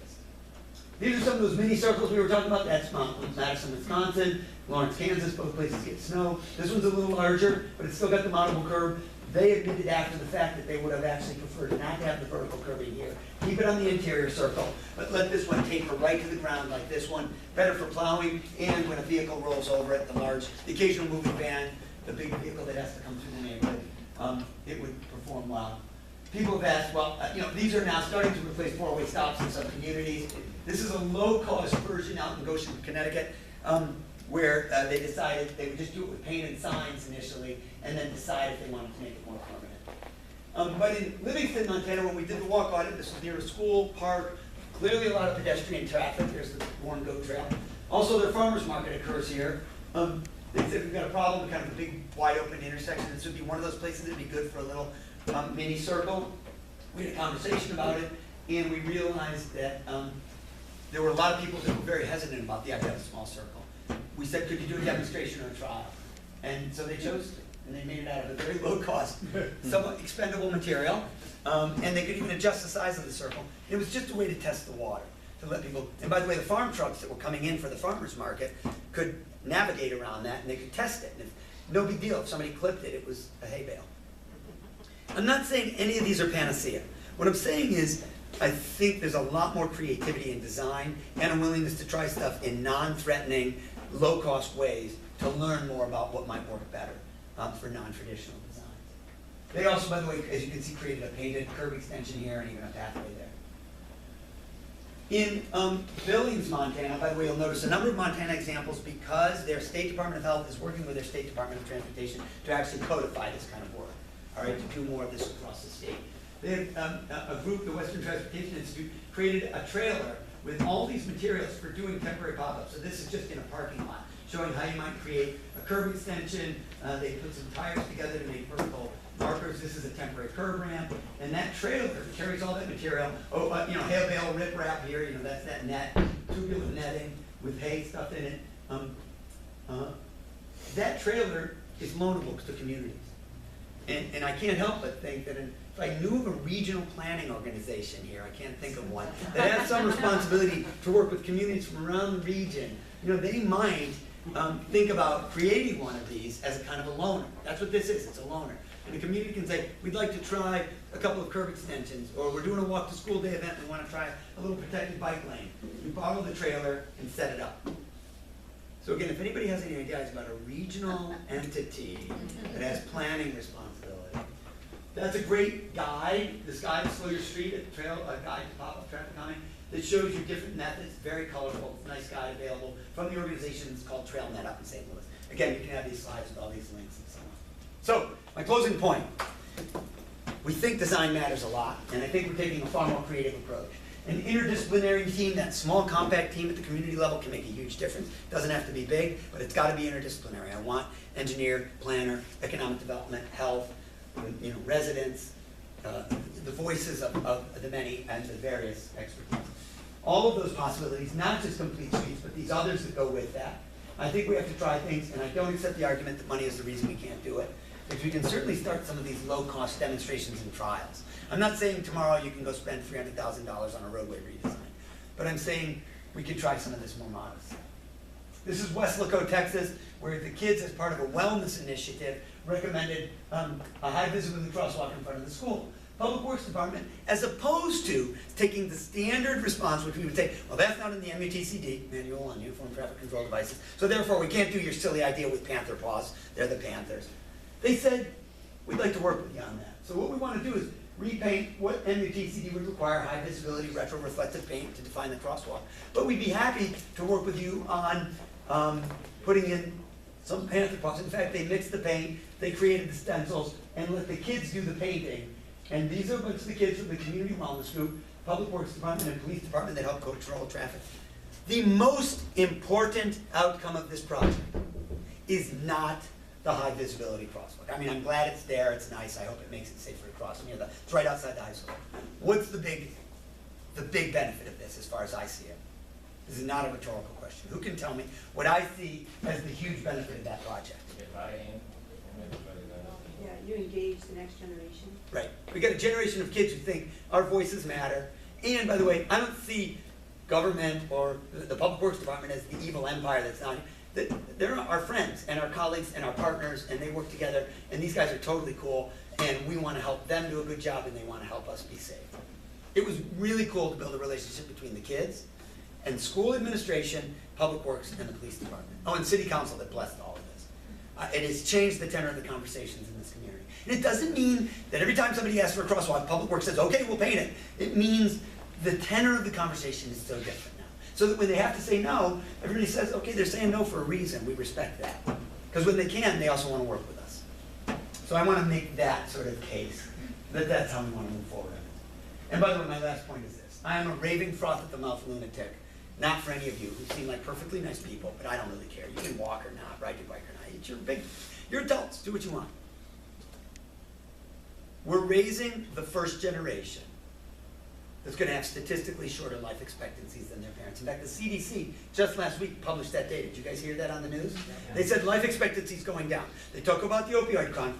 These are some of those mini circles we were talking about. That's Madison, Wisconsin, Lawrence, Kansas. Both places get snow. This one's a little larger, but it's still got the mountable curb. They admitted after the fact that they would have actually preferred not to have the vertical curbing here. Keep it on the interior circle, but let this one taper right to the ground like this one. Better for plowing, and when a vehicle rolls over it, the occasional moving van, the big vehicle that has to come through the neighborhood, it would perform well. People have asked, well, these are now starting to replace four-way stops in some communities. This is a low-cost version out in Goshen, Connecticut, where they decided they would just do it with painted signs initially, and then decide if they wanted to make it more permanent. But in Livingston, Montana, when we did the walk audit, this was near a school, park, clearly a lot of pedestrian traffic. There's the Warren Goat Trail. Also, their farmers market occurs here. They said we've got a problem with kind of a big, wide open intersection. This would be one of those places that would be good for a little mini circle. We had a conversation about it, and we realized that there were a lot of people that were very hesitant about the idea of a small circle. We said, could you do a demonstration or a trial? And so they chose to, and they made it out of a very low cost, somewhat expendable material, and they could even adjust the size of the circle. It was just a way to test the water, to let people, and by the way, the farm trucks that were coming in for the farmer's market could navigate around that, and they could test it. And no big deal, if somebody clipped it, it was a hay bale. I'm not saying any of these are panacea. What I'm saying is, I think there's a lot more creativity in design and a willingness to try stuff in non-threatening, low-cost ways to learn more about what might work better for non-traditional designs. They also, by the way, as you can see, created a painted curb extension here and even a pathway there. In Billings, Montana, by the way, you'll notice a number of Montana examples because their State Department of Health is working with their State Department of Transportation to actually codify this kind of work, all right, to do more of this across the state. They have a group, the Western Transportation Institute, created a trailer with all these materials for doing temporary pop-ups. So this is just in a parking lot. showing how you might create a curb extension. They put some tires together to make vertical markers. This is a temporary curb ramp, and that trailer carries all that material. Oh, hay bale riprap here. That's that net, tubular netting with hay stuff in it. That trailer is loanable to communities, and I can't help but think that if I knew of a regional planning organization here, I can't think of one, that has some responsibility to work with communities from around the region, they might think about creating one of these as a kind of a loaner. That's what this is, it's a loaner. And the community can say, we'd like to try a couple of curb extensions, or we're doing a walk to school day event, we want to try a little protected bike lane. You borrow the trailer and set it up. So again, if anybody has any ideas about a regional entity that has planning responsibility, that's a great guide. This guide to Slow Your Street, a guide to pop-up traffic calming that shows you different methods, very colorful. It's a nice guide available from the organization that's called TrailNet up in St. Louis. Again, you can have these slides with all these links and so on. So, my closing point. We think design matters a lot, and I think we're taking a far more creative approach. An interdisciplinary team, that small compact team at the community level, can make a huge difference. It doesn't have to be big, but it's got to be interdisciplinary. I want engineer, planner, economic development, health, residents, the voices of the many and the various expertise. All of those possibilities, not just complete streets, but these others that go with that. I think we have to try things, and I don't accept the argument that money is the reason we can't do it, because we can certainly start some of these low-cost demonstrations and trials. I'm not saying tomorrow you can go spend $300,000 on a roadway redesign, but I'm saying we can try some of this more modest. This is Weslaco, Texas, where the kids, as part of a wellness initiative, recommended a high visibility crosswalk in front of the school. Public Works Department, as opposed to taking the standard response, which we would say, well, that's not in the MUTCD, Manual on Uniform Traffic Control Devices, so therefore we can't do your silly idea with panther paws. They're the panthers. They said, we'd like to work with you on that. So what we want to do is repaint what MUTCD would require, high visibility, retroreflective paint to define the crosswalk. But we'd be happy to work with you on putting in some panther paws. In fact, they mixed the paint, they created the stencils, and let the kids do the painting. And these are a bunch of the kids from the Community Wellness Group, Public Works Department, and Police Department that help control traffic. The most important outcome of this project is not the high visibility crosswalk. I mean, I'm glad it's there, it's nice, I hope it makes it safer to cross near the, it's right outside the high school. What's the big benefit of this as far as I see it? This is not a rhetorical question. Who can tell me what I see as the huge benefit of that project? Yeah, you engage the next generation. Right. We got a generation of kids who think our voices matter. And by the way, I don't see government or the Public Works Department as the evil empire that's not. They're our friends and our colleagues and our partners, and they work together, and these guys are totally cool, and we want to help them do a good job, and they want to help us be safe. It was really cool to build a relationship between the kids and school administration, Public Works, and the police department. Oh, and city council that blessed all of this. It has changed the tenor of the conversations in this community. And it doesn't mean that every time somebody asks for a crosswalk, Public Works says, okay, we'll paint it. It means the tenor of the conversation is so different now. So that when they have to say no, everybody says, okay, they're saying no for a reason. We respect that. Because when they can, they also want to work with us. So I want to make that sort of case, that that's how we want to move forward. And by the way, my last point is this. I am a raving froth at the mouth lunatic. Not for any of you who seem like perfectly nice people, but I don't really care. You can walk or not, ride your bike or not. You're adults. Do what you want. We're raising the first generation that's going to have statistically shorter life expectancies than their parents. In fact, the CDC just last week published that data. Did you guys hear that on the news? They said life expectancy is going down. They talk about the opioid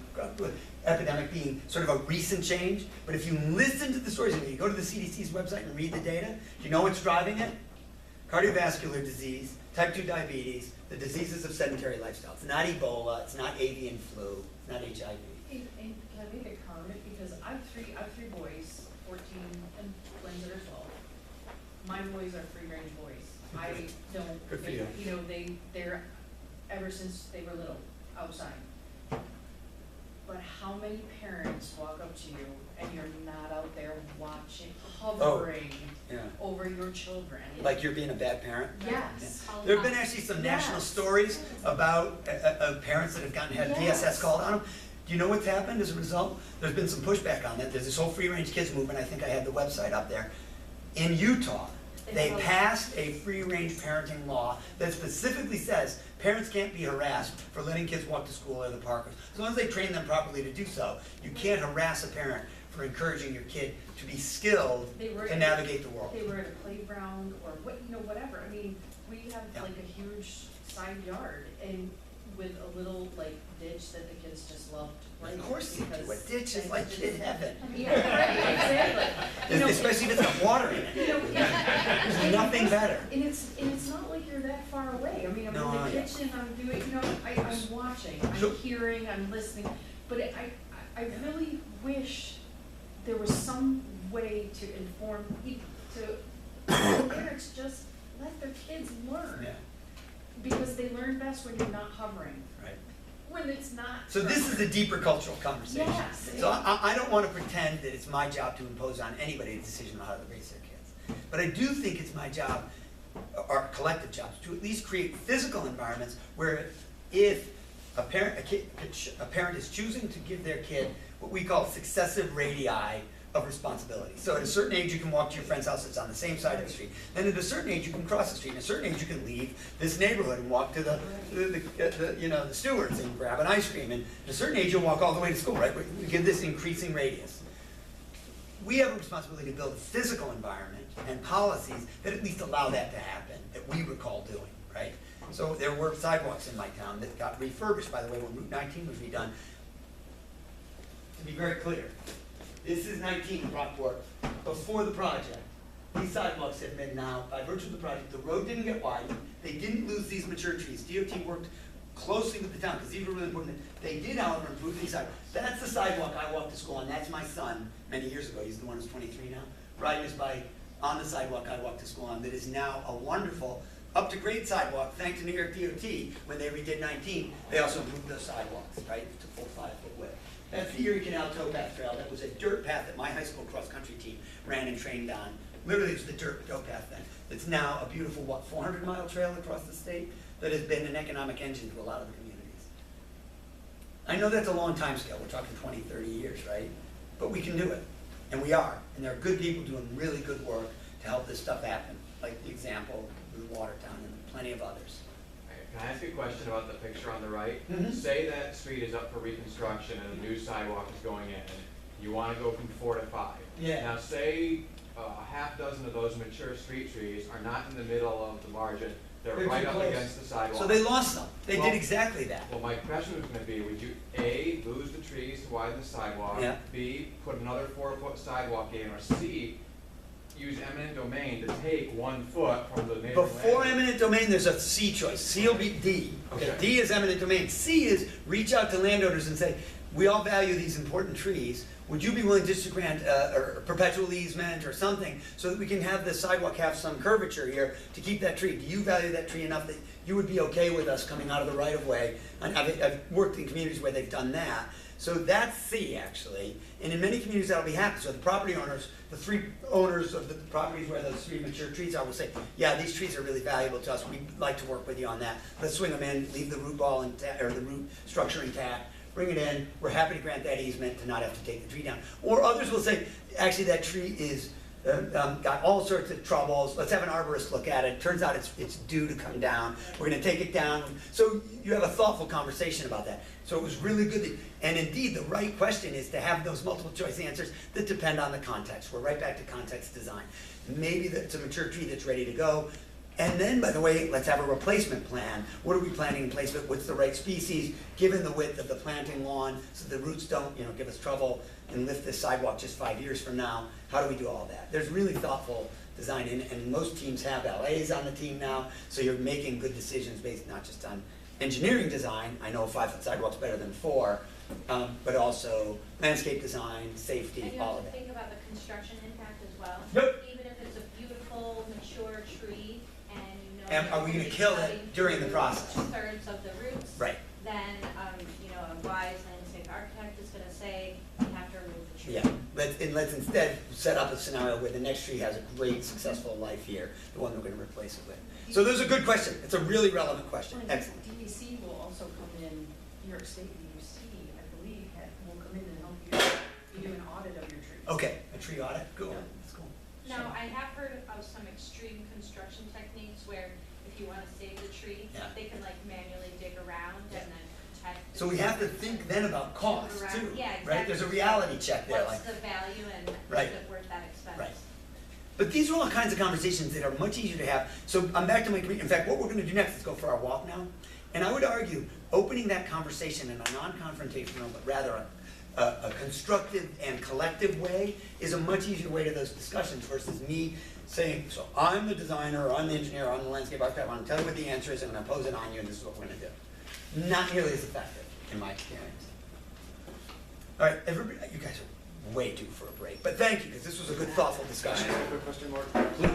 epidemic being sort of a recent change, but if you listen to the stories, if you go to the CDC's website and read the data, do you know what's driving it? Cardiovascular disease, type 2 diabetes, the diseases of sedentary lifestyle. It's not Ebola, it's not avian flu, it's not HIV. Hey, can I make a comment? Because I have three boys, 14 and twins that are 12. My boys are free range boys. I don't, Good for you. you know, they're, ever since they were little, outside. But how many parents walk up to you and you're not out there watching, hovering over your children? Like you're being a bad parent? Yes. Yeah. There have been actually some national stories about parents that have had DSS called on them. Do you know what's happened as a result? There's been some pushback on that. There's this whole free range kids movement. I think I had the website up there. In Utah, They passed a free-range parenting law that specifically says parents can't be harassed for letting kids walk to school or the park. As long as they train them properly to do so, you can't harass a parent for encouraging your kid to be skilled to navigate the world. They were at a playground or what, you know, whatever. I mean, we have like a huge side yard and with a little like ditch that the kids just loved. Of course you do. A ditch is like kid heaven. Yeah, right, exactly. You know, especially if it's got water in it. You know, There's nothing better. And it's not like you're that far away. I mean, I'm in the kitchen, I'm doing, you know, I'm watching, I'm hearing, I'm listening. But I really wish there was some way to inform people, to parents just let their kids learn. Yeah. Because they learn best when you're not hovering. Right. When it's not. So this is a deeper cultural conversation. Yes. So I don't want to pretend that it's my job to impose on anybody a decision on how to raise their kids. But I do think it's my job, our collective jobs, to at least create physical environments where if a parent is choosing to give their kid what we call successive radii of responsibility. So at a certain age you can walk to your friend's house that's on the same side of the street. Then at a certain age you can cross the street. At a certain age you can leave this neighborhood and walk to the Stewart's and grab an ice cream. And at a certain age you'll walk all the way to school, right? We give this increasing radius. We have a responsibility to build a physical environment and policies that at least allow that to happen, that we recall doing, right? So there were sidewalks in my town that got refurbished, by the way, when Route 19 was redone. To be very clear, this is 19 in Brockport, before the project. These sidewalks have been now, by virtue of the project, the road didn't get widened, they didn't lose these mature trees. DOT worked closely with the town, because these were really important. They did, however, improve these sidewalks. That's the sidewalk I walked to school on, that's my son, many years ago, he's the one who's 23 now, riding his bike on the sidewalk I walked to school on, that is now a wonderful, up-to-grade sidewalk, thanks to New York DOT. When they redid 19, they also improved those sidewalks, right, to full 5-foot width. That's the Erie Canal Towpath Trail. That was a dirt path that my high school cross-country team ran and trained on. Literally, it was the dirt towpath then. It's now a beautiful, 400-mile trail across the state that has been an economic engine to a lot of the communities. I know that's a long time scale. We're talking 20, 30 years, right? But we can do it, and we are. And there are good people doing really good work to help this stuff happen, like the example with Watertown and plenty of others. Can I ask you a question about the picture on the right? Mm-hmm. Say that street is up for reconstruction and a new sidewalk is going in, and you want to go from 4 to 5. Yeah. Now say a half dozen of those mature street trees are not in the middle of the margin, they're right too up close. against the sidewalk. So they lost them. They did exactly that. Well, my question was going to be, would you A, lose the trees to widen the sidewalk, Yeah. B, put another 4-foot sidewalk in, or C, use eminent domain to take 1 foot from the neighboring Before land? eminent domain, there's a C choice. C will be D. Okay. Okay. D is eminent domain. C is reach out to landowners and say, we all value these important trees. Would you be willing just to grant a perpetual easement or something so that we can have the sidewalk have some curvature here to keep that tree? Do you value that tree enough that you would be okay with us coming out of the right of way? And I've worked in communities where they've done that. So that's C, actually. And in many communities, that'll be happening. So the property owners, the 3 owners of the properties where those 3 mature trees are will say, yeah, these trees are really valuable to us. We'd like to work with you on that. Let's swing them in, leave the root ball intact, or the root structure intact, bring it in. We're happy to grant that easement to not have to take the tree down. Or others will say, actually, that tree is got all sorts of troubles. Let's have an arborist look at it. Turns out it's due to come down. We're going to take it down. So you have a thoughtful conversation about that. So it was really good. And indeed, the right question is to have those multiple choice answers that depend on the context. We're right back to context design. Maybe it's a mature tree that's ready to go. And then, by the way, let's have a replacement plan. What are we planting in place with? What's the right species, given the width of the planting lawn, so the roots don't, give us trouble and lift this sidewalk just 5 years from now? How do we do all that? There's really thoughtful design, and most teams have LAs on the team now, so you're making good decisions based not just on engineering design. I know a 5-foot sidewalk's better than 4, but also landscape design, safety, And you all have of to that. think about the construction impact as well. Yep. Even if it's a beautiful, mature tree, and you know. And are we going to kill it during the process? 2/3 of the roots. Right. Then, a wise landscape architect is gonna say, you have to remove the tree. Yeah, let's instead set up a scenario where the next tree has a great, successful life here, the one we're going to replace it with. So there's a good question. It's a really relevant question. Excellent. DEC will also come in, New York State DEC, I believe, will come in and help you do an audit of your trees. Okay, a tree audit, cool. Yeah. That's cool. Now, I have heard of some extreme construction techniques where if you wanna save the tree, Yeah. they can like manually dig around and then protect. the So we have to tree. think then about cost Around- too, Yeah, right? There's a exactly. reality check there, What's like, the value and Right. is it worth that expense? Right. But these are all kinds of conversations that are much easier to have. So I'm back to my, in fact, what we're gonna do next is go for our walk now. And I would argue, opening that conversation in a non-confrontational, but rather a constructive and collective way is a much easier way to those discussions versus me saying, so I'm the designer, or I'm the engineer, or I'm the landscape architect, I wanna tell you what the answer is, I'm gonna pose it on you, and this is what we're gonna do. Not nearly as effective, in my experience. All right, everybody, you guys are way due for a break, but thank you, because this was a good, thoughtful discussion. Can I ask a quick question, Mark? Please.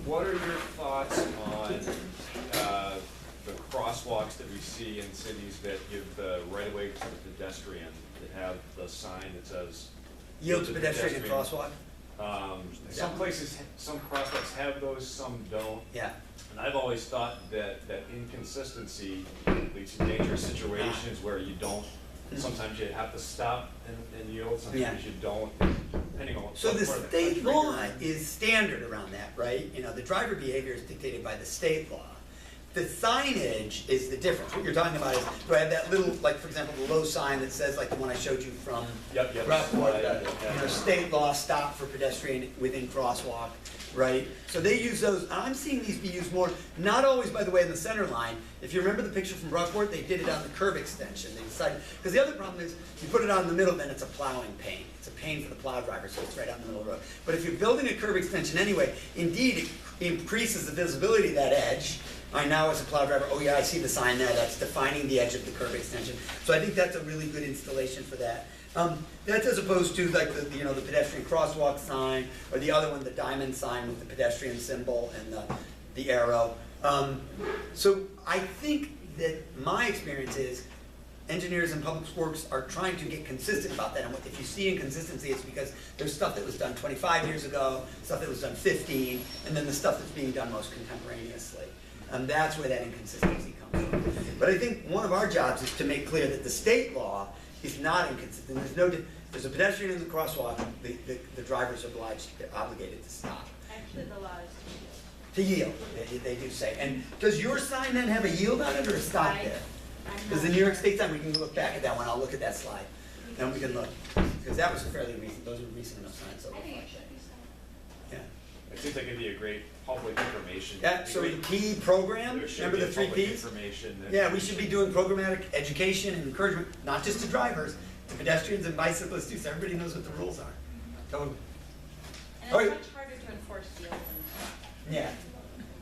What are your thoughts on the crosswalks that we see in cities that give the right of way to the pedestrian, that have the sign that says Yield to pedestrian and crosswalk? Some places, some crosswalks have those, some don't. Yeah. And I've always thought that inconsistency leads to dangerous situations where you don't, sometimes you have to stop and yield, sometimes you don't, depending on what So the part of the state country law you're in. is standard around that, right? You know, the driver behavior is dictated by the state law. The signage is the difference. What you're talking about is, do I have that little, like, for example, the low sign that says, like the one I showed you from Yep. Brockport, Yeah. you know, state law stop for pedestrian within crosswalk, right? So they use those, I'm seeing these be used more, not always, by the way, in the center line. If you remember the picture from Brockport, they did it on the curb extension. They decided, because the other problem is, you put it out in the middle, then it's a plowing pain. It's a pain for the plow driver, so it's right out in the middle of the road. But if you're building a curb extension anyway, indeed, it increases the visibility of that edge. I now, as a plow driver, oh yeah, I see the sign there, that's defining the edge of the curb extension. So I think that's a really good installation for that. That's as opposed to like the, you know, the pedestrian crosswalk sign, or the other one, the diamond sign with the pedestrian symbol and the arrow. So I think that my experience is engineers and public works are trying to get consistent about that. And if you see inconsistency, it's because there's stuff that was done 25 years ago, stuff that was done 15, and then the stuff that's being done most contemporaneously. And that's where that inconsistency comes from. But I think one of our jobs is to make clear that the state law is not inconsistent. There's a pedestrian in the crosswalk, the driver's obliged, they're obligated to stop. Actually, the law is To yield, they do say. And does your sign then have a yield on it or a stop there? Does the New York State sign, we can look back at that one, I'll look at that slide. Then we can look, because that was fairly recent, those are recent enough signs, so. I think it should be Yeah. It seems like it'd be a great public information. Yeah, so the P program, There should remember be the a 3 public Ps? information that- Yeah, we should be doing programmatic education and encouragement, not just to drivers, to pedestrians and bicyclists too, so everybody knows what the rules are. Totally. And All it's right. much harder to enforce yield than. Yeah.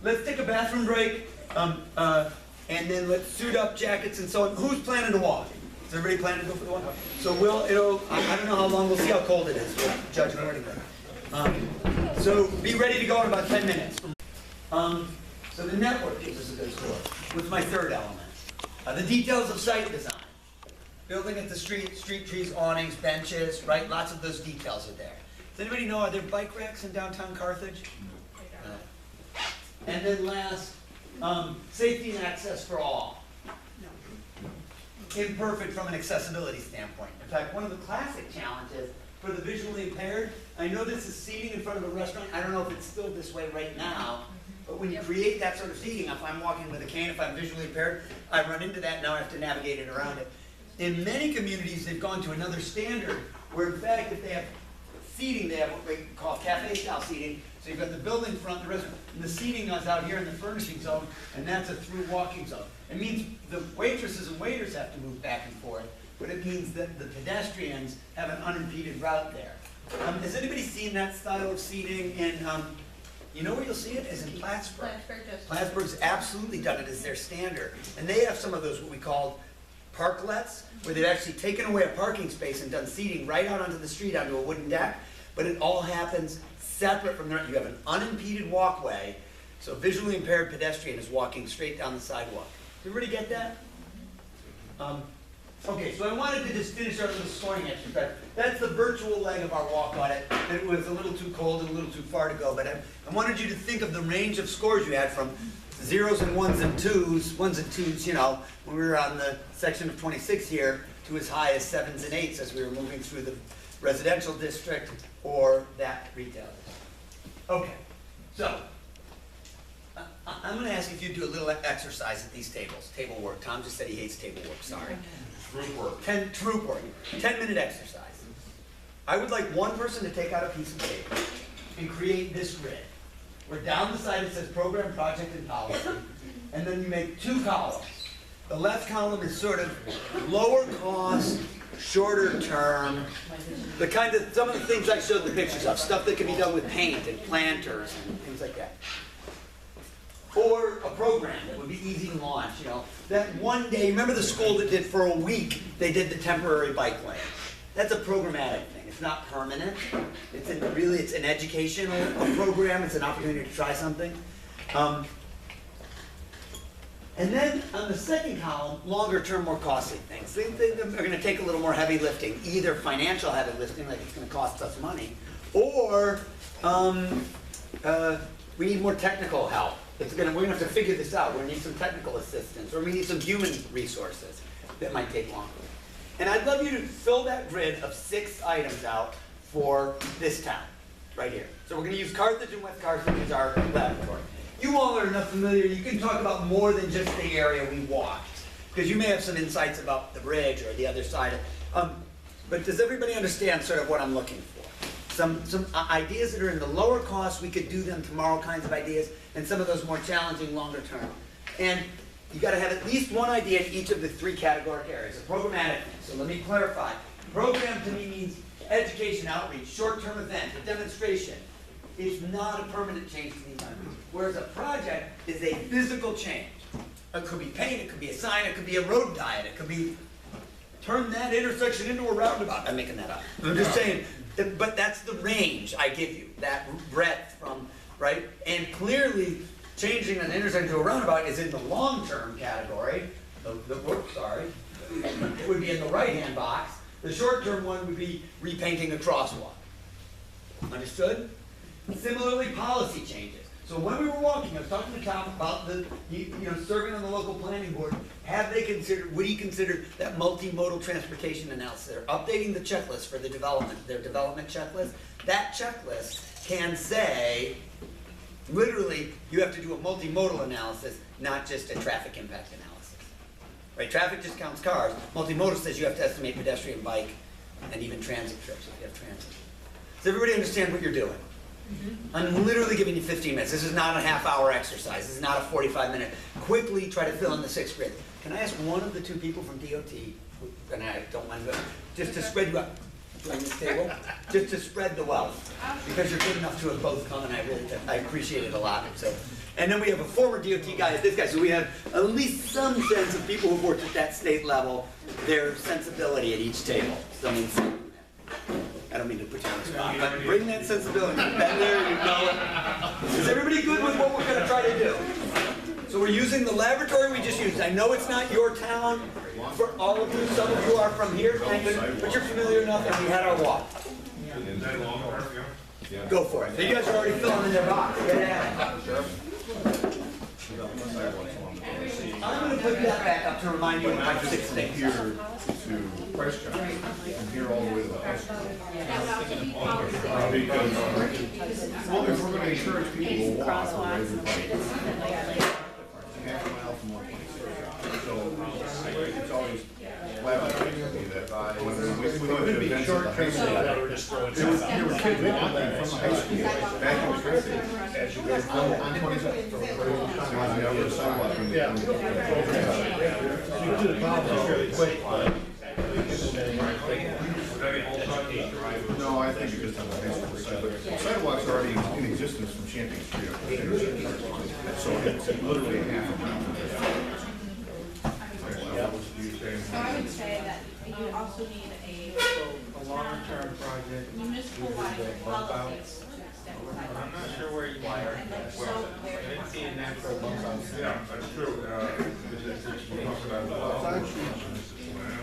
Let's take a bathroom break, and then let's suit up, jackets and so on. Who's planning to walk? Is everybody planning to go for the walk? So I don't know how long, we'll see how cold it is, we'll judge accordingly. So be ready to go in about 10 minutes. So the network gives us a good score. What's my third element? The details of site design. Building at the street trees, awnings, benches, right? Lots of those details are there. Does anybody know, are there bike racks in downtown Carthage? And then last, safety and access for all. Imperfect from an accessibility standpoint. In fact, one of the classic challenges for the visually impaired, I know this is seating in front of a restaurant, I don't know if it's still this way right now, but when you create that sort of seating, if I'm walking with a cane, if I'm visually impaired, I run into that, now I have to navigate it around it. In many communities, they've gone to another standard, where in fact, if they have seating, they have what we call cafe-style seating. So you've got the building front, the restaurant, and the seating is out here in the furnishing zone, and that's a through walking zone. It means the waitresses and waiters have to move back and forth, but it means that the pedestrians have an unimpeded route there. Has anybody seen that style of seating in, you know where you'll see it? Is in Plattsburgh. Plattsburgh's absolutely done it as their standard. And they have some of those, what we call parklets, where they've actually taken away a parking space and done seating right out onto the street, onto a wooden deck, but it all happens separate from there. You have an unimpeded walkway, so a visually impaired pedestrian is walking straight down the sidewalk. Did everybody get that? Okay, so I wanted to just finish our little scoring exercise. That's the virtual leg of our walk on it. It was a little too cold and a little too far to go, but I wanted you to think of the range of scores you had from 0s and 1s and 2s, you know, when we were on the section of 26 here, to as high as 7s and 8s as we were moving through the residential district or that retail. Okay, so, I'm gonna ask if you do a little exercise at these tables, table work. Tom just said he hates table work, sorry. Group work. Troop work, 10-minute exercise. I would like one person to take out a piece of paper and create this grid, where down the side it says program, project, and policy, and then you make 2 columns. The left column is sort of lower cost, shorter term, the kind of, some of the things I showed the pictures of, stuff that can be done with paint and planters and things like that. Or a program that would be easy to launch, you know. That one day, remember the school that did for a week, they did the temporary bike lane. That's a programmatic thing, it's not permanent. It's an educational program, it's an opportunity to try something. And then on the second column, longer term, more costly things. Things that are going to take a little more heavy lifting, either financial heavy lifting, like it's going to cost us money, or we need more technical help. We're going to have to figure this out. We need some technical assistance, or we need some human resources that might take longer. And I'd love you to fill that grid of 6 items out for this town, right here. So we're going to use Carthage and West Carthage as our laboratory. You all are enough familiar, you can talk about more than just the area we walked, because you may have some insights about the bridge or the other side. But does everybody understand sort of what I'm looking for? Some ideas that are in the lower cost, we could do them tomorrow kinds of ideas, and some of those more challenging longer term. And you got to have at least one idea in each of the 3 categoric areas. A programmatic thing, so let me clarify. Program to me means education, outreach, short-term event, a demonstration. It's not a permanent change to the environment. Whereas a project is a physical change. It could be paint, it could be a sign, it could be a road diet, it could be turn that intersection into a roundabout. I'm making that up. I'm just saying, but that's the range I give you, that breadth from, right? And clearly, changing an intersection to a roundabout is in the long-term category. It would be in the right-hand box. The short-term one would be repainting a crosswalk. Understood? Similarly, policy changes. So when we were walking, I was talking to Tom about the, serving on the local planning board. Would he consider that multimodal transportation analysis? They're updating the checklist for their development checklist. That checklist can say, literally, you have to do a multimodal analysis, not just a traffic impact analysis. Right? Traffic just counts cars. Multimodal says you have to estimate pedestrian, bike, and even transit trips if you have transit. Does everybody understand what you're doing? I'm literally giving you 15 minutes. This is not a half-hour exercise. This is not a 45-minute. Quickly try to fill in the 6th grid. Can I ask one of the 2 people from DOT, and I don't mind, just to spread you up, join this table, just to spread the wealth, because you're good enough to have both come, and I appreciate it a lot. So, and then we have a former DOT guy, this guy, so we have at least some sense of people who've worked at that state level, their sensibility at each table. So, I don't mean to put you on the spot, but bring that sensibility. And there you go. Is everybody good with what we're going to try to do? So we're using the laboratory we just used. I know it's not your town for all of you. Some of you are from here, but you're familiar enough that we had our walk. Go for it. You guys are already filling in their box. Get at it. I'm going to put that back up to remind you of my 6 things. Here to Prescott and here all the way to the high school. Because, well, if we're going to encourage people to walk or everybody, half a mile from one place. So it's always flabbergasting to me that we could be short-term. There were kids walking from the high school back in the country as you guys go on 27th. On the other sidewalk. You do the problem really quick, but. No, I think you're just on the high school side, but sidewalks are already in existence from Champion Street up to there. So it's literally a half a mile. So I would say that you also need A long-term project. municipal wide policies to extend sidewalks. I'm not sure where you are. So I didn't see a natural bump out. Yeah, that's true.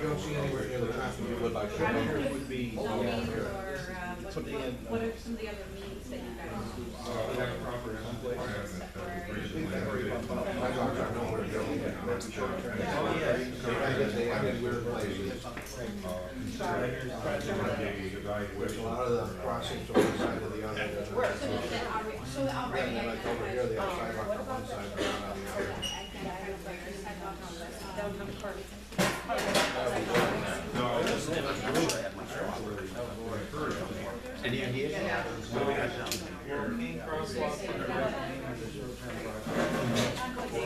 You don't see anywhere near the traffic you would like. Here would be. what are some of the other means that you guys use? I in weird places. There's a lot of the crossings from one side to the other. And then like over here, they have sidewalk on one side, but not on the other. Any ideas?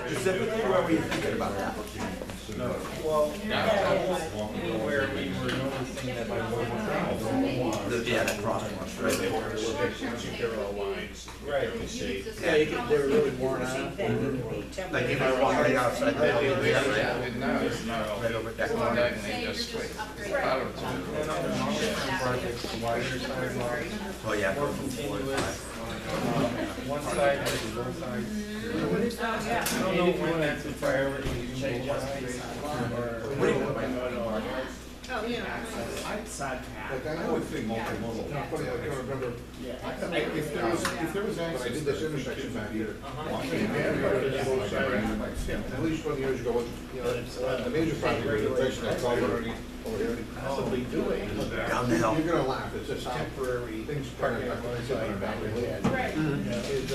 Specifically, where were you thinking about that? Well, anywhere we were noticing that by Yeah, that crosswalk, right? they were parallel lines. Right. Yeah, they were really worn out. Like if I walk right outside, Now right it's not all. over there. And they just out of Oh, yeah. one side has both sides. I don't know when that's a priority to change our Oh, side path. Like I would think multimodal. I can't remember. If there was When I access. did this intersection back here. At least 20 years ago, you know, the major project regulation that's all underneath over here. Possibly doing. Down the hill. You're gonna laugh, it's just how Temporary things parking turn. on one side and back Is,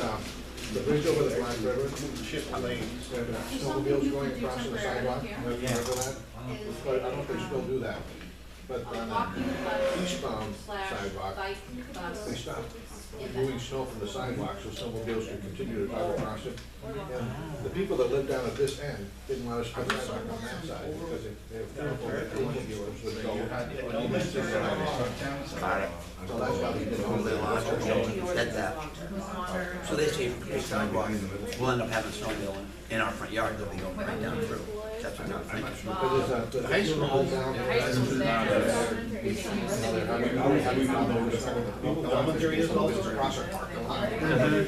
the bridge over the Black River. shift lanes. Snowmobiles going across the sidewalk, remember that? But I don't know if they still do that. But on the eastbound sidewalk, they stopped moving snow from the sidewalk so snowmobiles could continue to drive across it. And the people that lived down at this end didn't want us to put sidewalk on that side because they have fearful that snowmobilers would go. So that's why we did all the Get that. So they say big sidewalk, we'll end up having snowmobile in our front yard, they'll be going right down through. That's what they're thinking. Because the high school goes down. Elementary is also. Across our parking lot. I remember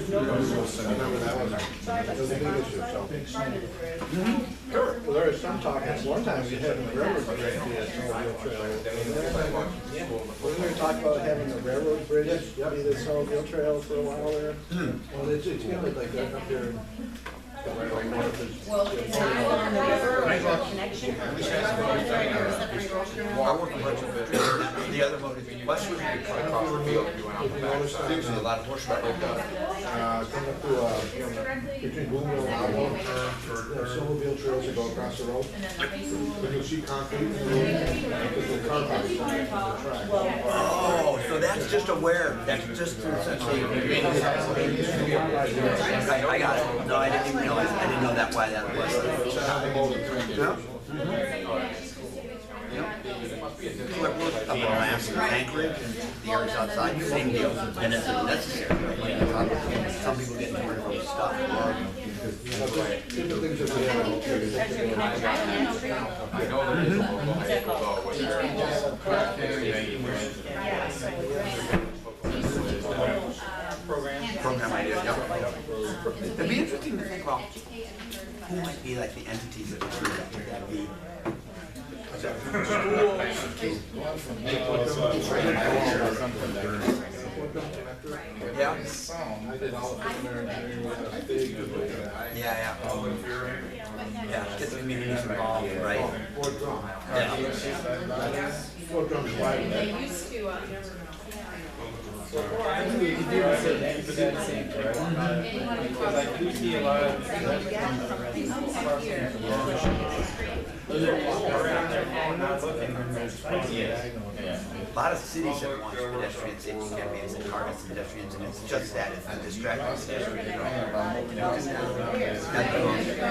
that was a big issue, so. Well, there was some talk, at one time we had a railroad bridge be a snowmobile trail. Wasn't there talk about having a railroad bridge be the snowmobile trail for a while there? Well, it's gonna be like that up there. Well, it's not on the river connection. I work a bunch of it. The other mode is West River. Across the field, you went out the back side. There's a lot of horseback. Come up to, between Boomville and Alamo, snowmobile trails that go across the road. When you see concrete, because the car bodies on the track. Oh, so that's just aware, that's just essentially. I got it. No, I didn't even realize, I didn't know that why that was. Up in Alaska, Anchorage, and the areas outside, same deal, and it's necessary, right? Some people get too much stuff. Different things that we have. I know there is a local high school though, which Program idea, yep. It'd be interesting to think about who might be like the entities that would do that. Would that be? Yeah. I did all of it there, Yeah. Yeah, get the communities involved, right? Fort Drum. Yeah. Fort Drum's wide. They used to, I think we could do a certain emphasis, right? Because I do see a lot of those are just around their phone, not looking when there's plenty of. A lot of cities have launched pedestrian safety campaigns and targets pedestrians, and it's just that, it's the distracting pedestrian. That's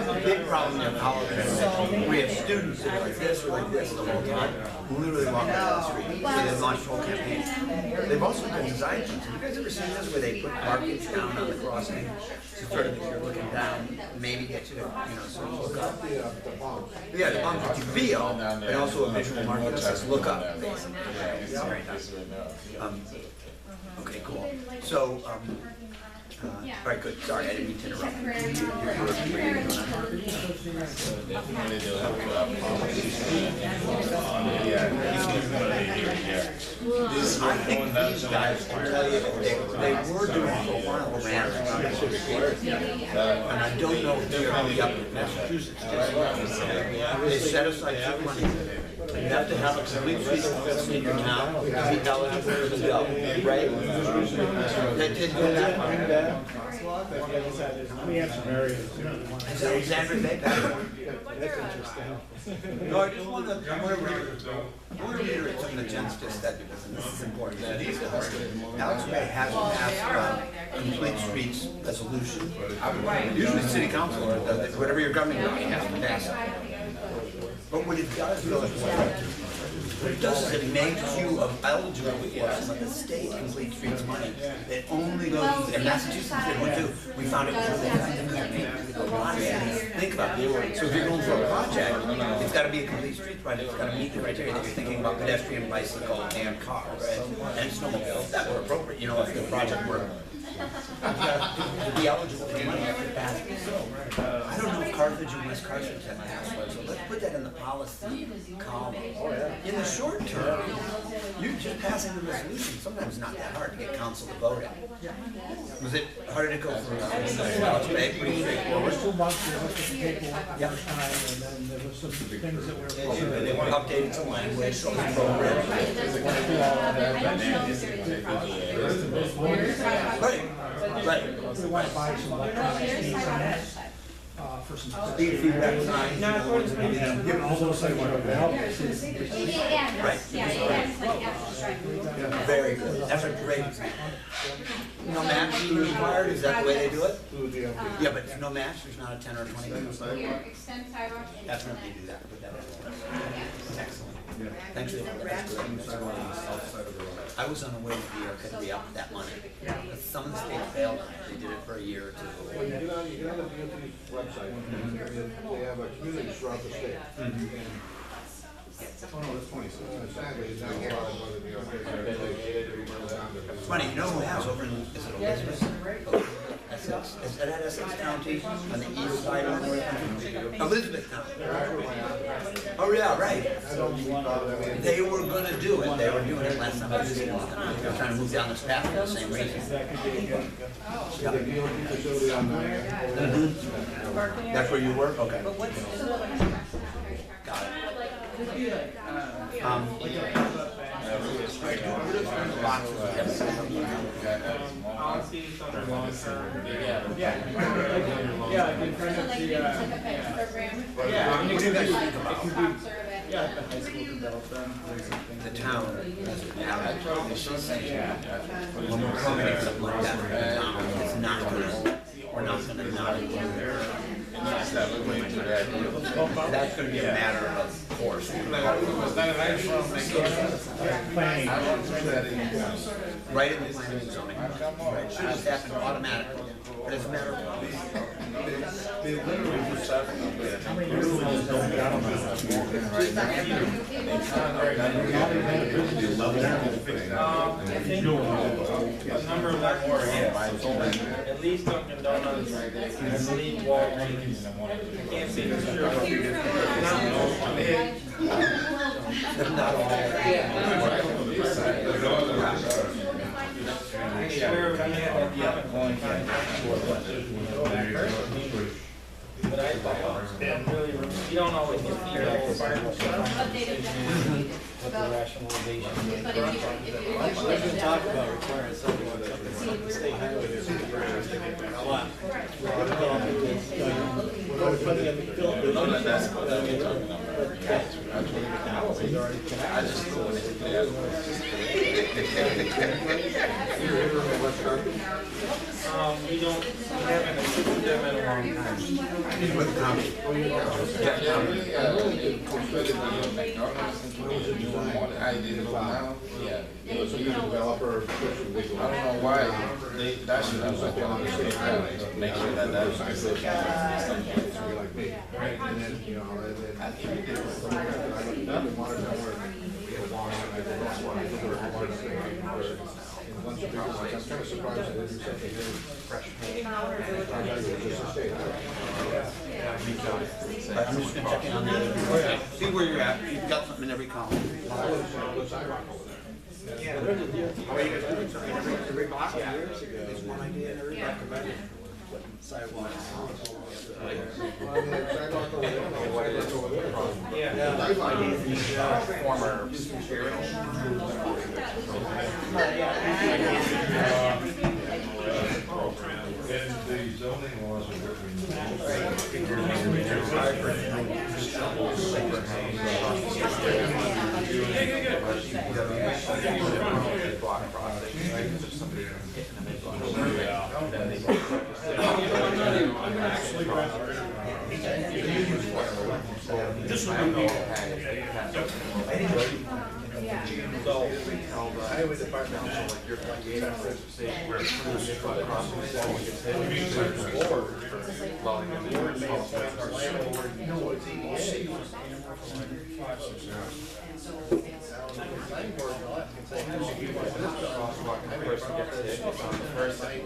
the big problem in college is that we have students that are like this or like this the whole time, who literally walk down the street, so they've launched whole campaigns. They've also done design things. Have you guys ever seen this where they put markings down on the crossing to sort of, if you're looking down, maybe get you to, sort of look up? Yeah, the bump that you feel, but also a visual marker that says look up, basically. It's very nice. Okay, cool. So, all right, good. Sorry, I didn't mean to interrupt. definitely they'll have policies. This I think these guys can tell you, they were doing for a while grants. And I don't know if they're only up in Massachusetts. They set aside some money. You have to have a complete street in your town to be eligible for the go, right? They did do that. We have some areas. Is that Alexander Bay? That's interesting. No, I just want to reiterate something that Jen's just said, because this is important. Alex Bay has passed complete streets resolution. Usually city council, or whatever your governing body has to pass it. But what it does, what it does is it makes you eligible for some of the state complete streets money that only goes, and Massachusetts did one too. We found it really effective. A lot of cities think about it. So if you're going for a project, it's got to be a complete streets project. It's got to meet the criteria that you're thinking about: pedestrian, bicycle, and car, and snowmobile. If that were appropriate, you know, if the project were to be eligible for money after passing. I don't know if Carthage and West Carthage have passed one, so let's put that in the policy column. In the short term, you just passing the resolution, sometimes not that hard to get council to vote on. Was it harder to go for Alex Bay? Pretty straightforward. 2 months, we looked at the paperwork the first time, and then there was some things that were. They updated some language, some programs. Right. We want to buy some electronic things on that, for some. Feedback signs. Given all those things would help. Right. Very good. That's a great example. No match required, is that the way they do it? Yeah, but no match, there's not a 10 or 20. Definitely do that. Put that in. Excellent. Thanks for that. I was unaware that New York had re-upped that money. Some of the states failed on it. They did it for a year or two. When you get on the DOT's website, they have a community throughout the state. Oh, no, that's 26. Sadly, it's not a lot of money. It's funny, you know who has over in, is it Elizabeth? Essex. Is that Essex County on the east side of Elizabeth County? Oh, yeah, right. They were gonna do it. They were doing it last time. They were trying to move down this path for the same reason. That's where you work? Okay. Got it. Policies on the long term. Yeah, I've been trying to see, yeah, I mean, it could be, yeah, the high school development. The town doesn't have it. When we're coming something like that for the town, it's not gonna, we're not gonna not include it. That's gonna be a matter of course. Planning. Right in the planning and zoning. Right, it should just happen automatically, but it's a matter of. They literally put stuff up there. How many years old don't get out of The level of thing. I think a number of them were, at least Dunkin' Donuts, I believe Walgreens, I can't say for sure. Not all. But I really, you don't always get feedback from what the rationalization is. There's been talk about requiring something like that. State highway is a lot. We're putting in the filters. No, that's what I'm talking about. I just threw it there. We haven't assisted them in a long time. These were the county. I did it now. Yeah. It's a good developer. I don't know why that should have been on the state highway to make sure that that's. Like me. Right, and then, you know, and then. I think we did. I've been monitoring for a long time. I did that's why I think we're monitoring. I'm kind of surprised that it's such a good fresh. I'm just gonna check in on the other. See where you're at. You've got something in every column. Yeah. How are you guys doing? Something every block? Years ago. There's one idea in every block. Sidewalks. Former And the zoning laws are written. block crossing, right? If somebody hitting them, then they I'm actually this one. So, highway department, like your say where crossing gets hit, or allowing them to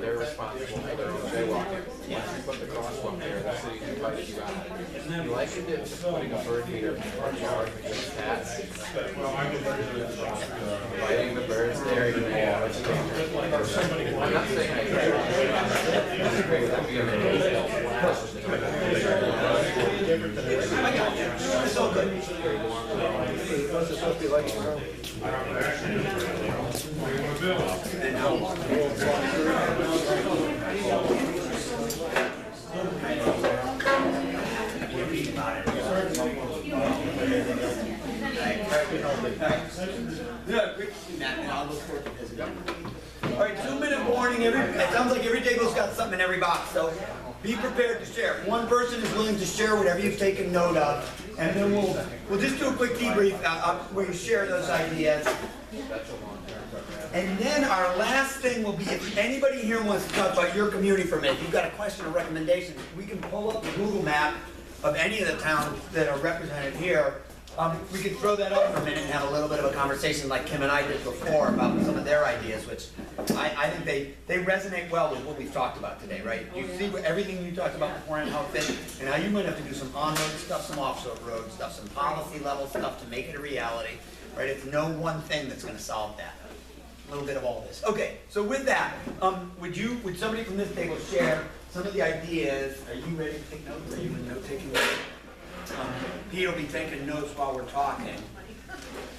they're responsible for jaywalking. Once you put the crosswalk there, the city invited you out. You likened it to putting a bird feeder in front yard against cats. Fighting the birds there, you know, it's dangerous. I'm not saying I disagree with that. It's so good. What's it supposed to be like? Yeah, great to see Matt, and I'll look forward to visiting. All right, 2-minute warning. It sounds like every table's got something in every box, so be prepared to share. If one person is willing to share whatever you've taken note of, and then we'll just do a quick debrief where you share those ideas. And then our last thing will be, if anybody here wants to talk about your community for a minute, if you've got a question or recommendation, we can pull up a Google map of any of the towns that are represented here. We could throw that up for a minute and have a little bit of a conversation like Kim and I did before about some of their ideas, which I think they resonate well with what we've talked about today, right? You see everything you talked about beforehand, how it fits, and how you might have to do some on-road stuff, some off-road stuff, some policy level stuff to make it a reality, right? It's no one thing that's going to solve that. A little bit of all this. Okay, so with that, would somebody from this table share some of the ideas? Are you ready to take notes? Are you in note-taking mode? Pete will be taking notes while we're talking.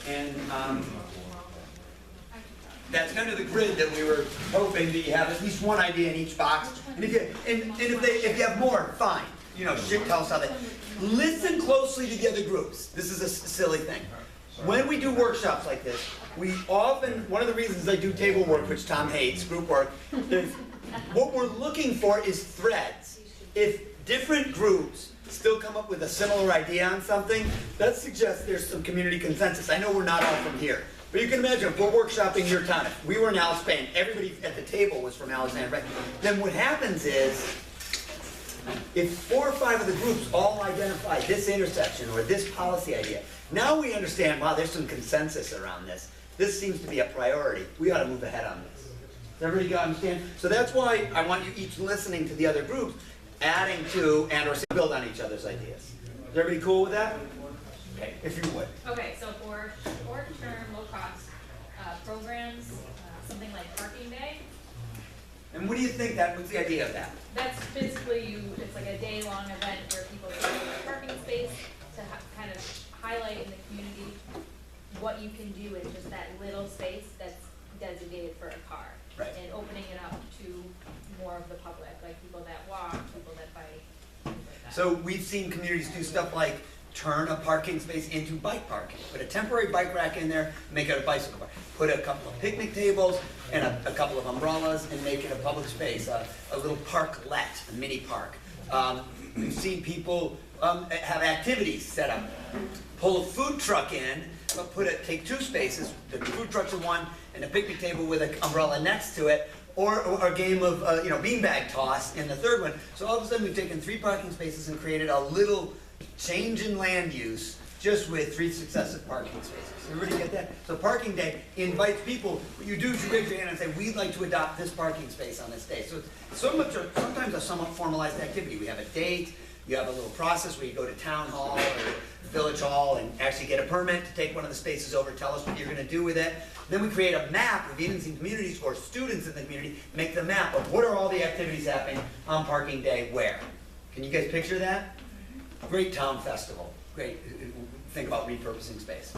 And that's kind of the grid that we were hoping that you have at least one idea in each box. And if you have more, fine. You know, tell us how they. Listen closely to the other groups. This is a silly thing. When we do workshops like this, we often, one of the reasons I do table work, which Tom hates, group work, is what we're looking for is threads. If different groups still come up with a similar idea on something, that suggests there's some community consensus. I know we're not all from here, but you can imagine if we're workshopping your town, if we were in Alice Bay and everybody at the table was from Alexander Bay, then what happens is, if 4 or 5 of the groups all identify this intersection or this policy idea, now we understand, wow, there's some consensus around this. This seems to be a priority. We ought to move ahead on this. Does everybody understand? So that's why I want you each listening to the other groups, adding to and or build on each other's ideas. Is everybody cool with that? Okay, if you would. Okay, so for short-term, low-cost programs, something like parking day. And what do you think what's the idea of that? That's basically it's like a day-long event where people can go to a parking space to kind of highlight in the community what you can do in just that little space that's designated for a car. Right. And opening it up to more of the public, like people that walk, people that bike, things like that. So we've seen communities do stuff like turn a parking space into bike parking. Put a temporary bike rack in there, make it a bicycle park. Put a couple of picnic tables and a couple of umbrellas and make it a public space, a little parklet, a mini park. We've seen people have activities set up. Pull a food truck in, take 2 spaces, the food truck's in one, and a picnic table with an umbrella next to it, or a game of beanbag toss in the third one. So all of a sudden we've taken 3 parking spaces and created a little change in land use just with 3 successive parking spaces. Everybody get that? So parking day invites people. What you do is you raise your hand and say, we'd like to adopt this parking space on this day. So it's sometimes a somewhat formalized activity. We have a date, you have a little process where you go to town hall or Village Hall and actually get a permit to take one of the spaces over, tell us what you're gonna do with it. Then we create a map of even in communities or students in the community, make the map of what are all the activities happening on parking day where. Can you guys picture that? Great town festival, great, think about repurposing space.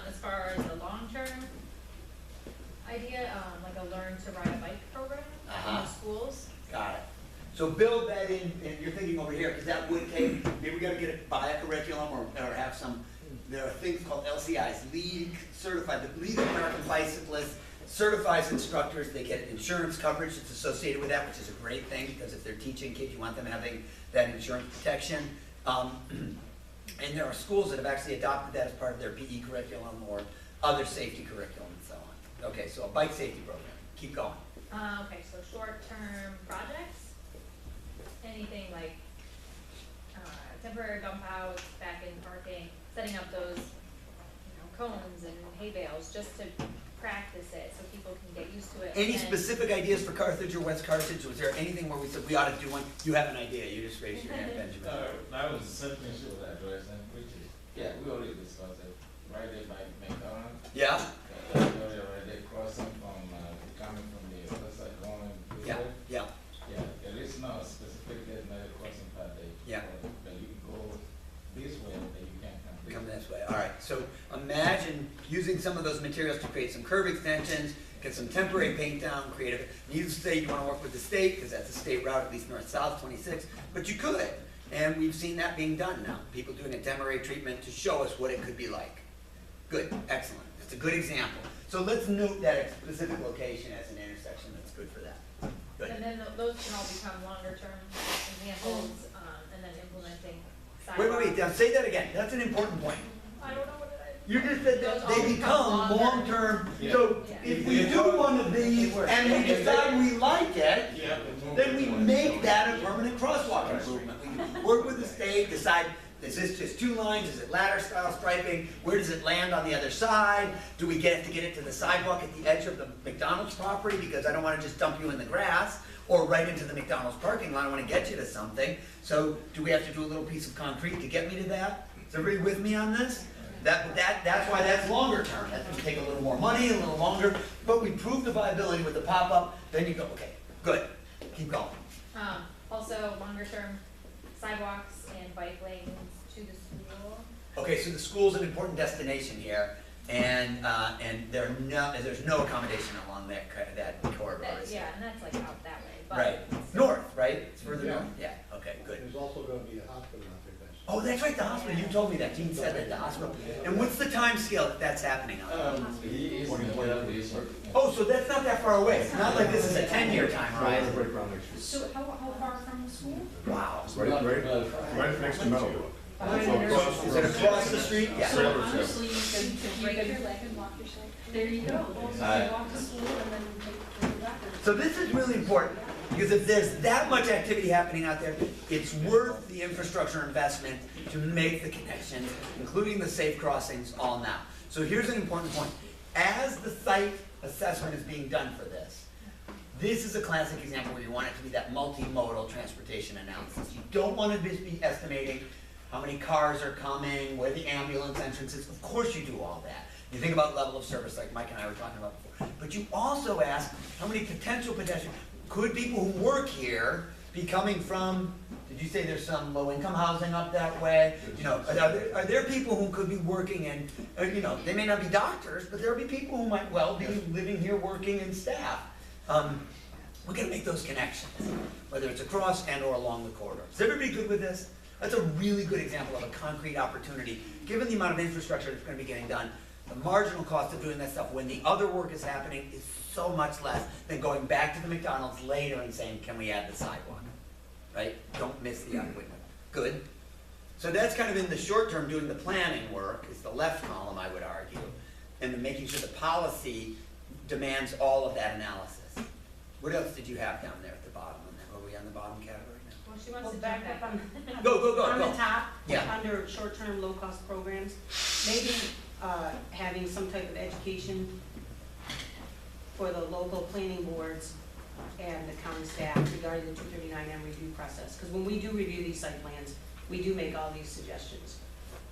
As far as the long-term idea, like a learn to ride a bike program in the schools. Got it. So build that in, and you're thinking over here, because that would take, maybe we gotta get it by a curriculum or have some, there are things called LCIs, League Certified, the League of American Bicyclists certifies instructors, they get insurance coverage that's associated with that, which is a great thing, because if they're teaching kids, you want them having that insurance protection. And there are schools that have actually adopted that as part of their PE curriculum or other safety curriculum and so on. Okay, so a bike safety program, keep going. Okay, so short-term projects, anything like temporary dump outs, back in parking, setting up those cones and hay bales just to practice it so people can get used to it. Any specific ideas for Carthage or West Carthage? Was there anything where we said we ought to do one? You have an idea, you just raised your hand, Benjamin. That was the same thing she was addressing, which is, yeah, we already discussed it, right there by McDonald's. Yeah. Right there crossing from, coming from the other side going this Yeah, way. yeah. Yeah, there is no specific designated crossing path there. Yeah. But you can go this way, but you can't come this way. Come this way, all right. So imagine using some of those materials to create some curb extensions, get some temporary paint down, creative. Needless to say, you want to work with the state, because that's a state route, at least north-south 26, but you could. And we've seen that being done now. People doing a temporary treatment to show us what it could be like. Good, excellent. That's a good example. So let's note that specific location as an intersection that's good for that. Good. And then those can all become longer-term examples, and then implementing Wait, now say that again. That's an important point. I don't know what You just said that they become long-term, so if we do one of these and we decide we like it, then we make that a permanent crosswalk improvement. We work with the state, decide, is this just 2 lines, is it ladder style striping, where does it land on the other side? Do we get it to the sidewalk at the edge of the McDonald's property, because I don't want to just dump you in the grass, or right into the McDonald's parking lot, I want to get you to something. So do we have to do a little piece of concrete to get me to that? Is everybody with me on this? That's why that's longer term. That's going to take a little more money, a little longer, but we prove the viability with the pop-up, then you go, okay, good, keep going. Also, longer term sidewalks and bike lanes to the school. Okay, so the school's an important destination here, and there's no accommodation along that corridor. Yeah, and that's like out that way. But Right, north, right? It's further north? Yeah, okay, good. There's also gonna be a hospital out there. Oh, that's right, the hospital, you told me that, Gene said that, the hospital. And what's the time scale that that's happening on? Oh, so that's not that far away, it's not like this is a 10-year time horizon. So how far from the school? Wow. Right next to Meadowbrook. Is it across the street? Yeah. So honestly, you can break your leg and walk your side. There you go. Walk to school and then take it back. So this is really important, because if there's that much activity happening out there, it's worth the infrastructure investment to make the connections, including the safe crossings, all now. So here's an important point. As the site assessment is being done for this, this is a classic example where you want it to be that multimodal transportation analysis. You don't want to just be estimating how many cars are coming, where the ambulance entrance is. Of course you do all that. You think about level of service like Mike and I were talking about before. But you also ask how many potential pedestrians, could people who work here be coming from, did you say there's some low-income housing up that way? You know, are there people who could be working in, you know, they may not be doctors, but there'll be people who might well be living here working in staff. We're gonna make those connections, whether it's across and or along the corridor. Is everybody good with this? That's a really good example of a concrete opportunity. Given the amount of infrastructure that's gonna be getting done, the marginal cost of doing that stuff when the other work is happening is so much less than going back to the McDonald's later and saying, can we add the sidewalk? Right? Don't miss the window. Good. So that's kind of in the short term, doing the planning work is the left column, I would argue, and then making sure the policy demands all of that analysis. What else did you have down there at the bottom? Are we on the bottom category now? Well, she wants Well, to back jump up back. on. Go. On the top, Yeah. under short-term, low-cost programs, maybe having some type of education for the local planning boards and the county staff regarding the 239M review process. Because when we do review these site plans, we do make all these suggestions.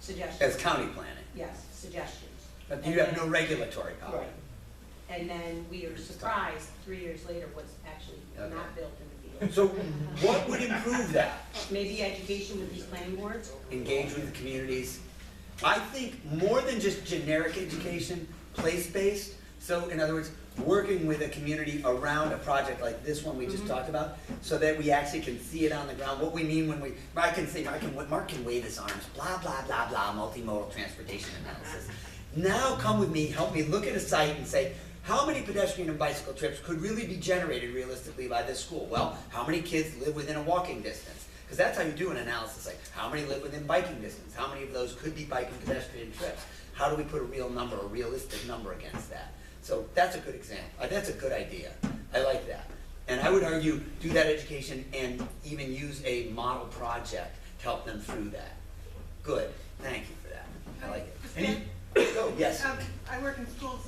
suggestions. As county planning. Yes, suggestions. But you have no regulatory power. Right. And then we are surprised 3 years later what's actually Okay. not built in the field. So what would improve that? Maybe education with these planning boards? Engage with the communities. I think more than just generic education, place-based. So in other words, working with a community around a project like this one we just talked about, so that we actually can see it on the ground. What we mean when we, Mark can wave his arms, blah, blah, blah, blah, multimodal transportation analysis. Now come with me, help me look at a site and say, how many pedestrian and bicycle trips could really be generated realistically by this school? Well, how many kids live within a walking distance? Because that's how you do an analysis, like how many live within biking distance? How many of those could be bike and pedestrian trips? How do we put a real number, a realistic number against that? So that's a good example. That's a good idea. I like that. And I would argue, do that education and even use a model project to help them through that. Good. Thank you for that. I like it. Oh, yes. I work in schools,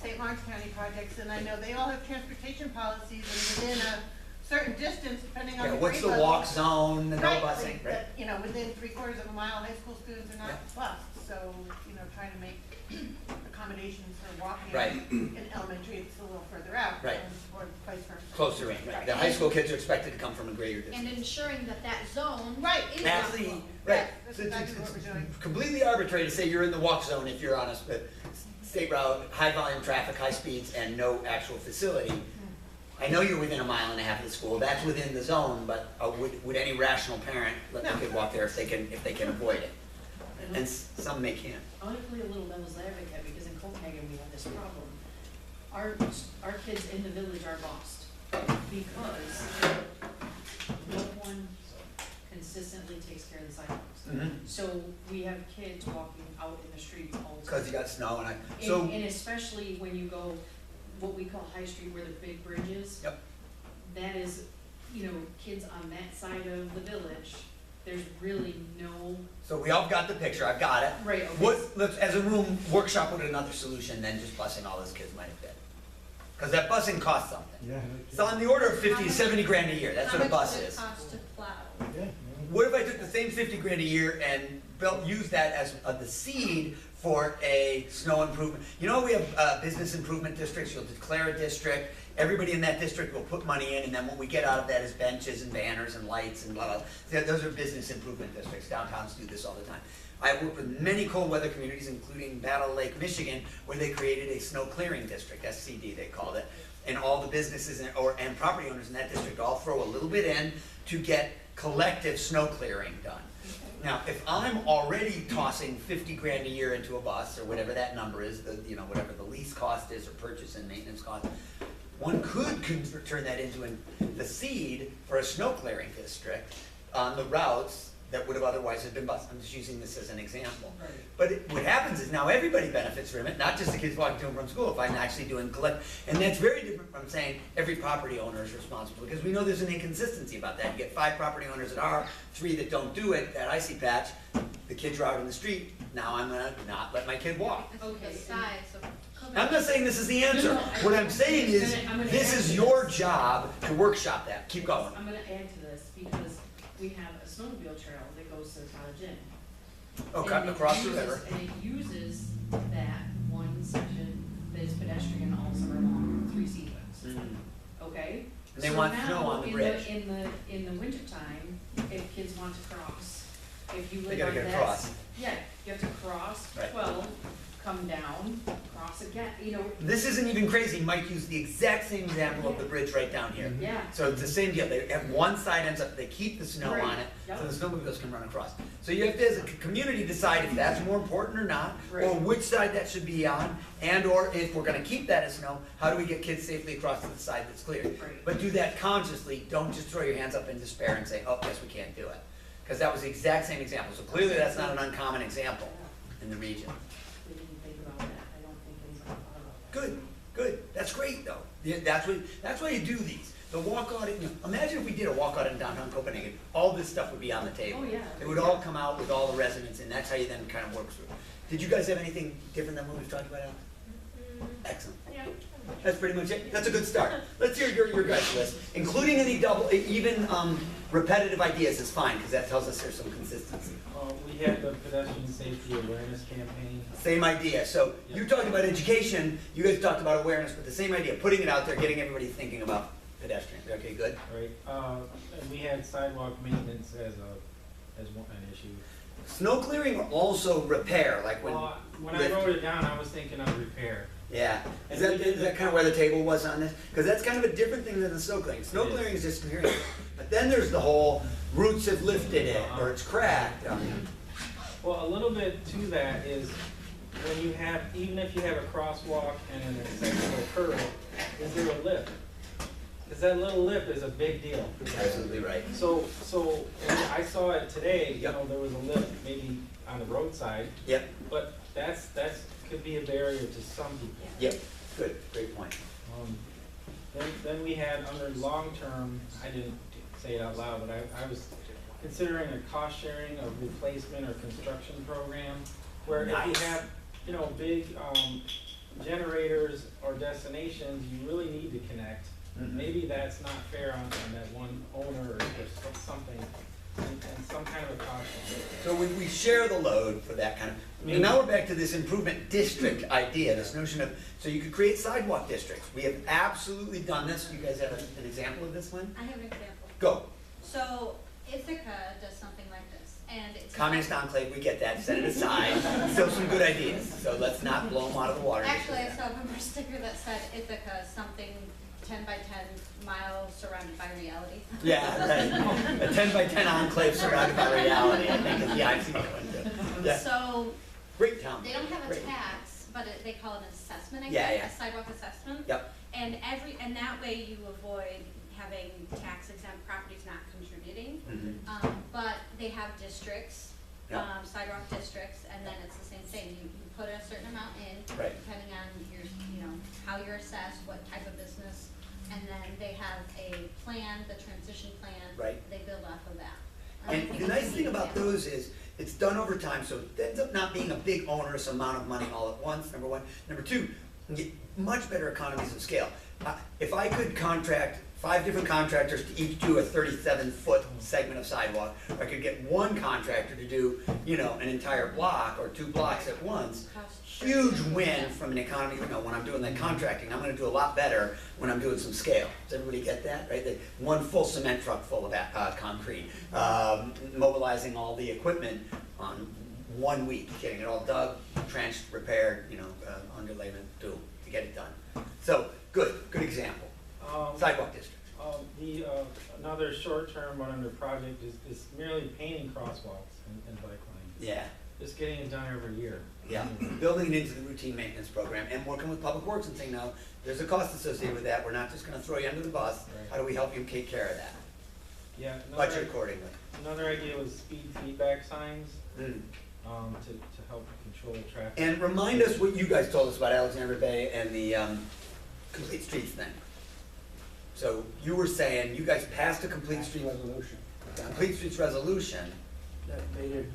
St. Lawrence County projects, and I know they all have transportation policies, and within a certain distance, depending on the grade what's the level. walk zone, the no Right, busing, like, right? you know, within 3/4 of a mile, high school students are not bused, so, you know, trying to make accommodations for walking. Right. In elementary, it's a little further out. Right. Or vice versa. Closer in, right. The high school kids are expected to come from a greater distance. And ensuring that that zone is Absolutely, walkable. right. That's So exactly what we're doing. completely arbitrary to say you're in the walk zone if you're on a state route, high volume traffic, high speeds, and no actual facility. I know you're within a mile and a half of the school, that's within the zone, but would any rational parent let their kid walk there if they can avoid it? And some may can't. I want to play a little devil's advocate because in Copenhagen we have this problem. Our kids in the village are lost because no one consistently takes care of the sidewalks. So we have kids walking out in the streets all the time. Because you got snow And especially when you go, what we call High Street where the big bridge is. Yep. That is, you know, kids on that side of the village, there's really no. So we all got the picture, I've got it. Right, okay. Let's, as a room, workshop with another solution than just busing all those kids might have been. Because that busing costs something. Yeah. It's on the order of 50 to 70 grand a year, that's what a bus is. How much would it cost to plow? What if I took the same 50 grand a year and used that as the seed for a snow improvement? You know, we have business improvement districts, you'll declare a district, everybody in that district will put money in, and then what we get out of that is benches and banners and lights and blah, blah, blah. Those are business improvement districts, downtowns do this all the time. I've worked with many cold weather communities, including Battle Lake, Michigan, where they created a snow clearing district, SCD they called it, and all the businesses and property owners in that district all throw a little bit in to get collective snow clearing done. Now, if I'm already tossing 50 grand a year into a bus, or whatever that number is, whatever the lease cost is, or purchase and maintenance cost, one could turn that into the seed for a snow clearing district on the routes that would have otherwise have been bused. I'm just using this as an example. Right. But what happens is now everybody benefits from it, not just the kids walking to and from school, if I'm actually doing and that's very different from saying every property owner is responsible, because we know there's an inconsistency about that. You get 5 property owners that are, 3 that don't do it, that icy patch, the kids are out in the street, now I'm gonna not let my kid walk. Okay. The size of. I'm not saying this is the answer. What I'm saying is, this is your job to workshop that. Keep going. I'm gonna add to this because we have a snowmobile trail that goes to the College Inn. Oh, And cutting it across the uses- river. And it uses that one section that is pedestrian all summer long, 3 seasons. Okay? And they So want now, snow on the bridge. In the wintertime, if kids want to cross, if you They live gotta on get that. across. Yeah, you have to cross Right. 12, come down, cross again, you know. This isn't even crazy. Mike used the exact same example of the bridge right down here. Yeah. So it's the same deal. They have one side ends up, they keep the snow Right. on it, Yep. so the snowmobiles can run across. So you have to, as a community, decide if that's more important or not, or Right. which side that should be on, and or if we're gonna keep that as snow, how do we get kids safely across to the side that's cleared? Right. But do that consciously. Don't just throw your hands up in despair and say, oh, yes, we can't do it. Because that was the exact same example. So clearly that's not an uncommon example in the region. We didn't think about that, I don't think anybody thought about that. Good, good. That's great, though. Yeah, that's why you do these. The walk audit. Imagine if we did a walk audit in downtown Copenhagen. All this stuff would be on the table. Oh, yeah. It would all come out with all the residents, and that's how you then kind of work through. Did you guys have anything different than what we've talked about, Al? Excellent. Yeah, I'm That's pretty much it. That's a good start. Let's hear your guys' list, including any even repetitive ideas is fine, because that tells us there's some consistency. We had the pedestrian safety awareness campaign. Same idea. So you talked about education, you guys talked about awareness, but the same idea, putting it out there, getting everybody thinking about pedestrians. Okay, good. Right. And we had sidewalk maintenance as an issue. Snow clearing or also repair, like when I wrote it down, I was thinking of repair. Yeah. Is that kind of where the table was on this? Because that's kind of a different thing than the snow clearing. Snow clearing is just clearing. But then there's the whole roots have lifted it or it's cracked. Well, a little bit to that is when you have, even if you have a crosswalk and an accessible curb, is there a lip? Because that little lip is a big deal. Absolutely right. So when I saw it today, you know, there was a lip maybe on the roadside. Yep. But that's could be a barrier to some people. Yep. Good. Great point. Then we had under long-term, I didn't say it out loud, but I was considering a cost-sharing of replacement or construction program where if you have, you know, big generators or destinations, you really need to connect. Maybe that's not fair on that one owner or something, and some kind of a cost. So we share the load for that kind of, and now we're back to this improvement district idea, this notion of, so you could create sidewalk districts. We have absolutely done this. You guys have an example of this one? I have an example. Go. So Ithaca does something like this, and it's Communist enclave, we get that, set it aside. Still some good ideas, so let's not blow them out of the water. Actually, I saw a bumper sticker that said Ithaca something 10 by 10 miles surrounded by reality. Yeah, right. A 10 by 10 enclave surrounded by reality, I think, yeah, I've seen that one too. Yeah. So, great town. they don't have a Great. tax, but they call it an assessment, I Yeah, guess, yeah. a sidewalk assessment. Yep. And that way you avoid having tax exempt properties not contributing. But they have districts, Yep. sidewalk districts, and then it's the same thing. You put a certain amount in, Right. depending on your, you know, how you're assessed, what type of business, and then they have a plan, the transition plan. Right. They build off of that. And the nice thing about those is, it's done over time, so it ends up not being a big onerous amount of money all at once, number one. Number two, you get much better economies of scale. If I could contract 5 different contractors to each do a 37-foot segment of sidewalk, or I could get one contractor to do, you know, an entire block or 2 blocks at once, huge win from an economy. You know, when I'm doing that contracting, I'm gonna do a lot better when I'm doing some scale. Does everybody get that, right? One full cement truck full of concrete, mobilizing all the equipment on 1 week, getting it all dug, trenched, repaired, you know, underlayment, to get it done. So, good example. Sidewalk district. Another short-term one under project is merely painting crosswalks and bike lanes. Yeah. Just getting it done every year. Yeah, building it into the routine maintenance program and working with Public Works and saying, no, there's a cost associated with that. We're not just gonna throw you under the bus. Right. How do we help you take care of that? Yeah. Budget accordingly. Another idea was speed feedback signs, Mm. to help control traffic. And remind us what you guys told us about Alexander Bay and the Complete Streets thing. So you were saying you guys passed a Complete Streets resolution. Complete Streets resolution. They did,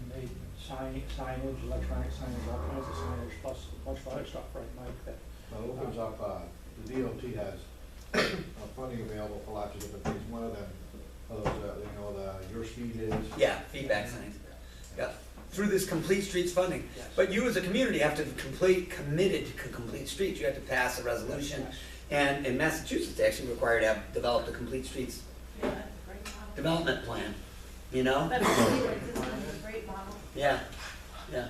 signage, electronic signage, all kinds of signage, plus a bunch of other stuff, right, Mike? That Well, it opens up, the DOT has funding available for lots of different things. One of them, your speed is. Yeah, feedback signs. Yeah, through this Complete Streets funding. Yes. But you as a community have to committed to Complete Streets. You have to pass a resolution. Yes. And in Massachusetts, they actually require to have developed a Complete Streets development plan, you know? That's a great model. Yeah, yeah.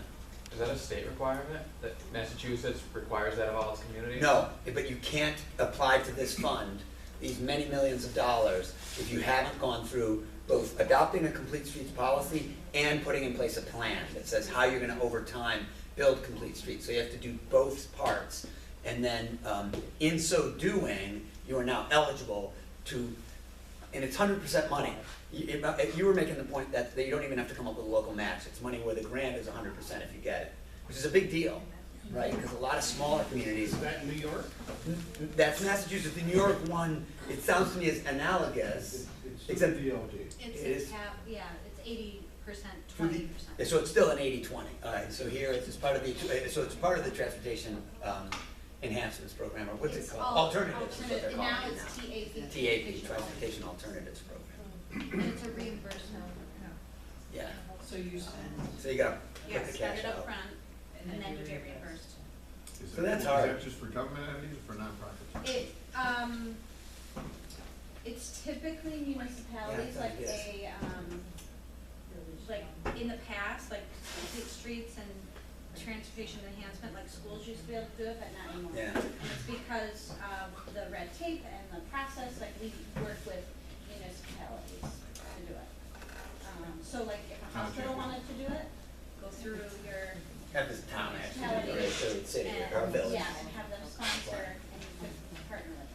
Is that a state requirement, that Massachusetts requires that of all its communities? No, but you can't apply to this fund, these many millions of dollars, if you haven't gone through both adopting a Complete Streets policy and putting in place a plan that says how you're gonna over time build Complete Streets. So you have to do both parts. And then in so doing, you are now eligible to, and it's 100% money. You were making the point that you don't even have to come up with a local match. It's money where the grant is 100% if you get it, which is a big deal, right? Because a lot of smaller communities. Is that New York? That's Massachusetts. The New York one, it sounds to me as analogous. Except DOT. It's 80%, 20%. So it's still an 80-20. All right. So here it's part of the transportation enhancements program, or what's it It's called? all Alternatives is what they're calling Now it it's now. TAP. TAP, Transportation Alternatives Program. And it's a reimbursement. Yeah, So you spend. so you gotta Yeah, put the spend cash it up out. front, and then you get reimbursed. So that's Is hard. that just for government entities or for nonprofits? It's typically municipalities, Yeah, like yes. like in the past, like streets and transportation enhancement, like schools used to be able to do it, but not anymore. Yeah. And it's because of the red tape and the process, like we work with municipalities to do it. So like if a hospital wanted to do it, go through your Have this town actually, or municipality a city, and, or a village. yeah, and have them sponsor and you could partner with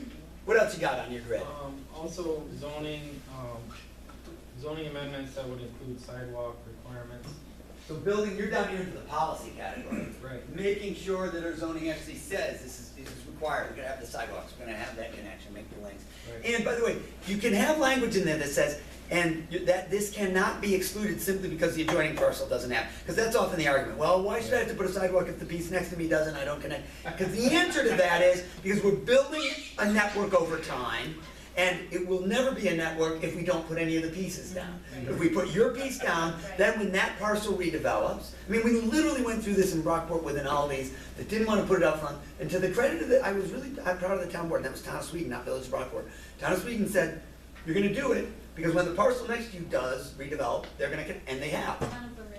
them. What else you got on your grid? Also zoning, zoning amendments that would include sidewalk requirements. So building, you're down here into the policy category. Right. Making sure that our zoning actually says this is required, we're gonna have the sidewalks, we're gonna have that connection, make the lanes. Right. And by the way, you can have language in there that says, that this cannot be excluded simply because the adjoining parcel doesn't have, because that's often the argument, well, why should I have to put a sidewalk if the piece next to me doesn't, I don't connect? Because the answer to that is, because we're building a network over time, and it will never be a network if we don't put any of the pieces down. If we put your piece down, then when that parcel redevelops, I mean, we literally went through this in Brockport with an Aldi's that didn't want to put it up front, and to the credit of I'm proud of the town board, and that was Town of Sweden, not Village of Brockport. Town of Sweden said, you're gonna do it, because when the parcel next to you does redevelop, they're gonna, and they have. Town of Berry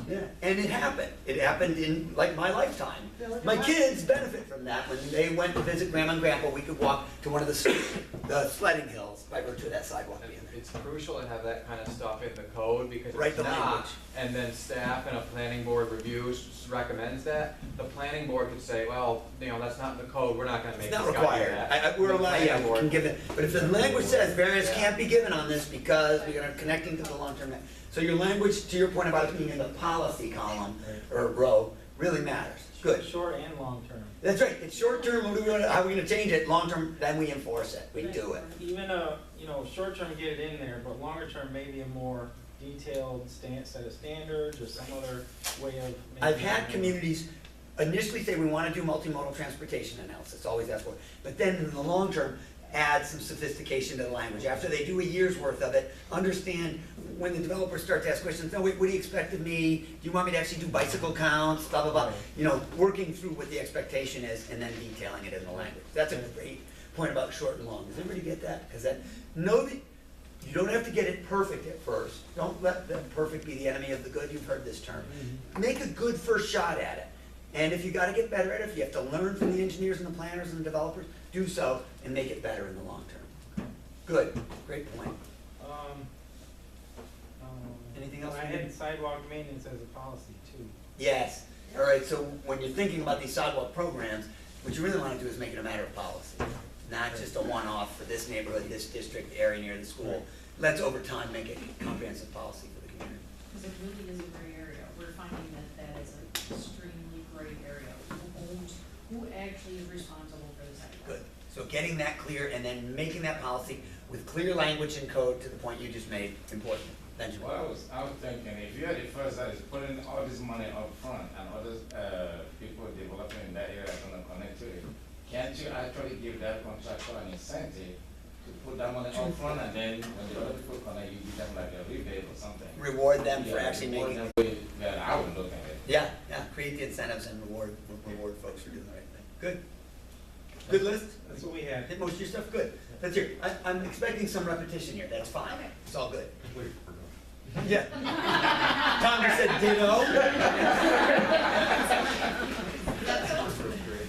did that. Yeah, and it happened. It happened in, like, my lifetime. My kids benefit from that. When they went to visit Grandma and Grandpa, we could walk to one of the sledding hills by virtue of that sidewalk being there. It's crucial to have that kind of stuff in the code, because if Write it's the not, language. and then staff and a planning board reviews recommends that, the planning board could say, well, that's not in the code, we're not gonna make It's this not guy do required. that. We're The allowed, planning yeah, we board- can give it, but if the language says variance can't be given on this because we're gonna connecting to the long-term net. So your language, to your point about it being in the policy column or row, really matters. Good. Short and long term. That's right. It's short-term, how are we gonna change it? Long-term, then we enforce it. We do it. Even short term, get it in there, but longer term, maybe a more detailed set of standards or some other way of. I've had communities initially say we want to do multimodal transportation analysis, always ask for it, but then in the long term, add some sophistication to the language. After they do a year's worth of it, understand when the developers start to ask questions, no, wait, what do you expect of me? Do you want me to actually do bicycle counts, blah, blah, blah. Working through what the expectation is and then detailing it in the language. That's a great point about short and long. Does everybody get that? Because know that you don't have to get it perfect at first. Don't let the perfect be the enemy of the good. You've heard this term. Make a good first shot at it. And if you gotta get better at it, if you have to learn from the engineers and the planners and the developers, do so and make it better in the long term. Good, great point. Anything else? I had sidewalk maintenance as a policy too. Yes, all right, so when you're thinking about these sidewalk programs, what you really wanna do is make it a matter of policy, not just a one-off for this neighborhood, this district, area near the school. Let's over time make it a comprehensive policy for the community. Because it really is a gray area. We're finding that is an extremely gray area. Who actually is responsible for the sidewalk? Good, so getting that clear and then making that policy with clear language and code to the point you just made, important. Benjamin. Well, I was thinking, if you are the first that is putting all this money up front and others, people developing in that area are gonna connect to it, can't you actually give that contractor an incentive to put that money up front, and then when the other people connect, you give them like a rebate or something? Reward them for actually reward making them. Yeah, I would look at it. Yeah, create the incentives and reward folks for doing the right thing. Good. Good list? That's what we had. Hit most of your stuff, good. Let's hear, I'm expecting some repetition here, that's fine. Okay. It's all good. Yeah. Tom just said ditto.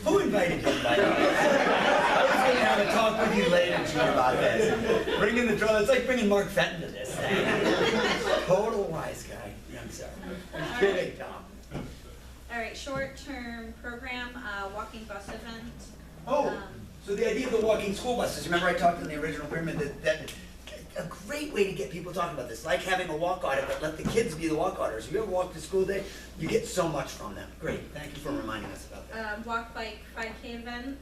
Who invited you, by the way? I was gonna have a talk with you later, Gene, about this. Bring in the drone, it's like bringing Mark Fenton to this thing. Total wise guy. Yeah, I'm sorry. I'm kidding, Tom. All right, short-term program, walking bus event. Oh, so the idea of the walking school buses, remember I talked in the original pyramid that a great way to get people talking about this, like having a walk audit, but let the kids be the walk auditors. If you ever walk to school day, you get so much from them. Great, thank you for reminding us about that. Walk, bike, 5K event.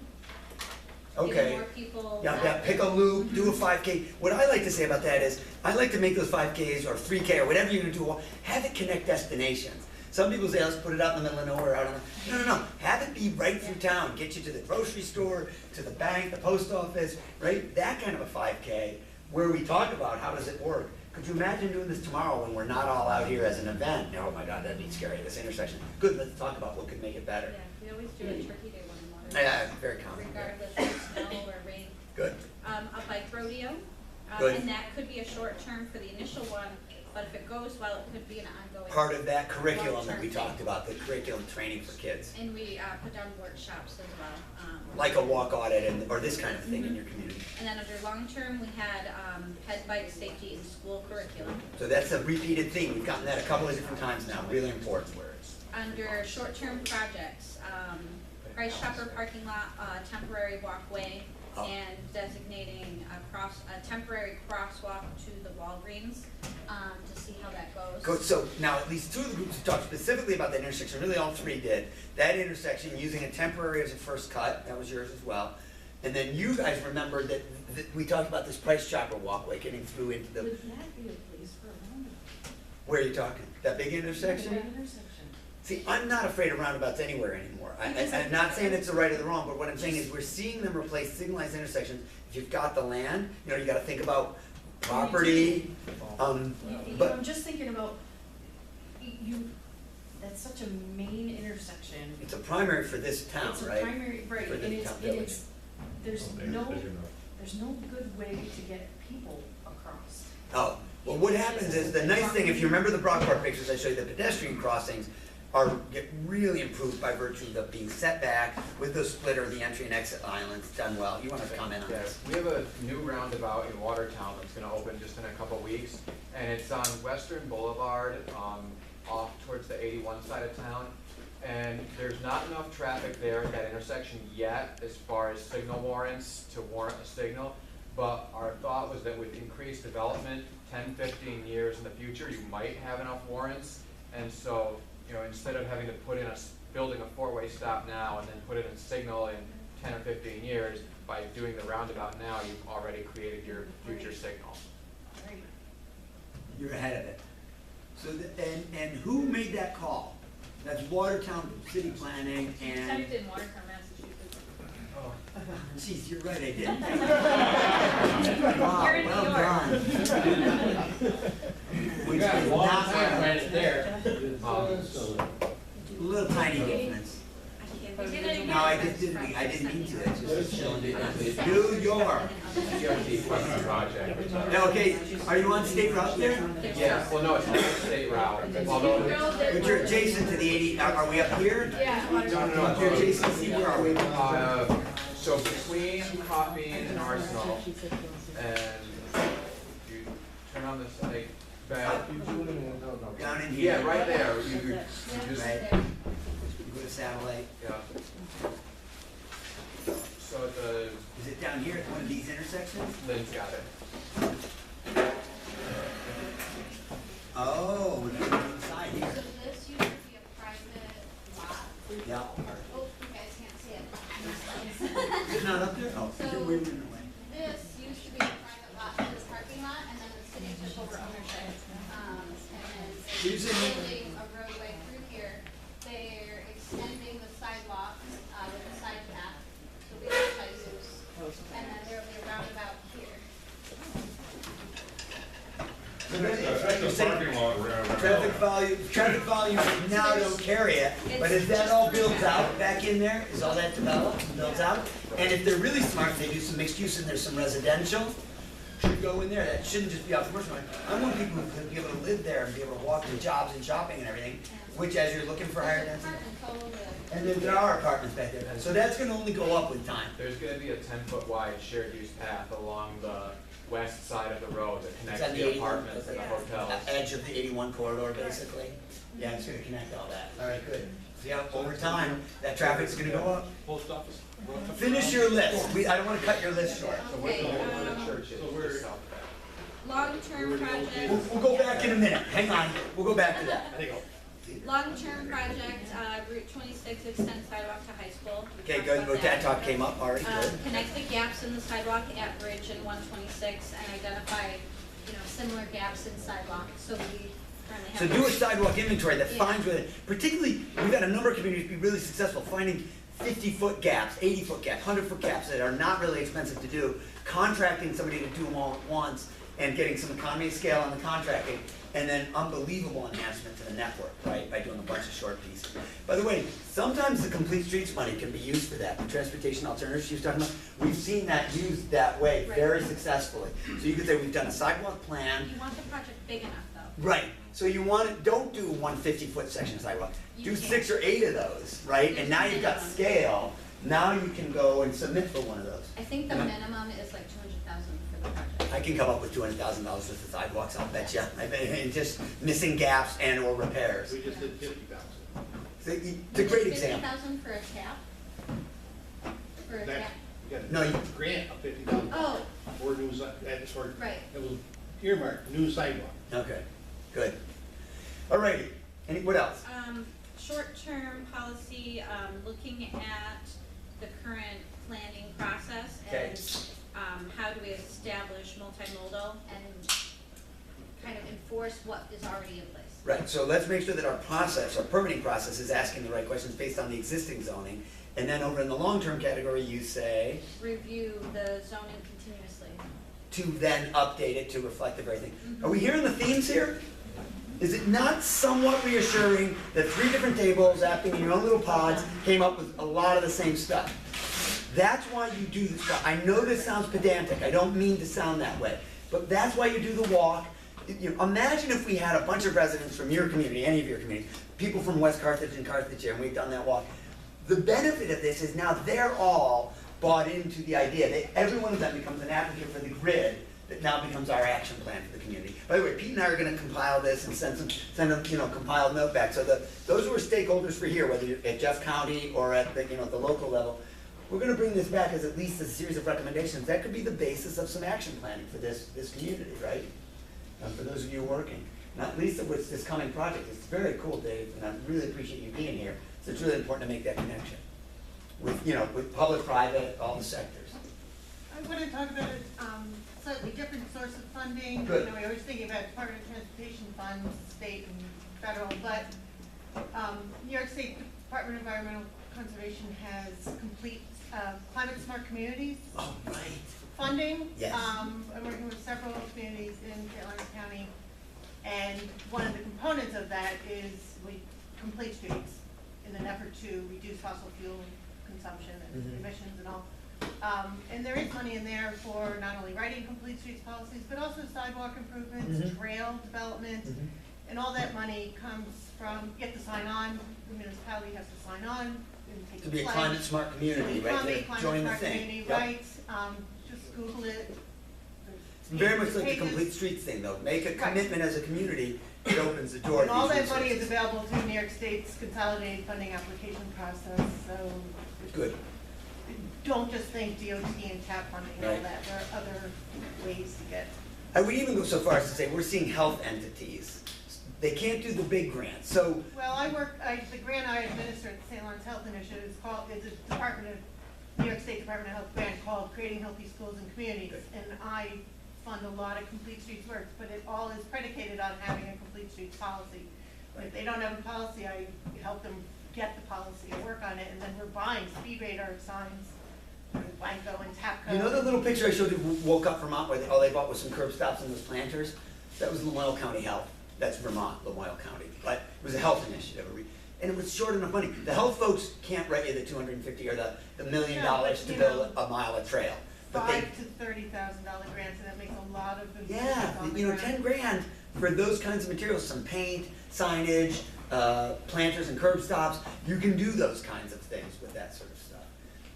Okay. Giving more people. Yeah, pick a loop, do a 5K. What I like to say about that is, I like to make those 5Ks or 3K or whatever you're gonna do, have it connect destinations. Some people say, let's put it out in the middle of nowhere, out on the, no. Have it be be right through town, get you to the grocery store, to the bank, the post office, right? That kind of a 5K, where we talk about how does it work. Could you imagine doing this tomorrow when we're not all out here as an event? Oh my God, that'd be scary, this intersection. Good, let's talk about what could make it better. Yeah, we always do a turkey day one in Watertown. Yeah, very common. Regardless of snow or rain. Good. A bike rodeo, Good. and that could be a short term for the initial one, but if it goes well, it could be an ongoing. Part of that curriculum that we long-term talked about, the curriculum training for kids. thing. And we put down workshops as well. Like a walk audit and, or this kind of thing in your community. And then under long term, we had ped bike safety in school curriculum. So that's a repeated theme. We've gotten that a couple of different times now, really important. Under short term projects, Price Chopper parking lot, temporary walkway, Oh. and designating a temporary crosswalk to the Walgreens, to see how that goes. Good, so now at least two of the groups talked specifically about that intersection, really all three did. That intersection, using a temporary as a first cut, that was yours as well. And then you guys remembered that we talked about this Price Chopper walkway getting through into the, Would that be a place for a roundabout? where are you talking? That big intersection? That intersection. See, I'm not afraid of roundabouts anywhere anymore. I'm not saying it's the right or the wrong, but what I'm saying is we're seeing them replace signalized intersections. If you've got the land, you know, you gotta think about property, but. I'm just thinking about, that's such a main intersection. It's a primary for this town, It's a right? primary, right, For and the it's, town and village. it's, there's no good way to get people across. Oh, well, what happens is, the nice thing, if you remember the Brockport pictures I showed you, the pedestrian crossings get really improved by virtue of being set back with the splitter, the entry and exit islands done well. You want to comment on Yes, this? we have a new roundabout in Watertown that's gonna open just in a couple weeks, and it's on Western Boulevard, off towards the 81 side of town. And there's not enough traffic there at that intersection yet as far as signal warrants to warrant a signal. But our thought was that with increased development, 10, 15 years in the future, you might have enough warrants. And so, you know, instead of having to put in building a four-way stop now and then put in a signal in 10 or 15 years, by doing the roundabout now, you've already created your future signal. You're ahead of it. So, and who made that call? That's Watertown City Planning and. Typed in Watertown, Massachusetts. Oh, geez, you're right, I did. You're in New Well York. done. We got a long time right there. Little tiny difference. No, I didn't mean to, it's just showing it. New York. Project. Now, okay, are you on state route there? Yeah, well, no, it's not a state route, although it's. But you're adjacent to the 80, are we up here? Yeah. No. Up here adjacent, see where are we? So between Coffeen and Arsenal, and you turn on this like back. Down in here. Yeah, right there, you just. Right. You go to satellite. Yeah. So the. Is it down here at one of these intersections? Lynn's got it. Oh, we're inside So here. this used to be a private lot. Yeah. Oh, you guys can't see it. Is it not up there? Oh, So- we're in the way. This used to be a private lot, this parking lot, and then the city took over ownership. And then Here's they're a- building a roadway through here. They're extending the sidewalk, with a side path, so we have Jesus. And then there'll be a roundabout here. So that's That's a parking lot around. traffic volume now don't carry it, but as that all builds out back in there, is all that developed, builds out? And if they're really smart, they do some mixed use and there's some residential, should go in there, that shouldn't just be out commercial. I want people to be able to live there and be able to walk to jobs and shopping and everything, which as you're looking for higher density. Apartments all over the- And then there are apartments back there, so that's gonna only go up with time. There's gonna be a 10-foot wide shared use path along the west side of the road that It's connects on the the 81 apartments and the hotels. Edge of the 81 corridor, basically. Yeah, it's gonna connect all that. All right, good. See how over time, that traffic's gonna go up. Post office. Finish your list. I don't wanna cut your list short. So where the church is, just south of that. Long-term project. We'll go back in a minute. Hang on, we'll go back to that. Long-term project, Route 26 extends sidewalk to high school. We Okay, talked good. about Well, that talk came up already. Good. Connect the gaps in the sidewalk at Bridge and 126 and identify, similar gaps in sidewalk, so we currently have. So do a sidewalk inventory that Yeah. finds where, particularly, we've had a number of communities be really successful finding 50-foot gaps, 80-foot gaps, 100-foot gaps that are not really expensive to do, contracting somebody to do them all at once, and getting some economy of scale on the contracting, and then unbelievable enhancement to the network, right, by doing a bunch of short pieces. By the way, sometimes the complete streets money can be used for that. The transportation alternatives she was talking about, we've seen that used that way very successfully. So you could say we've done a sidewalk plan. You want the project big enough though. Right. So you want to, don't do one 50-foot section of sidewalk. Do 6 or 8 of those, right? And now you've got scale. Now you can go and submit for one of those. I think the minimum is like 200,000 for the project. I can come up with $200,000 worth of sidewalks, I'll bet you. And just missing gaps and or repairs. We just did 50,000. It's a great example. 50,000 for a tap? For a tap? We got No, a you- grant of 50,000. Oh. For new, that's for, Right. it was earmarked, new sidewalk. Okay, good. All righty. What else? Short-term policy, looking at the current planning process Okay. and how do we establish multimodal and kind of enforce what is already in place. Right, so let's make sure that our process, our permitting process is asking the right questions based on the existing zoning. And then over in the long-term category, you say, Review the zoning continuously. to then update it to reflect the very thing. Are we hearing the themes here? Is it not somewhat reassuring that 3 different tables acting in your own little pods came up with a lot of the same stuff? That's why you do this. I know this sounds pedantic. I don't mean to sound that way. But that's why you do the walk. You know, imagine if we had a bunch of residents from your community, any of your communities, people from West Carthage and Carthage here, and we've done that walk. The benefit of this is now they're all bought into the idea that every one of them becomes an advocate for the grid that now becomes our action plan for the community. By the way, Pete and I are going to compile this and send them compiled note back. So those who are stakeholders for here, whether you're at Jeff County or at the, the local level, we're going to bring this back as at least a series of recommendations. That could be the basis of some action planning for this community, right? For those of you working, not least of which this coming project. It's very cool, Dave, and I really appreciate you being here. So it's really important to make that connection with, with public, private, all the sectors. I want to talk about a slightly different source of funding. Good. We always thinking about Department of Transportation funds, state and federal, but New York State Department of Environmental Conservation has complete climate smart communities. Oh, right. Funding. Yes. I'm working with several communities in St. Lawrence County, and one of the components of that is complete streets in an effort to reduce fossil fuel consumption and emissions and all. And there is money in there for not only writing complete streets policies, but also sidewalk improvements, trail development, and all that money comes from, you have to sign on, the municipality has to sign on and take To be a pledge. climate smart community, right? To be a There, climate join the smart thing. community, Yep. right? Just Google it. It's very much like the Pages. complete streets thing, though. Make a commitment as a community, it opens the door. And to all these that money is resources. available through New York State's consolidated funding application process, so. Good. Don't just think DOT and TAP funding and all Right. that, there are other ways to get. I would even go so far as to say we're seeing health entities. They can't do the big grants, so Well, the grant I administer at the St. Lawrence Health Initiative is a New York State Department of Health grant called Creating Healthy Schools and Communities. And I fund a lot of complete streets work, but it all is predicated on having a complete streets policy. If they don't have a policy, I help them get the policy and work on it, and then we're buying speed radar signs, Blanco and Tapco. you know the little picture I showed you, Woke Up Vermont, where all they bought was some curb stops and those planters? That was Lamoille County Health. That's Vermont, Lamoille County. But it was a health initiative, and it was short enough money. The health folks can't write you the $250 or the $1 million No, but, to you build know, a mile of trail. But they, $5,000 to $30,000 grants, and that makes a lot of improvements yeah, on the you know, ground. 10 grand for those kinds of materials, some paint, signage, planters and curb stops. You can do those kinds of things with that sort of stuff.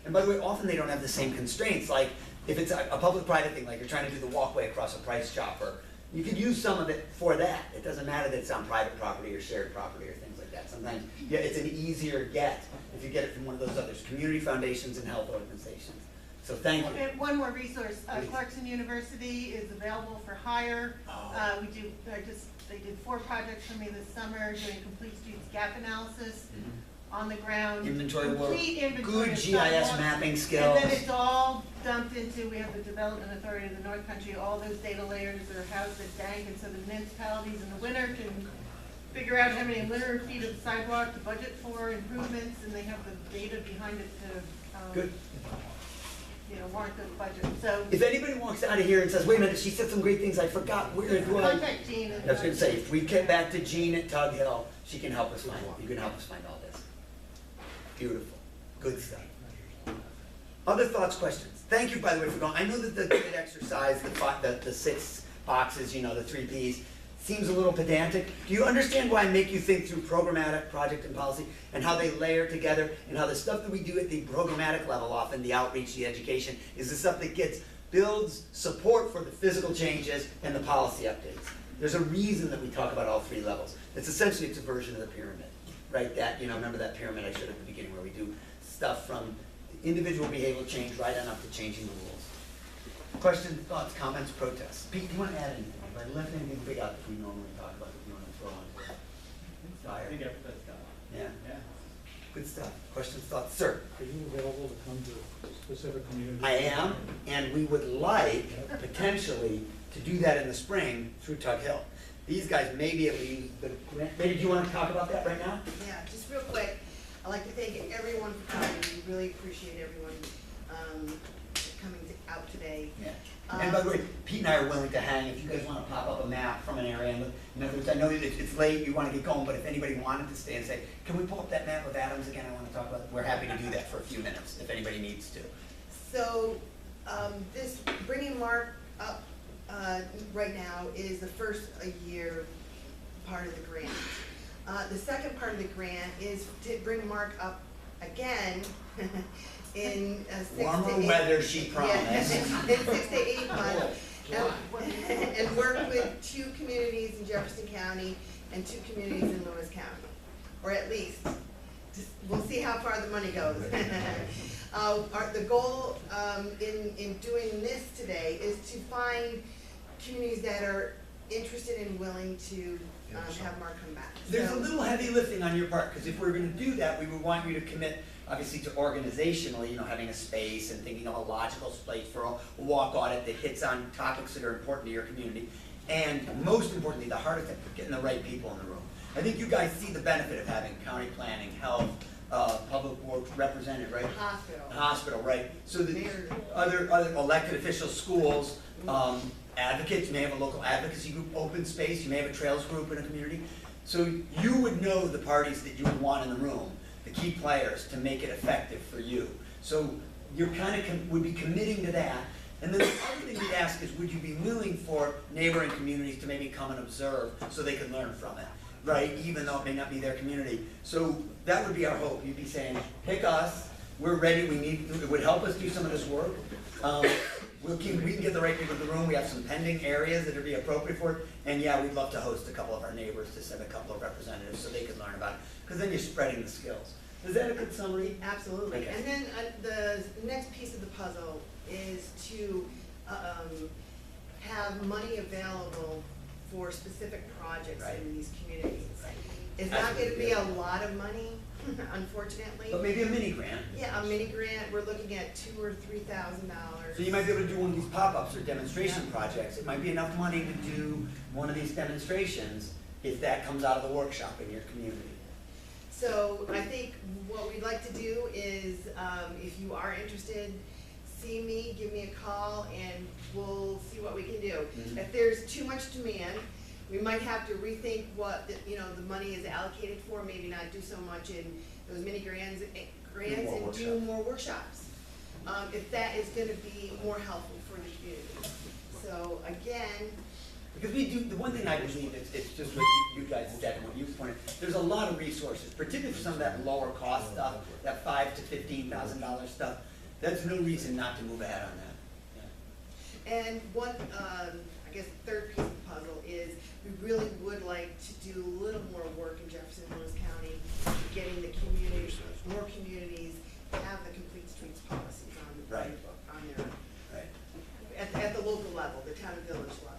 And by the way, often they don't have the same constraints. Like if it's a public-private thing, like you're trying to do the walkway across a Price Chopper, you could use some of it for that. It doesn't matter that it's on private property or shared property or things like that. Sometimes, yeah, it's an easier get if you get it from one of those others, community foundations and health organizations. So thank you. And one more resource, Please. Clarkson University is available for hire. They did 4 projects for me this summer, doing complete streets gap analysis on the ground. Inventory work, Complete inventory good of GIS sidewalks. mapping skills. And then it's all dumped into, we have the Development Authority of the North Country, all those data layers are housed at DANK, and so the municipalities in the winter can figure out how many linear feet of sidewalk to budget for improvements, and they have the data behind it to, Good. Warrant the budget, so. If anybody walks out of here and says, wait a minute, she said some great things, I forgot, where do I? Contact Jean. I was gonna say, if we get back to Jean at Tug Hill, she can help us find, you can help us find all this. Beautiful, good stuff. Other thoughts, questions? Thank you, by the way, for going. I know that the good exercise, the 6 boxes, the 3 Ps, seems a little pedantic. Do you understand why I make you think through programmatic, project, and policy, and how they layer together, and how the stuff that we do at the programmatic level, often the outreach, the education, is the stuff that builds support for the physical changes and the policy updates. There's a reason that we talk about all 3 levels. It's essentially, it's a version of the pyramid, right? That, remember that pyramid I showed at the beginning where we do stuff from individual behavioral change right on up to changing the rules. Questions, thoughts, comments, protests? Pete, do you want to add anything? Have I left anything big out that we normally talk about that you want to throw onto it? I think everybody's got it. Yeah? Yeah. Good stuff. Questions, thoughts? Sir? Are you available to come to specific communities? I am, and we would like, potentially, to do that in the spring through Tug Hill. These guys may be able to use the grant. Maybe do you want to talk about that right now? Yeah, just real quick, I'd like to thank everyone for coming. We really appreciate everyone coming out today. Yeah. And by the way, Pete and I are willing to hang, if you guys want to pop up a map from an area, and in other words, I know that it's late, you want to get going, but if anybody wanted to stay and say, can we pull up that map of Adams again, I want to talk about it, we're happy to do that for a few minutes, if anybody needs to. So, this, bringing Mark up right now is the first year part of the grant. The second part of the grant is to bring Mark up again in 6 to 8 warmer weather, she promised. Yeah, in 6 to 8 months, and work with 2 communities in Jefferson County and 2 communities in Lewis County, or at least. We'll see how far the money goes. The goal in doing this today is to find communities that are interested and willing to have Mark come back. There's a little heavy lifting on your part, because if we're going to do that, we would want you to commit, obviously, to organizationally, having a space and thinking of a logical space for a walk audit that hits on topics that are important to your community. And most importantly, the hardest thing, getting the right people in the room. I think you guys see the benefit of having county planning, health, public works represented, right? Hospital, right? So the other elected officials, schools, advocates, you may have a local advocacy group, open space, you may have a trails group in a community. So you would know the parties that you would want in the room, the key players, to make it effective for you. So you're kind of would be committing to that. And then the other thing we'd ask is, would you be willing for neighboring communities to maybe come and observe so they can learn from it, right? Even though it may not be their community. So that would be our hope. You'd be saying, pick us, we're ready, it would help us do some of this work. We can get the right people in the room. We have some pending areas that would be appropriate for it. And yeah, we'd love to host a couple of our neighbors to send a couple of representatives so they can learn about it. Because then you're spreading the skills. Is that a good summary? Absolutely. Okay. And then the next piece of the puzzle is to have money available for specific projects in these communities. It's not going to be a lot of money, unfortunately. But maybe a mini grant. Yeah, a mini grant. We're looking at $2,000 or $3,000. So you might be able to do one of these pop-ups or demonstration projects. It might be enough money to do one of these demonstrations if that comes out of the workshop in your community. So I think what we'd like to do is, if you are interested, see me, give me a call, and we'll see what we can do. Mm-hmm. If there's too much demand, we might have to rethink what the money is allocated for. Maybe not do so much in those mini grants and do more workshops. If that is going to be more helpful for the community. So again. Because we do, the one thing I believe is, it's just what you guys said and what you pointed, there's a lot of resources, particularly for some of that lower cost stuff, that $5,000 to $15,000 stuff. That's no reason not to move ahead on that. Yeah. And one, I guess, third piece of the puzzle is we really would like to do a little more work in Jefferson and Lewis County, getting the communities, more communities have the complete streets policies on their, at the local level, the town and village level.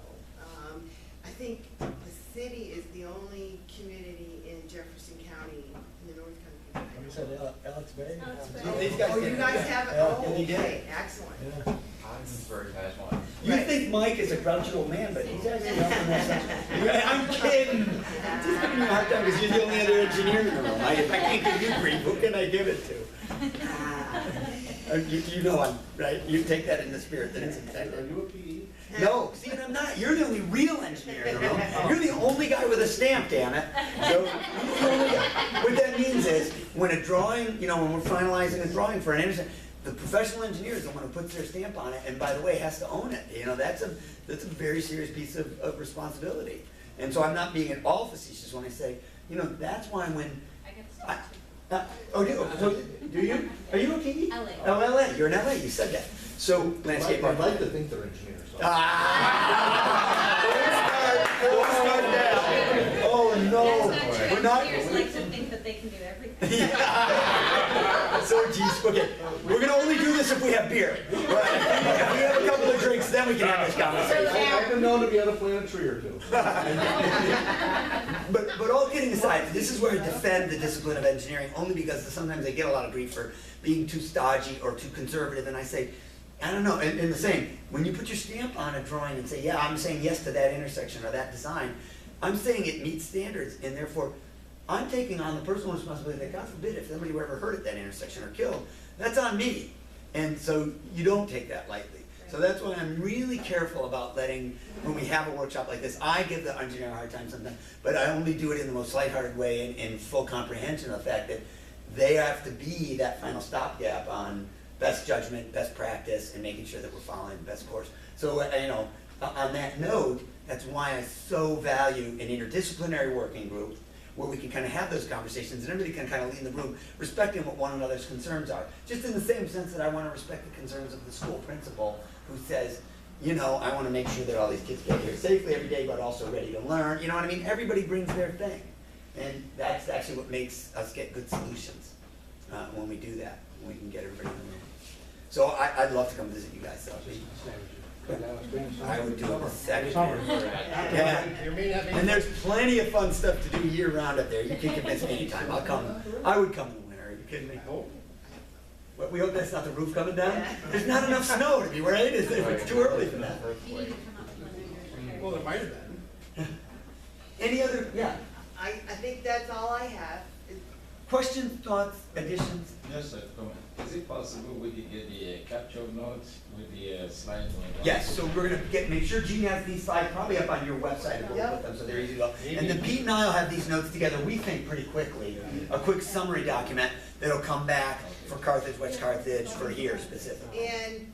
I think the city is the only community in Jefferson County, in the North County. You said Alex Bay? Oh, you guys have it? Yeah, Oh, they did. okay, excellent. Yeah. It's very casual. You think Mike is a grouchy old man, but he's actually helping us. I'm kidding. Just giving you a hard time because you're the only other engineer in the room. If I can't give you grief, who can I give it to? You know I'm right. You take that in the spirit that it's intended. Are you a PE? No, see, and I'm not. You're the only real engineer in the room. You're the only guy with a stamp, damn it. So he's the only guy. What that means is, when a drawing, when we're finalizing a drawing for an intersection, the professional engineer is the one who puts their stamp on it, and by the way, has to own it. That's a very serious piece of responsibility. And so I'm not being at all facetious when I say, that's why when I get stuff do you? Are you a PE? LA. Oh, LA. You're in LA. You said that. So landscape I'd like architect. to think they're engineers. So. Don't start now. Oh no. That's not true. We're not. Engineers like to think that they can do everything. So geez, okay. We're gonna only do this if we have beer. Right. If we have a couple of drinks, then we can have this conversation. I've been known to be able to plant a tree or two. But all kidding aside, this is where I defend the discipline of engineering, only because sometimes I get a lot of grief for being too stodgy or too conservative, and I say, I don't know, and the same, when you put your stamp on a drawing and say, yeah, I'm saying yes to that intersection or that design, I'm saying it meets standards, and therefore, I'm taking on the personal responsibility that, God forbid, if somebody were ever hurt at that intersection or killed, that's on me. And so you don't take that lightly. So that's why I'm really careful about letting, when we have a workshop like this, I give the engineer a hard time sometimes, but I only do it in the most lighthearted way and in full comprehension of the fact that they have to be that final stopgap on best judgment, best practice, and making sure that we're following the best course. So, on that note, that's why I so value an interdisciplinary working group where we can kind of have those conversations and everybody can kind of leave the room respecting what one another's concerns are. Just in the same sense that I want to respect the concerns of the school principal who says, I want to make sure that all these kids get here safely every day, but also ready to learn. You know what I mean? Everybody brings their thing. And that's actually what makes us get good solutions when we do that, when we can get everybody in the room. So I'd love to come visit you guys. I would do it the second. Yeah. And there's plenty of fun stuff to do year round up there. You can convince me anytime. I'll come. I would come in the winter. Are you kidding me? What, we hope that's not the roof coming down? There's not enough snow to be right. It's too early for that. Well, there might have been. Any other? Yeah. I think that's all I have. Questions, thoughts, additions? Just a comment. Is it possible we could get the capture notes with the slides on it? Yes, so we're gonna make sure Jean has these slides probably up on your website, and we'll put them so they're easy to go. And then Pete and I will have these notes together, we think pretty quickly, a quick summary document that'll come back for Carthage, West Carthage, for here specifically. And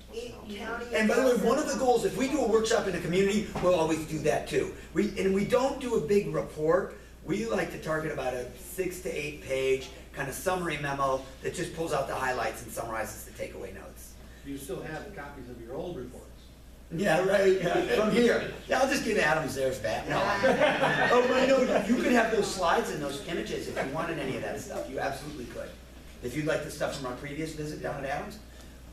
county. And by the way, one of the goals, if we do a workshop in the community, we'll always do that too. We don't do a big report. We like to target about a 6 to 8 page kind of summary memo that just pulls out the highlights and summarizes the takeaway notes. You still have copies of your old reports? Yeah, right, yeah, from here. Yeah, I'll just give Adams theirs back. No. Oh, but you could have those slides and those images if you wanted any of that stuff. You absolutely could. If you'd like the stuff from our previous visit down at Adams,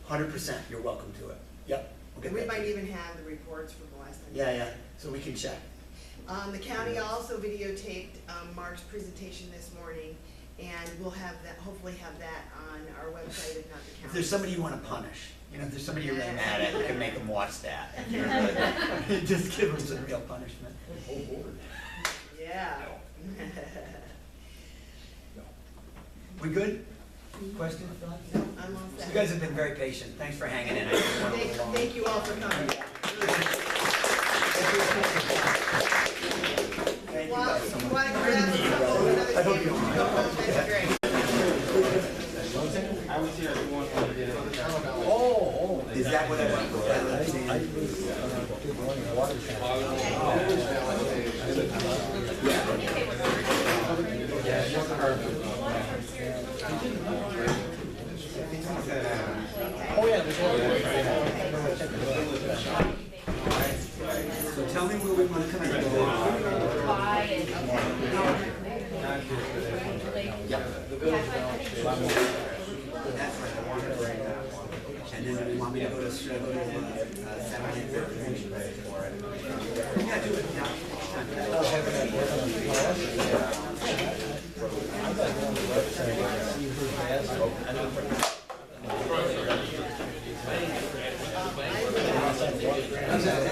100%, you're welcome to it. Yep. We'll We might even have the reports from the last time. Yeah, so we can check. The county also videotaped Mark's presentation this morning, and we'll have that, hopefully have that on our website, if not the county. If there's somebody you want to punish, if there's somebody you're really mad at, you can make them watch that. If you're good. Just give them some real punishment. Yeah. We good? Questions, thoughts? No, I'm all set. You guys have been very patient. Thanks for hanging in. Thank you all for coming. Well, if you want to grab some another table, that's great. I was here at one point. Oh, is that what I want? Oh, yeah, there's So tell me where we want to come in. That's right, I wanted to write that one. And then you want me to go to, should I go to Saturday for it? Yeah, do it now.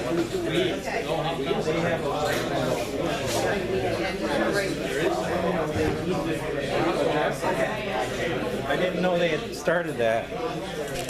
I didn't know they had started that.